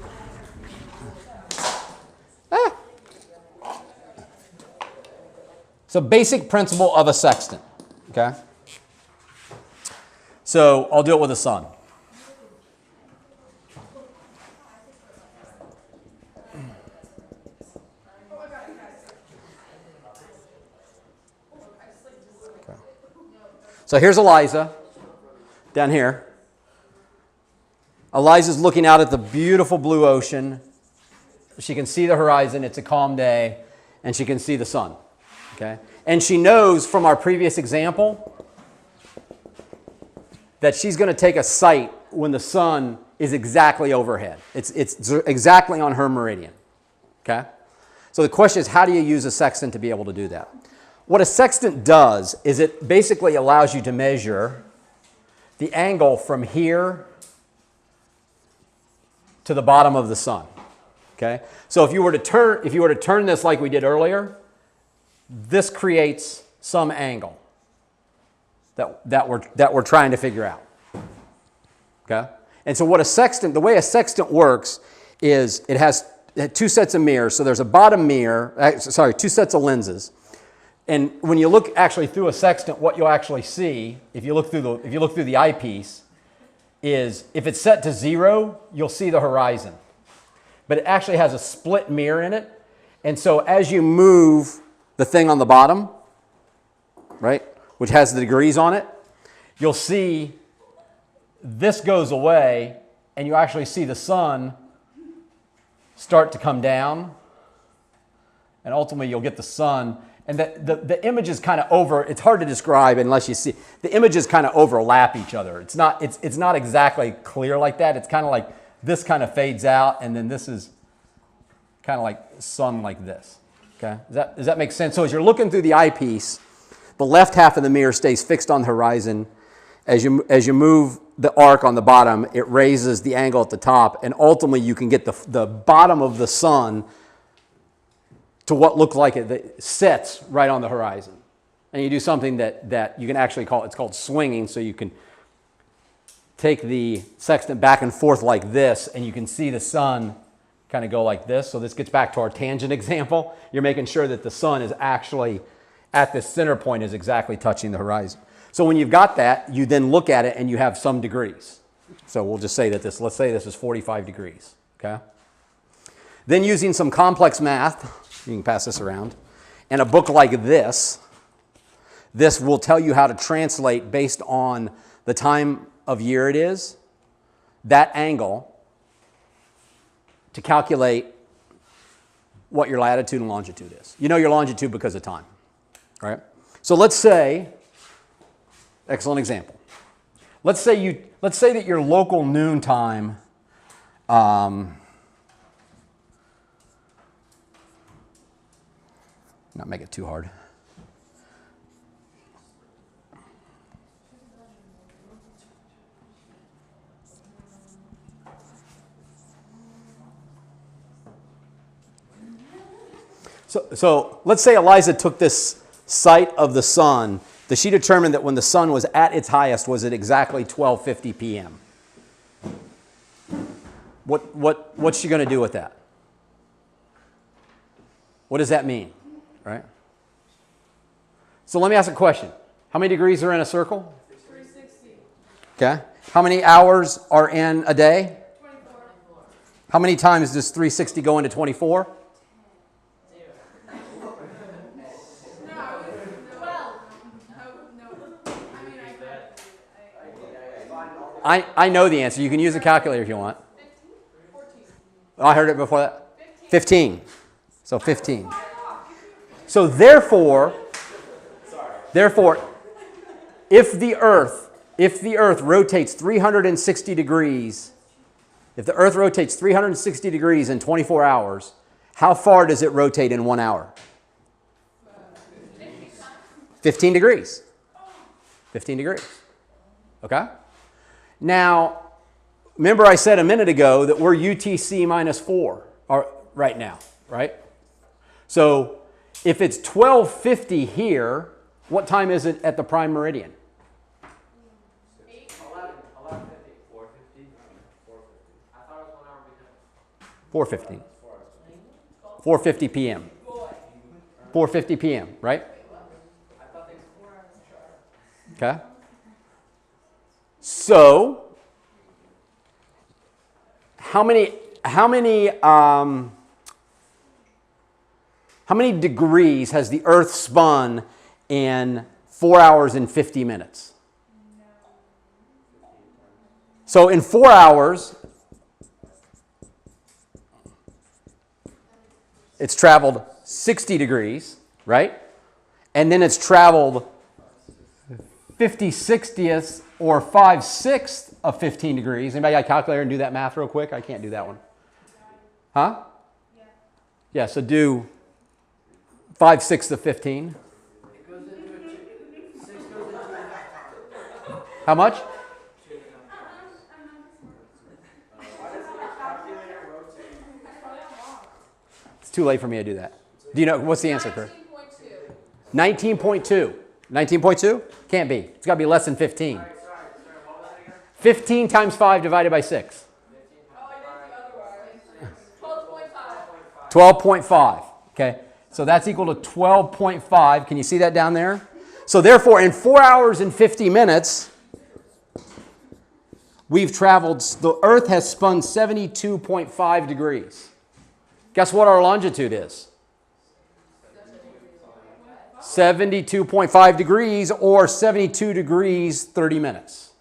S1: so basic principle of a sextant. Okay. So I'll do it with the sun. Okay. So here's Eliza down here. Eliza's looking out at the beautiful blue ocean. She can see the horizon. It's a calm day. And she can see the sun. Okay? And she knows from our previous example that she's going to take a sight when the sun is exactly overhead. It's exactly on her meridian. Okay? So the question is, how do you use a sextant to be able to do that? What a sextant does is it basically allows you to measure the angle from here to the bottom of the sun. Okay? So if you were to turn this like we did earlier, this creates some angle that we're trying to figure out. Okay? And so what a sextant, the way a sextant works is it has two sets of mirrors. So there's a bottom mirror, two sets of lenses. And when you look actually through a sextant, what you'll actually see, if you look through the eyepiece, is if it's set to 0, you'll see the horizon. But it actually has a split mirror in it. And so as you move the thing on the bottom, right, which has the degrees on it, you'll see this goes away and you actually see the sun start to come down. And ultimately you'll get the sun. And the images kind of it's hard to describe unless you see. The images kind of overlap each other. It's not exactly clear like that. It's kind of like this kind of fades out, and then this is kind of like sun like this. Okay? Does that make sense? So as you're looking through the eyepiece, the left half of the mirror stays fixed on the horizon. As you move the arc on the bottom, it raises the angle at the top, and ultimately you can get the bottom of the sun to what looked like it sets right on the horizon. And you do something that you can actually it's called swinging, so you can take the sextant back and forth like this, and you can see the sun kind of go like this. So this gets back to our tangent example. You're making sure that the sun is actually at the center point is exactly touching the horizon. So when you've got that, you then look at it and you have some degrees. So we'll just say that let's say this is 45 degrees, okay? Then using some complex math, you can pass this around, and a book like this will tell you how to translate based on the time of year it is, that angle, to calculate what your latitude and longitude is. You know your longitude because of time, right? So let's say, excellent example. Let's say that your local noon time not make it too hard. So let's say Eliza took this sight of the sun. She determined that when the sun was at its highest was at exactly 12:50 p.m. What's she going to do with that? What does that mean, right? So let me ask a question. How many degrees are in a circle?
S2: 360.
S1: Okay. How many hours are in a day?
S2: 24.
S1: How many times does 360 go into 24?
S2: No, 12. No. I mean,
S1: I know the answer. You can use a calculator if you want.
S2: 15, 14.
S1: I heard it before that. 15. So 15. So therefore, if the Earth rotates 360 degrees, if the Earth rotates 360 degrees in 24 hours, how far does it rotate in 1 hour? 15 degrees. 15 degrees. Okay? Now, remember I said a minute ago that we're UTC minus 4 right now, right? So if it's 12:50 here, what time is it at the prime meridian?
S3: 11:50. 4:50. I thought it was 1 hour behind.
S1: 4:50. 4:50 p.m. 4:50 p.m., right?
S3: I thought they were 4 hours.
S1: Okay. So, how many degrees has the Earth spun in 4 hours and 50 minutes? So in 4 hours, it's traveled 60 degrees, right? And then it's traveled 50/60ths or 5/6 of 15 degrees. Anybody got a calculator and do that math real quick? I can't do that one. Huh? Yeah, so do 5/6 of 15.
S3: It goes into a 6 goes into a
S1: How much?
S3: Why does the calculator rotate?
S1: It's too late for me to do that. Do you know, what's the answer, Kurt?
S2: 19.2.
S1: 19.2. 19.2? Can't be. It's got to be less than 15.
S3: Sorry, what was it again?
S1: 15 times 5 divided by 6.
S2: Oh, I did the other one. 12.5.
S1: 12.5. Okay, so that's equal to 12.5. Can you see that down there? So therefore, in 4 hours and 50 minutes, we've traveled, the Earth has spun 72.5 degrees. Guess what our longitude is? 72.5 degrees or 72 degrees 30 minutes.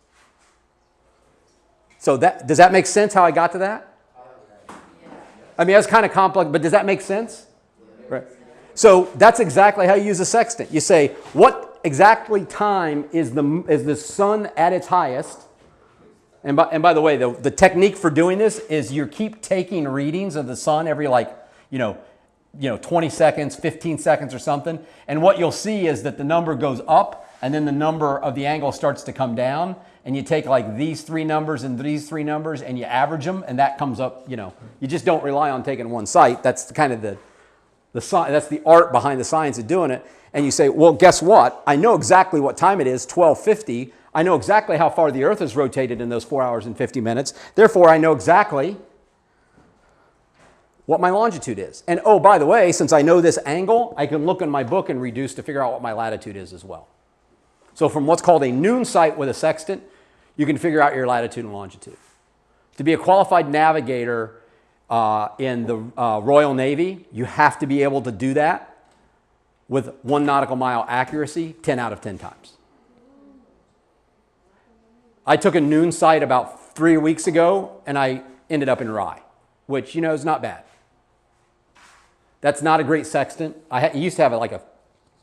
S1: So does that make sense how I got to that? I mean, that's kind of complex, but does that make sense? Right. So that's exactly how you use a sextant. You say, what exactly time is the sun at its highest? And by the way, the technique for doing this is you keep taking readings of the sun every 20 seconds, 15 seconds or something. And what you'll see is that the number goes up and then the number of the angle starts to come down. And you take like these three numbers and these three numbers and you average them and that comes up, you just don't rely on taking one site. That's kind of that's the art behind the science of doing it. And you say, well, guess what? I know exactly what time it is, 12:50. I know exactly how far the Earth has rotated in those 4 hours and 50 minutes. Therefore, I know exactly what my longitude is. And oh, by the way, since I know this angle, I can look in my book and reduce to figure out what my latitude is as well. So from what's called a noon sight with a sextant, you can figure out your latitude and longitude. To be a qualified navigator in the Royal Navy, you have to be able to do that with 1 nautical mile accuracy 10 out of 10 times. I took a noon sight about 3 weeks ago and I ended up in RYC, which, is not bad. That's not a great sextant. I used to have like a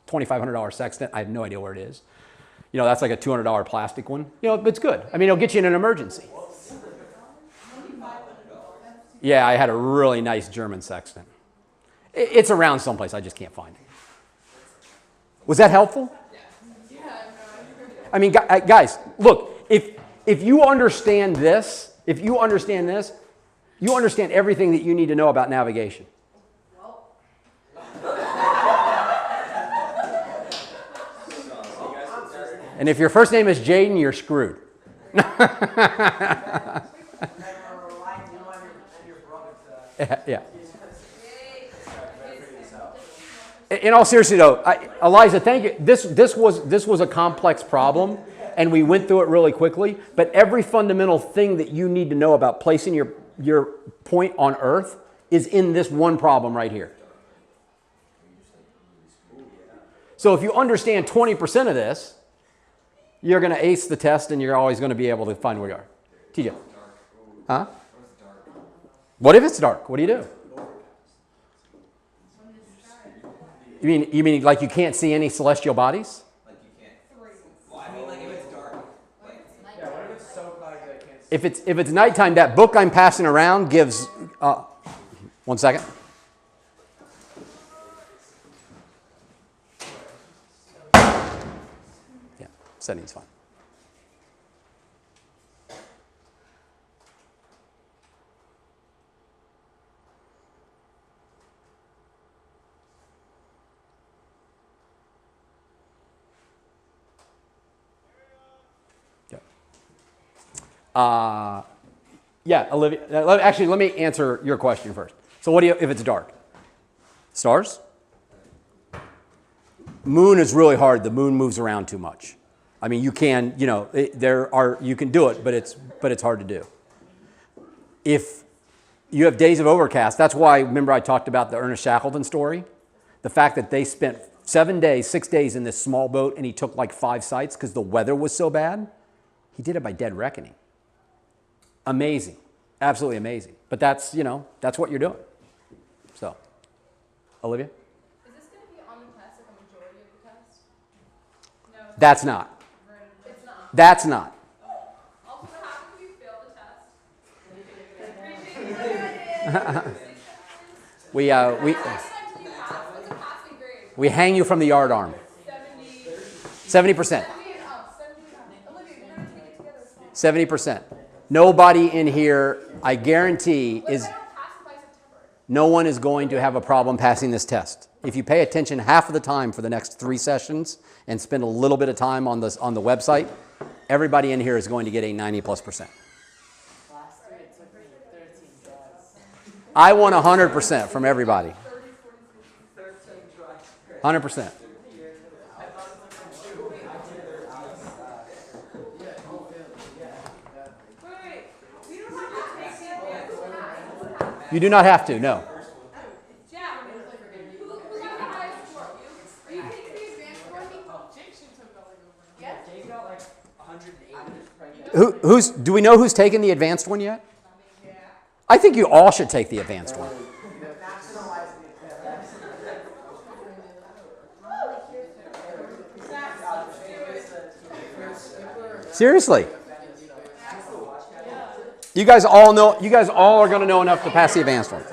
S1: $2,500 sextant. I have no idea where it is. That's like a $200 plastic one. But it's good. I mean, it'll get you in an emergency. Yeah, I had a really nice German sextant. It's around someplace. I just can't find it. Was that helpful? I mean, guys, look, if you understand this, you understand everything that you need to know about navigation. And if your first name is Jaden, you're screwed. Yeah. In all seriously, though, Eliza, thank you. This was a complex problem, and we went through it really quickly. But every fundamental thing that you need to know about placing your point on Earth is in this one problem right here. So if you understand 20% of this, you're going to ace the test, and you're always going to be able to find where you are. TJ. Huh? What if it's dark? What do you do? You mean like you can't see any celestial bodies?
S4: Like you can't. Well, I mean, like if it's dark. Like,
S3: Yeah, what if it's so cloudy that I can't see?
S1: If it's nighttime, that book I'm passing around gives. 1 second. Yeah, setting's fine. Yeah, Olivia. Actually, let me answer your question first. So, what do you if it's dark? Stars? Moon is really hard. The moon moves around too much. I mean, you can, you can do it, but it's hard to do. If you have days of overcast, that's why. Remember, I talked about the Ernest Shackleton story, the fact that they spent 6 days in this small boat, and he took like 5 sites because the weather was so bad. He did it by dead reckoning. Amazing. Absolutely amazing. But that's what you're doing. So, Olivia?
S2: Is this going to be on the test, like a majority of the test? No.
S1: That's not.
S2: It's not.
S1: That's not.
S2: Also, what happens if you fail the test?
S1: We
S2: Next time you pass, what's a passing grade?
S1: we hang you from the yard arm.
S2: 70.
S1: 70%.
S2: 70 and up. 70 and up. Olivia, we're going to take it together. It's fine.
S1: 70%. Nobody in here, I guarantee,
S2: What if
S1: is
S2: I don't pass it by September?
S1: no one is going to have a problem passing this test. If you pay attention half of the time for the next 3 sessions and spend a little bit of time on the website, everybody in here is going to get a 90+%.
S5: Last year it took me 13 tries.
S1: I want 100% from everybody. 100%.
S2: Wait. We don't have to take the advanced one.
S1: You do not have to, no.
S2: Yeah. Who got the highest score? You? Are you taking the advanced one? Yes?
S6: Jay got like 180.
S1: Do we know who's taken the advanced one yet? I think you all should take the advanced one. Seriously. You guys all are going to know enough to pass the advanced one.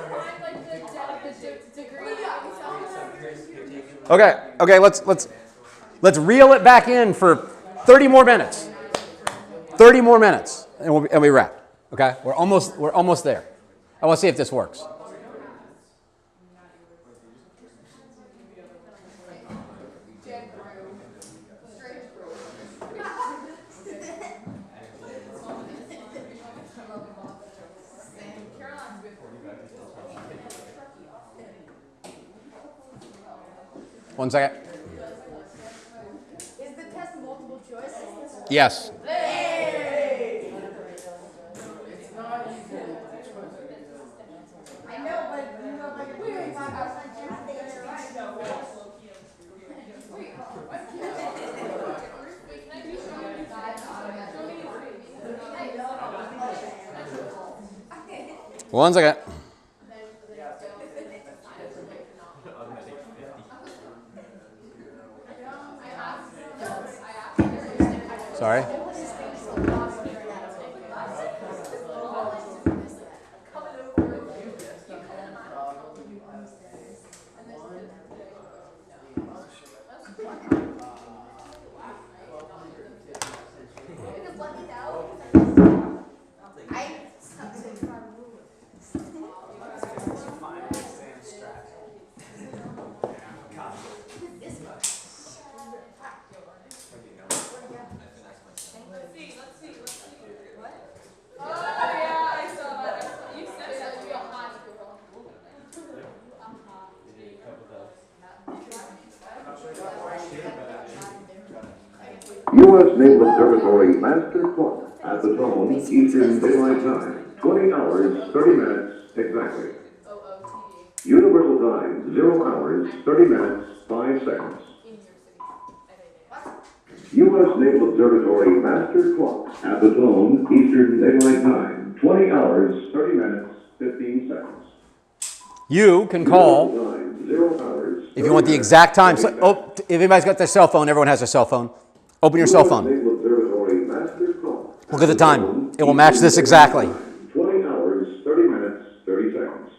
S1: Okay, let's reel it back in for 30 more minutes. 30 more minutes, and we wrap. Okay, we're almost there. I want to see if this works. One second.
S7: Is the test multiple choice?
S1: Yes.
S7: I know, but you know, like, we were 5% chance they get it right.
S1: One second. Sorry.
S8: U.S. Naval Observatory Master Clock at the tone Eastern Daylight Time, 20 hours, 30 minutes exactly.
S2: OOTD.
S8: Universal Time, 0 hours, 30 minutes, 5 seconds.
S2: In your city. At 8 a.m.
S8: U.S. Naval Observatory Master Clock at the tone Eastern Daylight Time, 20 hours, 30 minutes, 15 seconds.
S1: You can call,
S8: Time, 0 hours,
S1: if you want the exact time. So, oh, if anybody's got their cell phone, everyone has their cell phone. Open your cell phone.
S8: Naval Observatory Master Clock.
S1: Look at the time. It will match this exactly.
S8: 20 hours, 30 minutes, 30 seconds.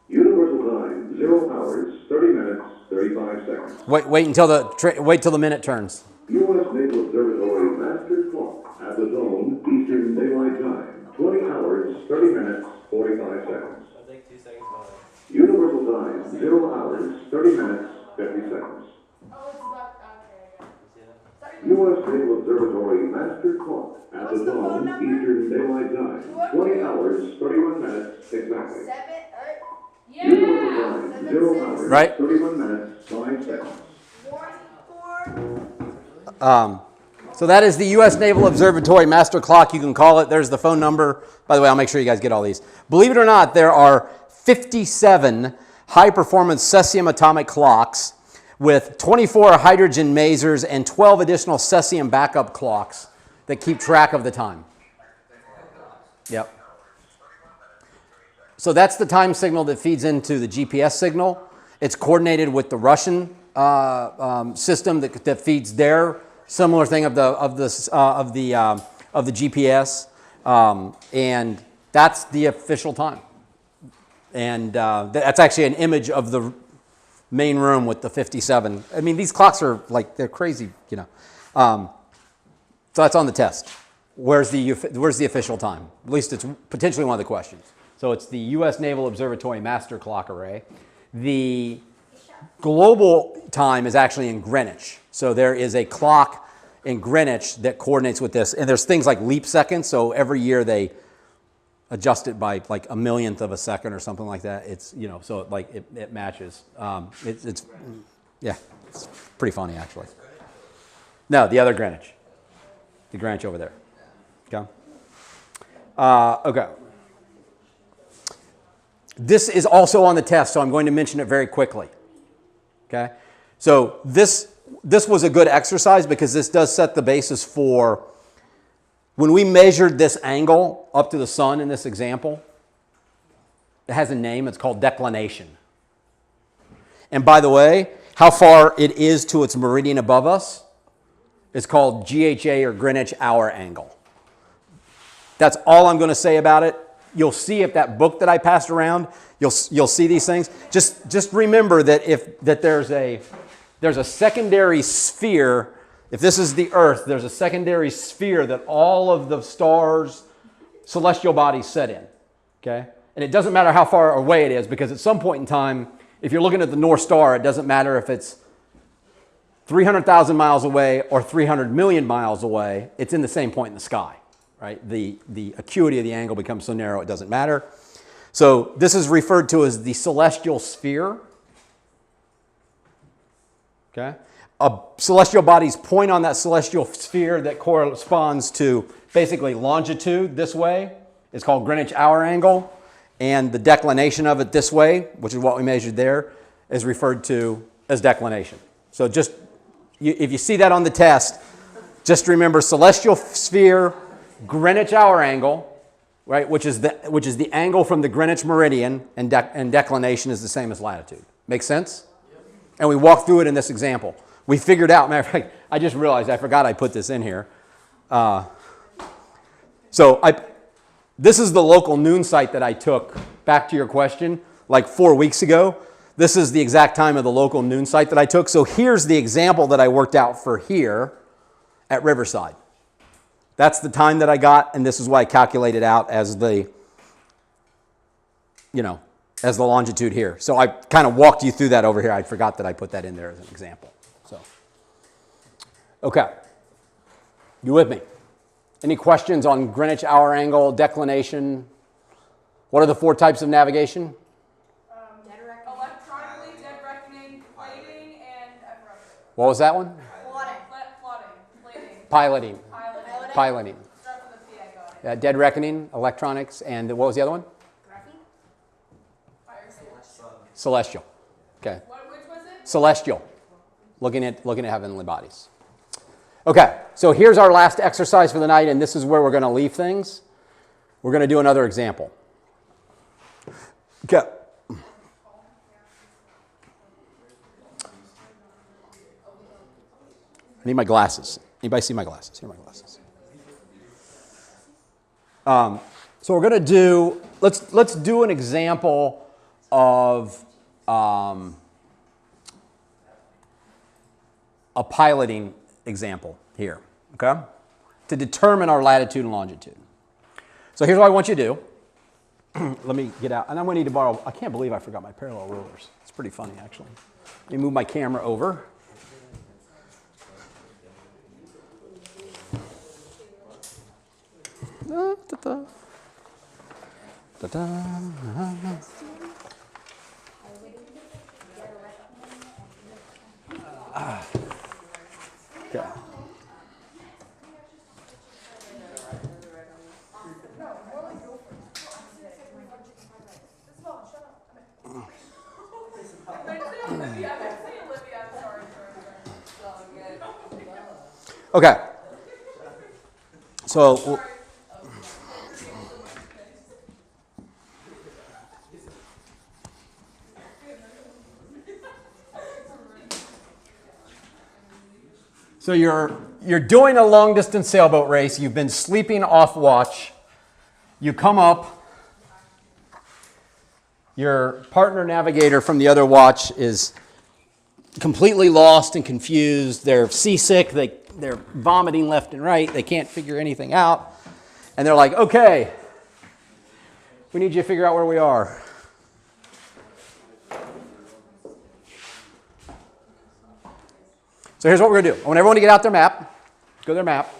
S8: Universal Time, 0 hours, 30 minutes, 35 seconds.
S1: Wait until the minute turns.
S8: U.S. Naval Observatory Master Clock at the zone Eastern Daylight Time, 20 hours, 30 minutes, 45 seconds.
S3: I'll take 2 seconds behind.
S8: Universal Time, 0 hours, 30 minutes, 50 seconds.
S2: Oh, it's about, okay,
S3: You see that?
S2: I got it.
S8: U.S. Naval Observatory Master Clock at
S2: What's
S8: the
S2: the phone
S8: zone
S2: number?
S8: Eastern Daylight Time, 20 hours, 31 minutes, exactly.
S2: 7,
S8: Universal Time, 0 hours,
S1: Right.
S8: 31 minutes, 5 seconds.
S2: 44.
S1: So that is the U.S. Naval Observatory Master Clock. You can call it. There's the phone number. By the way, I'll make sure you guys get all these. Believe it or not, there are 57 high-performance cesium atomic clocks with 24 hydrogen masers and 12 additional cesium backup clocks that keep track of the time. Yep. So that's the time signal that feeds into the GPS signal. It's coordinated with the Russian system that feeds their similar thing of the GPS, and that's the official time. And that's actually an image of the main room with the 57. I mean, these clocks are like, they're crazy, you know. So that's on the test. Where's the official time? At least it's potentially one of the questions. So it's the U.S. Naval Observatory Master Clock Array. The global time is actually in Greenwich. So there is a clock in Greenwich that coordinates with this. And there's things like leap seconds. So every year they adjust it by like a millionth of a second or something like that. It's, you know, so like it matches. It's pretty funny actually. No, the other Greenwich. The Greenwich over there. Okay. Okay. This is also on the test, so I'm going to mention it very quickly. Okay? So this was a good exercise because this does set the basis for when we measured this angle up to the sun in this example. It has a name. It's called declination. And by the way, how far it is to its meridian above us is called GHA or Greenwich Hour Angle. That's all I'm going to say about it. You'll see if that book that I passed around, you'll see these things. Just remember that there's a secondary sphere. If this is the Earth, there's a secondary sphere that all of the stars, celestial bodies set in. Okay? And it doesn't matter how far away it is, because at some point in time, if you're looking at the North Star, it doesn't matter if it's 300,000 miles away or 300 million miles away. It's in the same point in the sky. Right? The acuity of the angle becomes so narrow it doesn't matter. So this is referred to as the celestial sphere. Okay? A celestial body's point on that celestial sphere that corresponds to basically longitude this way is called Greenwich Hour Angle, and the declination of it this way, which is what we measured there, is referred to as declination. So just if you see that on the test, just remember celestial sphere, Greenwich Hour Angle, right, which is the angle from the Greenwich meridian, and declination is the same as latitude. Make sense? Yep. And we walked through it in this example. We figured out, matter of fact, I just realized I forgot I put this in here. This is the local noon site that I took, back to your question, like 4 weeks ago. This is the exact time of the local noon site that I took. So here's the example that I worked out for here at Riverside. That's the time that I got, and this is what I calculated out as the longitude here. So I kind of walked you through that over here. I forgot that I put that in there as an example. So, okay. You with me? Any questions on Greenwich Hour Angle, declination? What are the 4 types of navigation?
S2: Electronically, dead reckoning, plating, and I forgot.
S1: What was that one?
S2: Plotting.
S1: Piloting. Piloting.
S2: Starts with a P, I got it.
S1: Dead reckoning, electronics, and what was the other one?
S2: Fire extinguisher.
S1: Celestial. Okay.
S2: Which was it?
S1: Celestial. Looking at heavenly bodies. Okay, so here's our last exercise for the night, and this is where we're going to leave things. We're going to do another example. Okay. I need my glasses. Anybody see my glasses? Here are my glasses. So we're going to do, let's do an example of a piloting example here, okay? To determine our latitude and longitude. So here's what I want you to do. Let me get out, and I'm going to need to borrow, I can't believe I forgot my parallel rulers. It's pretty funny, actually. Let me move my camera over. Okay. Okay. So you're doing a long distance sailboat race. You've been sleeping off watch. You come up. Your partner navigator from the other watch is completely lost and confused. They're seasick. They're vomiting left and right. They can't figure anything out. And they're like, okay, we need you to figure out where we are. So here's what we're going to do. I want everyone to get out their map. Go to their map.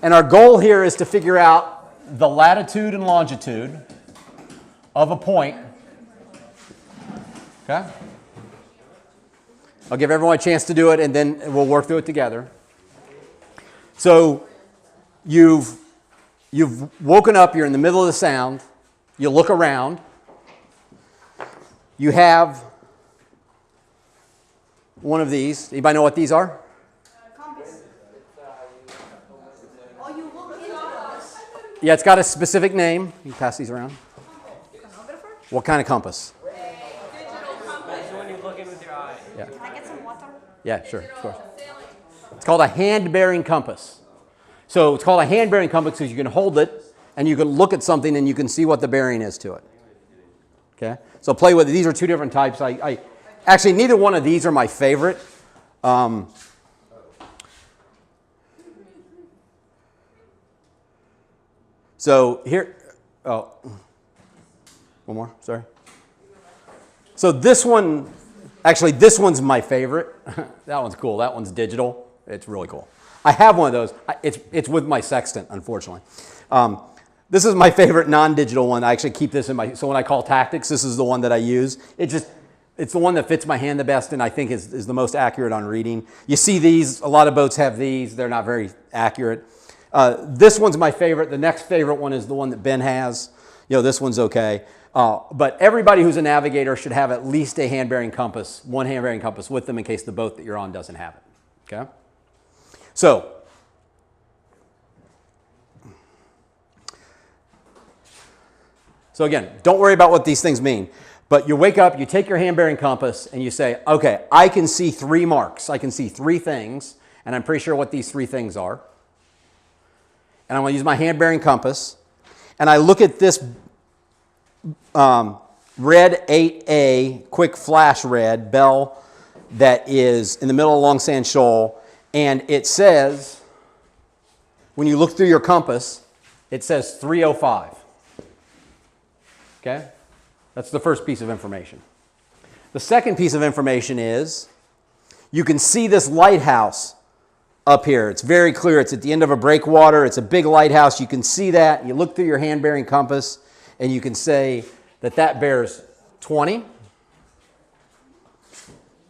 S1: And our goal here is to figure out the latitude and longitude of a point. Okay? I'll give everyone a chance to do it, and then we'll work through it together. So you've woken up. You're in the middle of the sound. You look around. You have one of these. Anybody know what these are?
S2: Compass. Oh, you look into us.
S1: Yeah, it's got a specific name. You can pass these around.
S2: Phonographer?
S1: What kind of compass?
S2: Digital compass.
S3: So when you look in with your eye.
S1: Yeah.
S2: Can I get some water?
S1: Yeah, sure, of course. It's called a hand-bearing compass. So it's called a hand-bearing compass because you can hold it and you can look at something and you can see what the bearing is to it. Okay? So play with it. These are two different types. Actually, neither one of these are my favorite. So here, oh, one more, sorry. So this one, actually this one's my favorite. That one's cool. That one's digital. It's really cool. I have one of those. It's with my sextant, unfortunately. This is my favorite non-digital one. I actually keep this in my, so when I call tactics, this is the one that I use. It's the one that fits my hand the best and I think is the most accurate on reading. You see these, a lot of boats have these. They're not very accurate. This one's my favorite. The next favorite one is the one that Ben has. You know, this one's okay. But everybody who's a navigator should have at least a hand-bearing compass, one hand-bearing compass with them in case the boat that you're on doesn't have it. Okay? So again, don't worry about what these things mean. But you wake up, you take your hand-bearing compass, and you say, okay, I can see 3 marks. I can see 3 things, and I'm pretty sure what these 3 things are. And I'm going to use my hand-bearing compass. And I look at this red 8A, quick flash red bell that is in the middle of Long Sand Shoal. And it says, when you look through your compass, it says 305. Okay? That's the first piece of information. The second piece of information is you can see this lighthouse up here. It's very clear. It's at the end of a breakwater. It's a big lighthouse. You can see that. You look through your hand-bearing compass, and you can say that that bears 20.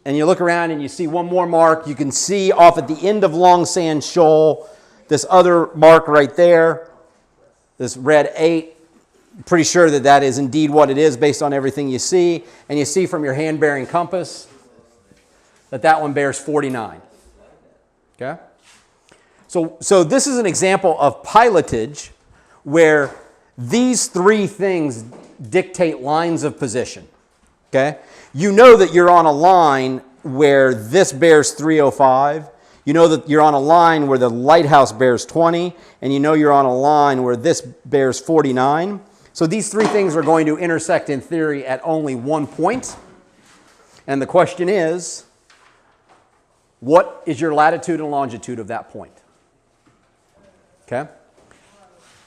S1: and you look around and you see one more mark, you can see off at the end of Long Sand Shoal, this other mark right there, this red 8. Pretty sure that that is indeed what it is based on everything you see. And you see from your hand-bearing compass that that one bears 49. Okay? So this is an example of pilotage where these three things dictate lines of position. Okay? You know that you're on a line where this bears 305. You know that you're on a line where the lighthouse bears 20. And you know you're on a line where this bears 49. So these three things are going to intersect in theory at only one point. And the question is, what is your latitude and longitude of that point? Okay?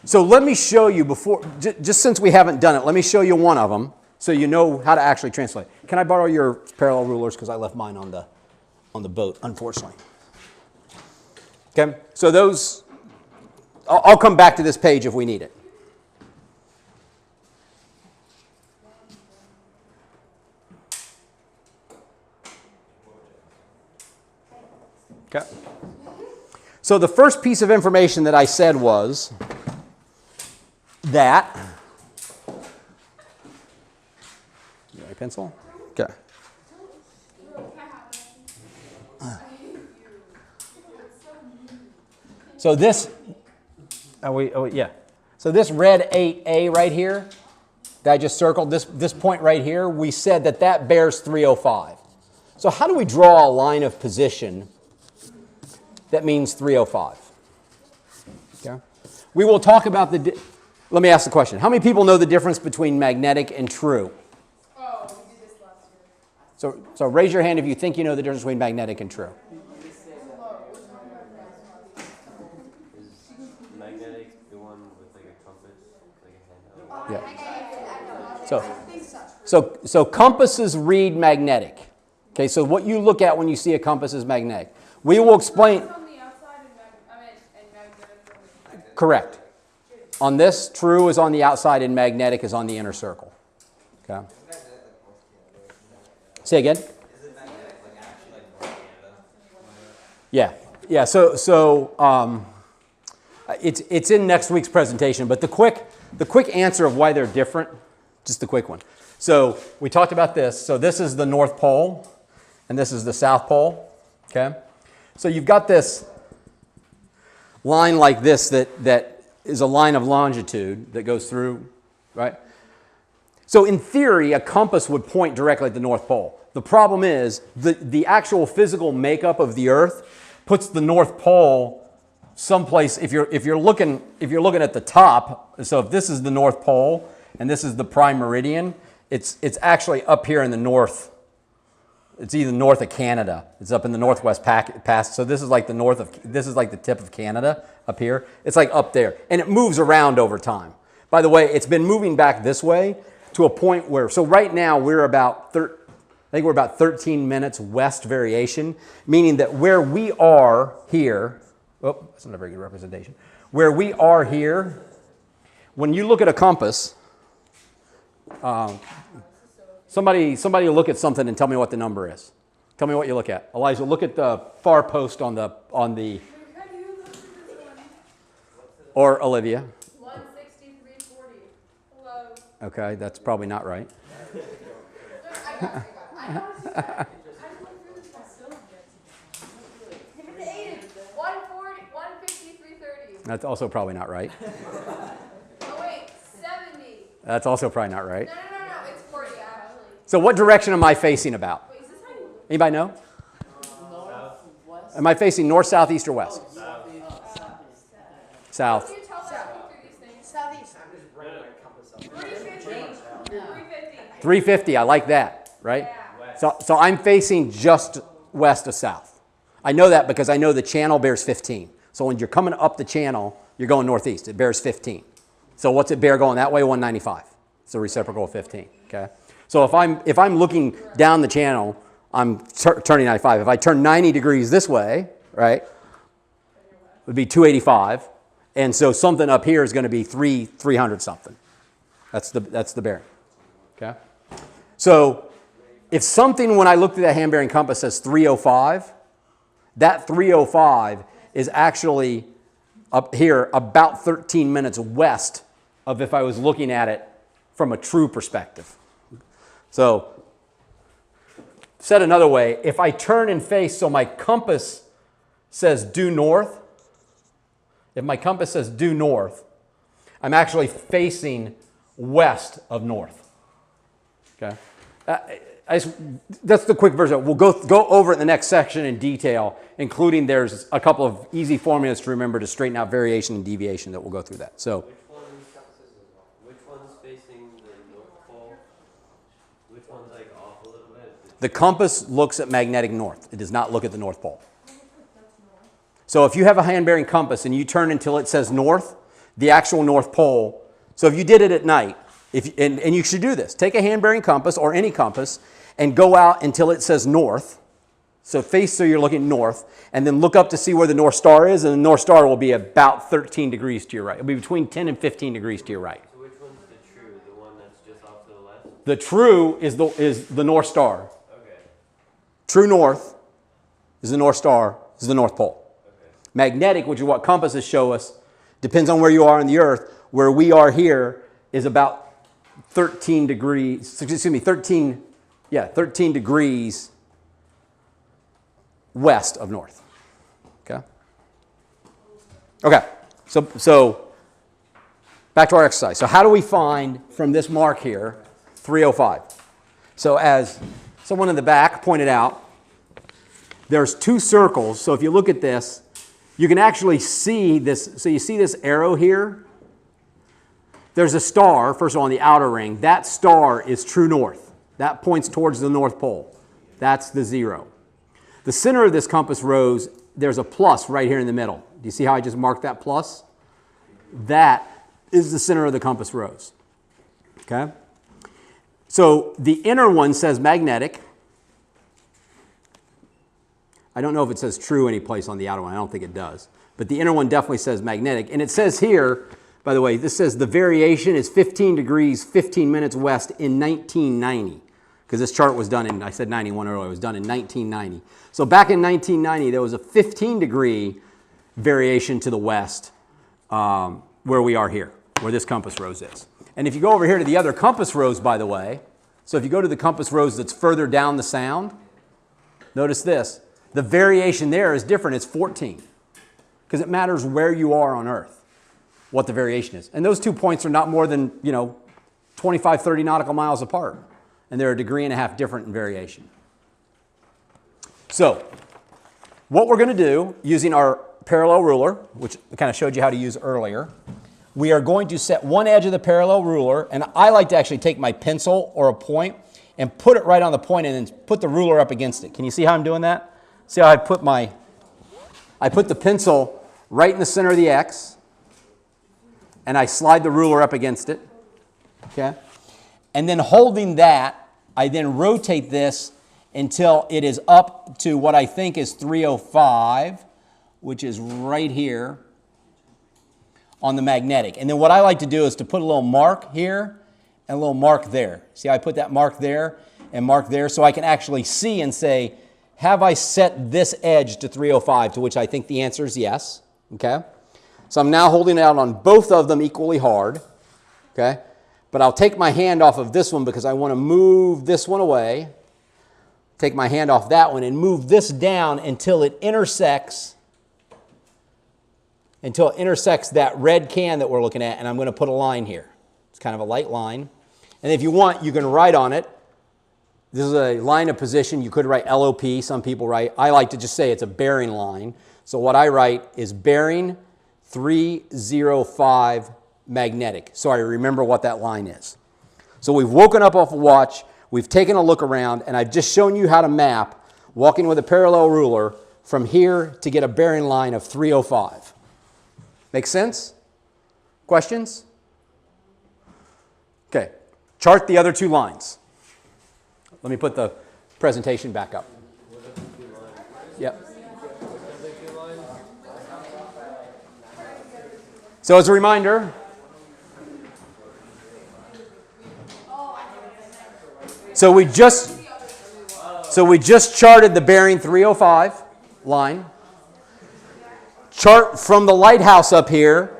S1: So let me show you before, just since we haven't done it, let me show you one of them so you know how to actually translate. Can I borrow your parallel rulers because I left mine on the boat, unfortunately. Okay? So those, I'll come back to this page if we need it. Okay. So the first piece of information that I said was that, you got a pencil? Okay. So this, yeah. So this red 8A right here that I just circled, this point right here, we said that that bears 305. So how do we draw a line of position that means 305? Okay. We will talk about let me ask the question. How many people know the difference between magnetic and true?
S2: Oh, we did this last year.
S1: So raise your hand if you think you know the difference between magnetic and true.
S3: Is magnetic the one with like a compass, like a handheld?
S1: Yeah. So compasses read magnetic. Okay, so what you look at when you see a compass is magnetic. We will explain.
S2: From the outside and magnetic from the
S1: Correct. On this, true is on the outside and magnetic is on the inner circle. Okay. Say again. Yeah. Yeah. So it's in next week's presentation. But the quick answer of why they're different, just the quick one. So we talked about this. So this is the North Pole, and this is the South Pole. Okay. So you've got this line like this that is a line of longitude that goes through, right? So in theory, a compass would point directly at the North Pole. The problem is the actual physical makeup of the Earth puts the North Pole someplace. If you're looking at the top, so if this is the North Pole and this is the prime meridian, it's actually up here in the north. It's either north of Canada. It's up in the Northwest Pass. So this is like the tip of Canada up here. It's like up there. And it moves around over time. By the way, it's been moving back this way to a point where, so right now we're about 13 minutes west variation, meaning that where we are here, oh, that's not a very good representation. Where we are here, when you look at a compass, Somebody look at something and tell me what the number is. Tell me what you look at. Elijah, look at the far post on the or Olivia.
S2: 163.40. Hello.
S1: Okay, that's probably not right.
S2: I know it's that. I went through this one still. 140, 153.30.
S1: That's also probably not right.
S2: Oh wait, 70.
S1: That's also probably not right.
S2: No, it's 40 actually.
S1: So what direction am I facing about?
S2: Wait, is this how you?
S1: Anybody know?
S5: Northwest.
S1: Am I facing north, south, east, or west?
S2: How
S1: South.
S2: do you tell that through these things?
S7: Southeast.
S2: 350. 350.
S1: 350, I like that, right?
S2: Yeah.
S1: So I'm facing just west of south. I know that because I know the channel bears 15. So when you're coming up the channel, you're going northeast. It bears 15. So what's it bear going that way? 195. It's a reciprocal of 15. Okay. So if I'm looking down the channel, I'm turning 95. If I turn 90 degrees this way, right, it would be 285. And so something up here is going to be 300 something. That's the bearing. Okay. So If something, when I looked at that hand-bearing compass, says 305, that 305 is actually up here about 13 minutes west of if I was looking at it from a true perspective. So, said another way, if I turn and face, so my compass says due north, if my compass says due north, I'm actually facing west of north. Okay? That's the quick version. We'll go over it in the next section in detail, including there's a couple of easy formulas to remember to straighten out variation and deviation that we'll go through that. So,
S3: Which one's facing the North Pole? Which one's like off a little bit?
S1: the compass looks at magnetic north. It does not look at the North Pole. So if you have a hand-bearing compass and you turn until it says north, the actual North Pole, so if you did it at night, and you should do this, take a hand-bearing compass or any compass and go out until it says north. So face so you're looking north, and then look up to see where the North Star is, and the North Star will be about 13 degrees to your right. It'll be between 10 and 15 degrees to your right.
S3: So which one's the true? The one that's just off to the left?
S1: The true is the North Star.
S3: Okay.
S1: True north is the North Star, is the North Pole.
S3: Okay.
S1: Magnetic, which is what compasses show us, depends on where you are on the Earth. Where we are here is about 13 degrees, 13 degrees west of north. Okay? Okay, so back to our exercise. So how do we find from this mark here 305? So as someone in the back pointed out, there's two circles. So if you look at this, you can actually see this. So you see this arrow here? There's a star, first of all, on the outer ring. That star is true north. That points towards the North Pole. That's the 0. The center of this compass rose, there's a plus right here in the middle. Do you see how I just marked that plus? That is the center of the compass rose. Okay? So the inner one says magnetic. I don't know if it says true any place on the outer one. I don't think it does. But the inner one definitely says magnetic. And it says here, by the way, this says the variation is 15 degrees, 15 minutes west in 1990. Because this chart was done in, I said 91 earlier, it was done in 1990. So back in 1990, there was a 15-degree variation to the west where we are here, where this compass rose is. And if you go over here to the other compass rose, by the way, so if you go to the compass rose that's further down the sound, notice this. The variation there is different. It's 14. Because it matters where you are on Earth, what the variation is. And those 2 points are not more than, 25, 30 nautical miles apart. And they're 1.5 degrees different in variation. So, what we're going to do, using our parallel ruler, which I kind of showed you how to use earlier, we are going to set one edge of the parallel ruler, and I like to actually take my pencil or a point and put it right on the point and then put the ruler up against it. Can you see how I'm doing that? See how I put the pencil right in the center of the X, and I slide the ruler up against it, okay? And then holding that, I then rotate this until it is up to what I think is 305, which is right here on the magnetic. And then what I like to do is to put a little mark here and a little mark there. See how I put that mark there and mark there so I can actually see and say, have I set this edge to 305, to which I think the answer is yes. Okay? So I'm now holding it out on both of them equally hard. Okay? But I'll take my hand off of this one because I want to move this one away. Take my hand off that one and move this down until it intersects that red can that we're looking at, and I'm going to put a line here. It's kind of a light line. And if you want, you can write on it. This is a line of position. You could write LOP. Some people write. I like to just say it's a bearing line. So what I write is bearing 305 magnetic. So I remember what that line is. So we've woken up off a watch. We've taken a look around, and I've just shown you how to map, walking with a parallel ruler, from here to get a bearing line of 305. Make sense? Questions? Okay. Chart the other two lines. Let me put the presentation back up. Yep. So as a reminder, so we just So we just charted the bearing 305 line. Chart from the lighthouse up here,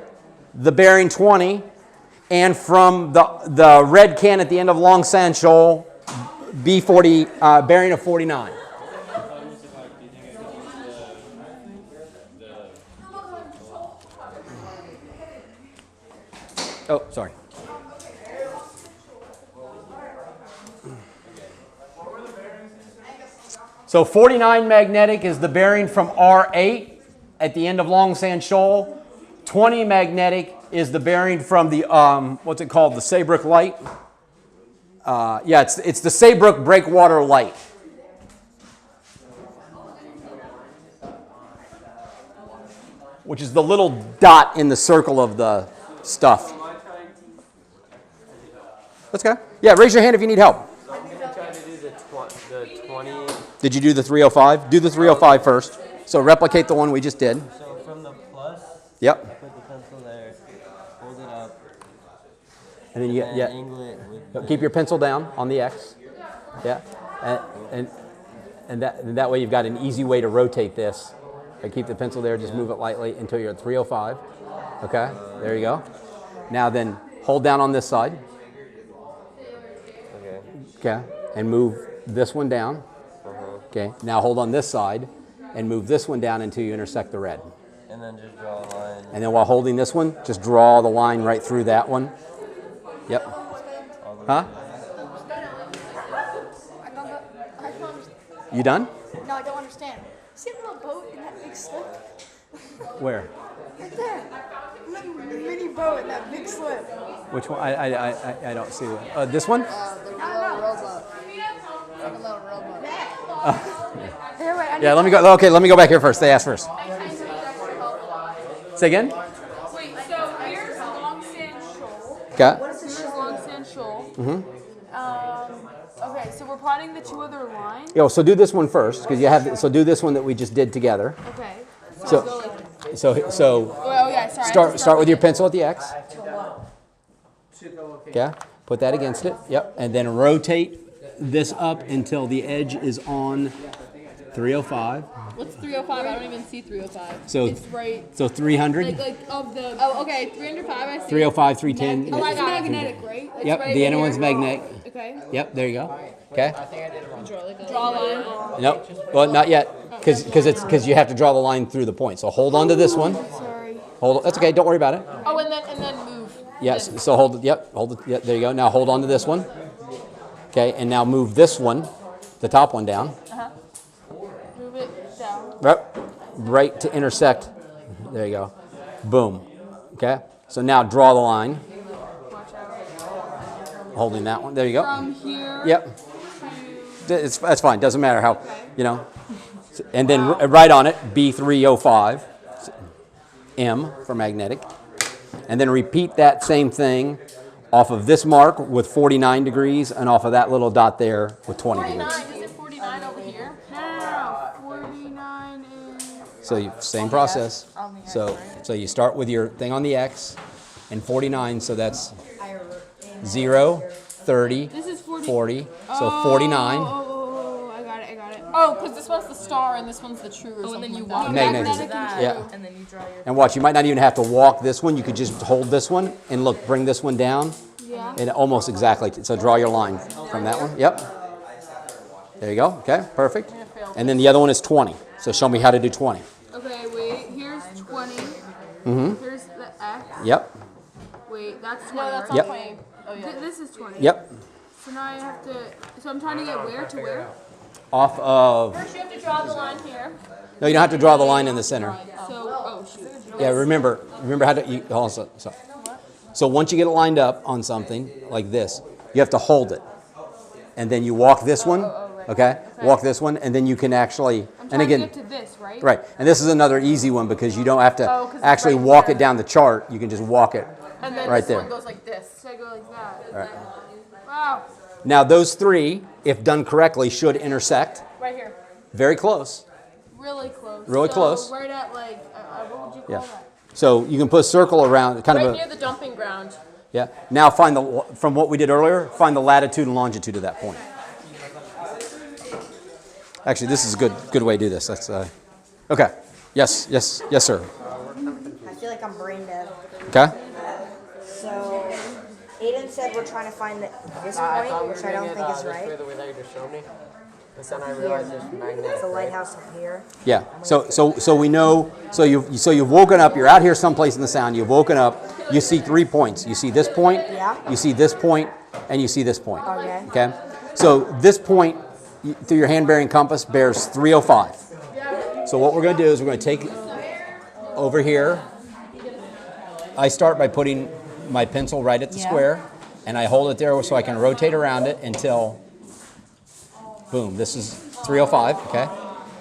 S1: the bearing 20, and from the red can at the end of Long Sand Shoal, B40, bearing of 49. Oh, sorry. So 49 magnetic is the bearing from R8 at the end of Long Sand Shoal. 20 magnetic is the bearing from the, what's it called, the Saybrook light. Yeah, it's the Saybrook breakwater light. Which is the little dot in the circle of the stuff. Let's go. Yeah, raise your hand if you need help.
S3: I'm going to try to do the 20.
S1: Did you do the 305? Do the 305 first. So replicate the one we just did.
S3: So from the plus,
S1: Yep.
S3: put the pencil there, hold it up,
S1: And then you
S3: and angle it with
S1: keep your pencil down on the X. Yeah. And that way you've got an easy way to rotate this. Keep the pencil there, just move it lightly until you're at 305. Okay, there you go. Now then hold down on this side. Okay, and move this one down. Okay, now hold on this side and move this one down until you intersect the red.
S3: and then just draw a line.
S1: And then while holding this one, just draw the line right through that one. Yep. Huh? You done?
S2: No, I don't understand. See the little boat in that big slip?
S1: Where?
S2: Right there. Little mini boat in that big slip.
S1: Which one? I don't see it. This one?
S2: I don't know.
S5: Like a little robot.
S2: Here, wait, I need
S1: Yeah, let me go. Okay, let me go back here first. They asked first. Say again?
S9: Wait, so here's Long Sand Shoal.
S1: Okay.
S9: Here's Long Sand Shoal. Okay, so we're plotting the two other lines.
S1: Yo, so do this one first, because you have. So do this one that we just did together.
S9: Okay.
S1: So-
S9: go like,
S1: So
S9: oh yeah, sorry. I have to
S1: start with your pencil at the X.
S3: To the location.
S1: Okay. Put that against it. Yep. And then rotate this up until the edge is on 305.
S9: What's 305? I don't even see 305.
S1: So-
S9: it's right.
S1: So 300,
S9: Like of the. Oh, okay. 305. I see.
S1: 305, 310.
S9: Oh, I got it. Magnetic, right? It's
S1: Yep.
S9: right
S1: The
S9: in
S1: other one's
S9: here.
S1: magnetic.
S9: Okay.
S1: Yep. There you go. Okay.
S9: Draw a line.
S1: Nope. Well, not yet, because you have to draw the line through the point. So hold on to this one.
S9: Sorry.
S1: Hold. That's okay. Don't worry about it.
S9: Oh, and then move.
S1: Yes. So hold it. Yep. Hold it. Yep. There you go. Now hold on to this one. Okay. And now move this one, the top one down.
S9: Move it down.
S1: Right to intersect. There you go. Boom. Okay. So now draw the line.
S9: Watch out.
S1: Holding that one. There you go.
S9: From here.
S1: Yep.
S9: To.
S1: That's fine. Doesn't matter how, you know. And then right on it, B305, M for magnetic. And then repeat that same thing off of this mark with 49 degrees and off of that little dot there with 20 degrees.
S9: 49. Is it 49 over here? No. 49 is.
S1: So same process. So you start with your thing on the X and 49, so that's 0, 30,
S9: This is 40.
S1: 40, so 49.
S9: Oh, I got it. Oh, because this one's the star and this one's the true or something. And then you walk
S1: Magnetic. Yeah.
S5: And then you draw your.
S1: And watch, you might not even have to walk this one. You could just hold this one and look, bring this one down.
S9: Yeah.
S1: And almost exactly. So draw your line from that one. Yep. There you go. Okay, perfect. And then the other one is 20. So show me how to do 20.
S9: Okay, wait. Here's 20. Here's the X.
S1: Yep.
S9: Wait, that's 20.
S5: No, that's
S9: right?
S1: Yep.
S5: 20. Oh yeah.
S9: This is 20.
S1: Yep.
S9: So now I have to. So I'm trying to get where to where?
S1: Off of.
S9: First, you have to draw the line here.
S1: No, you don't have to draw the line in the center.
S9: So, oh shoot.
S1: Yeah, remember how to. So once you get it lined up on something like this, you have to hold it, and then you walk this one. Okay. Walk this one, and then you can actually.
S9: I'm
S1: And
S9: trying
S1: again.
S9: to get to this, right?
S1: Right, and this is another easy one because you don't have to
S9: 'cause it's
S1: actually
S9: right
S1: walk
S9: there.
S1: it down the chart. You can just walk it
S9: And then
S1: right
S9: this
S1: there.
S9: one goes like this. So I go like that.
S1: Right.
S9: Wow.
S1: Now those three, if done correctly, should intersect.
S9: Right here.
S1: Very close.
S9: Really close.
S1: Really
S9: So
S1: close.
S9: Right at like, what would you call
S1: Yeah.
S9: that?
S1: So you can put a circle around, kind
S9: Right
S1: of
S9: near the dumping ground.
S1: yeah. Now find from what we did earlier, find the latitude and longitude of that point. Actually, this is a good way to do this. That's okay. Yes, sir.
S10: I feel like I'm brain dead.
S1: Okay.
S10: So, Aiden said we're trying to find this
S3: I thought
S10: point,
S3: we were
S10: which I
S3: doing
S10: don't
S3: it
S10: think is
S3: this way,
S10: right.
S3: the way that you just showed me. But then I realized there's magnetic.
S10: It's a lighthouse up here.
S1: Yeah. So we know. So you've woken up. You're out here someplace in the sound. You've woken up. You see 3 points. You see this point.
S10: Yeah.
S1: You see this point, and you see this point.
S10: Okay.
S1: Okay. So this point through your hand-bearing compass bears 305. So what we're going to do is we're going to take over here. I start by putting my pencil right at the square, and I hold it there so I can rotate around it until, boom, this is 305, okay?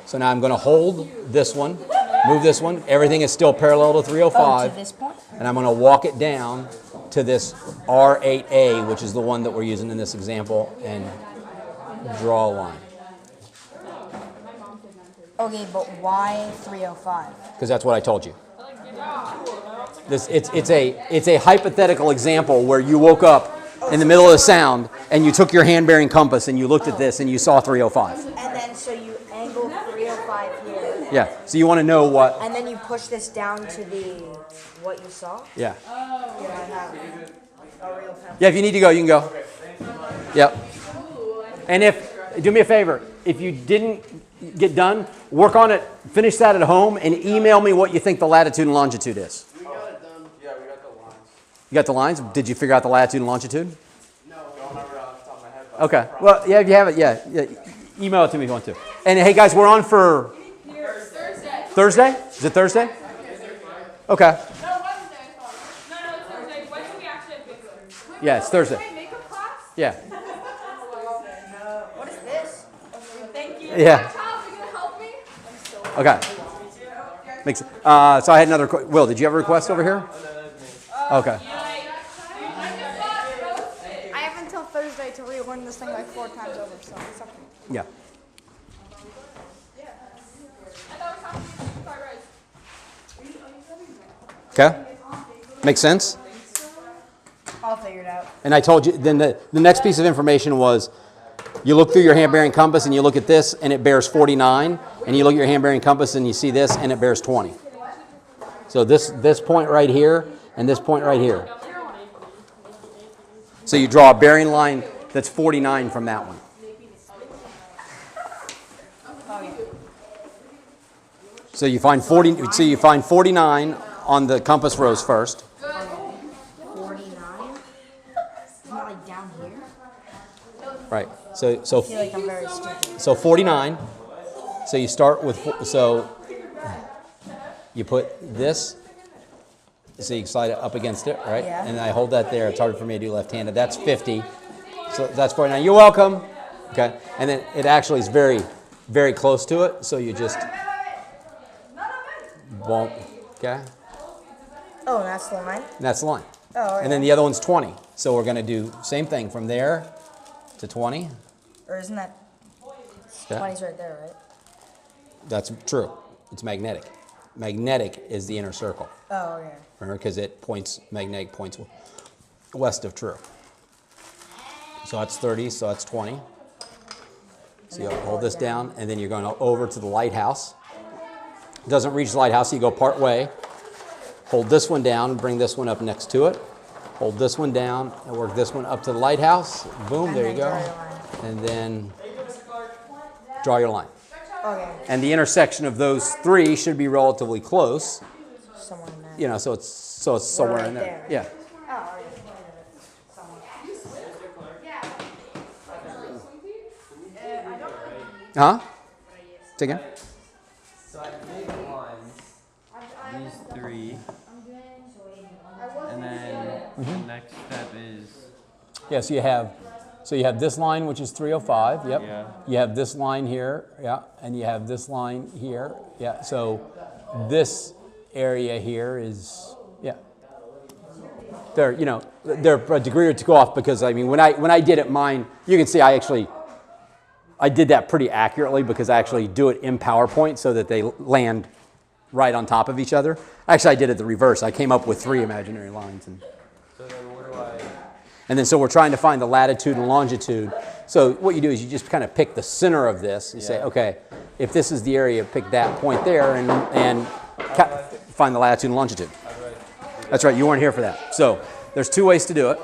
S1: So now I'm going to hold this one, move this one. Everything is still parallel to 305.
S10: To this point?
S1: And I'm going to walk it down to this R8A, which is the one that we're using in this example, and draw a line.
S10: Okay, but why 305?
S1: Because that's what I told you. It's a hypothetical example where you woke up in the middle of the sound and you took your hand-bearing compass and you looked at this and you saw 305.
S10: And then so you angle 305 here.
S1: Yeah. So you want to know what?
S10: And then you push this down to what you saw?
S1: Yeah.
S10: Here I have a real pencil.
S1: Yeah. If you need to go, you can go. Yep. And do me a favor, if you didn't get done, work on it, finish that at home, and email me what you think the latitude and longitude is.
S3: We got it done. Yeah, we got the lines.
S1: You got the lines? Did you figure out the latitude and longitude?
S3: No, don't remember off the top of my head. But
S1: Okay. Well, yeah, if you have it, yeah. Email it to me if you want to. And hey, guys, we're on for
S2: Thursday.
S1: Thursday? Is it Thursday? Okay.
S2: No, Wednesday. No, it's Thursday. When do we actually have makeup?
S1: Yeah, it's Thursday.
S2: Makeup class?
S1: Yeah.
S10: What is this?
S2: Thank you.
S1: Yeah.
S2: Child, are you gonna help me?
S1: Okay. Makes so I had another. Will, did you have a request over here? Okay.
S9: I have until Thursday to relearn this thing like 4 times over, so it's up to you.
S1: Yeah.
S2: I thought we were talking about fried rice.
S1: Okay. Makes sense.
S10: I'll figure it out.
S1: And I told you. Then the next piece of information was, you look through your hand-bearing compass and you look at this and it bears 49, and you look at your hand-bearing compass and you see this and it bears 20. So this point right here and this point right here. So you draw a bearing line that's 49 from that one. So you find 40. So you find 49 on the compass rose first.
S10: 49? It's not like down here?
S1: Right.
S10: I feel like I'm very stupid.
S1: So 49. So you start with, so you put this, so you slide it up against it, right?
S10: Yeah.
S1: And I hold that there. It's hard for me to do left-handed. That's 50. So that's 49. You're welcome. Okay. And then it actually is very, very close to it. So you just won't. Okay.
S10: Oh, and that's the line?
S1: And that's the line.
S10: Oh, okay.
S1: And then the other one's 20. So we're going to do same thing from there to 20.
S10: Or isn't that...
S1: Yeah.
S10: 20's right there, right?
S1: That's true. It's magnetic. Magnetic is the inner circle.
S10: Oh, okay.
S1: Remember, because magnetic points west of true. So that's 30, so that's 20. So you hold this down, and then you're going over to the lighthouse. It doesn't reach the lighthouse, so you go part way. Hold this one down, bring this one up next to it. Hold this one down, and work this one up to the lighthouse. Boom, there you go. And then draw your line.
S10: Okay.
S1: And the intersection of those three should be relatively close.
S10: Somewhere in there.
S1: You know, so it's somewhere
S10: right
S1: in there.
S10: there.
S1: Yeah.
S10: Oh, okay.
S1: Huh? Say again?
S3: So I made lines, these three, and then the next step is
S1: Yeah, so you have this line, which is 305, yep.
S3: Yeah.
S1: You have this line here, yeah, and you have this line here, yeah. So this area here is, yeah. They're a degree or two off because, I mean, when I did it mine, you can see I did that pretty accurately because I actually do it in PowerPoint so that they land right on top of each other. Actually, I did it the reverse. I came up with 3 imaginary lines. And
S3: so then what do I
S1: And then so we're trying to find the latitude and longitude. So what you do is you just kind of pick the center of this. You say, okay, if this is the area, pick that point there and find the latitude and longitude. That's right, you weren't here for that. So there's two ways to do it.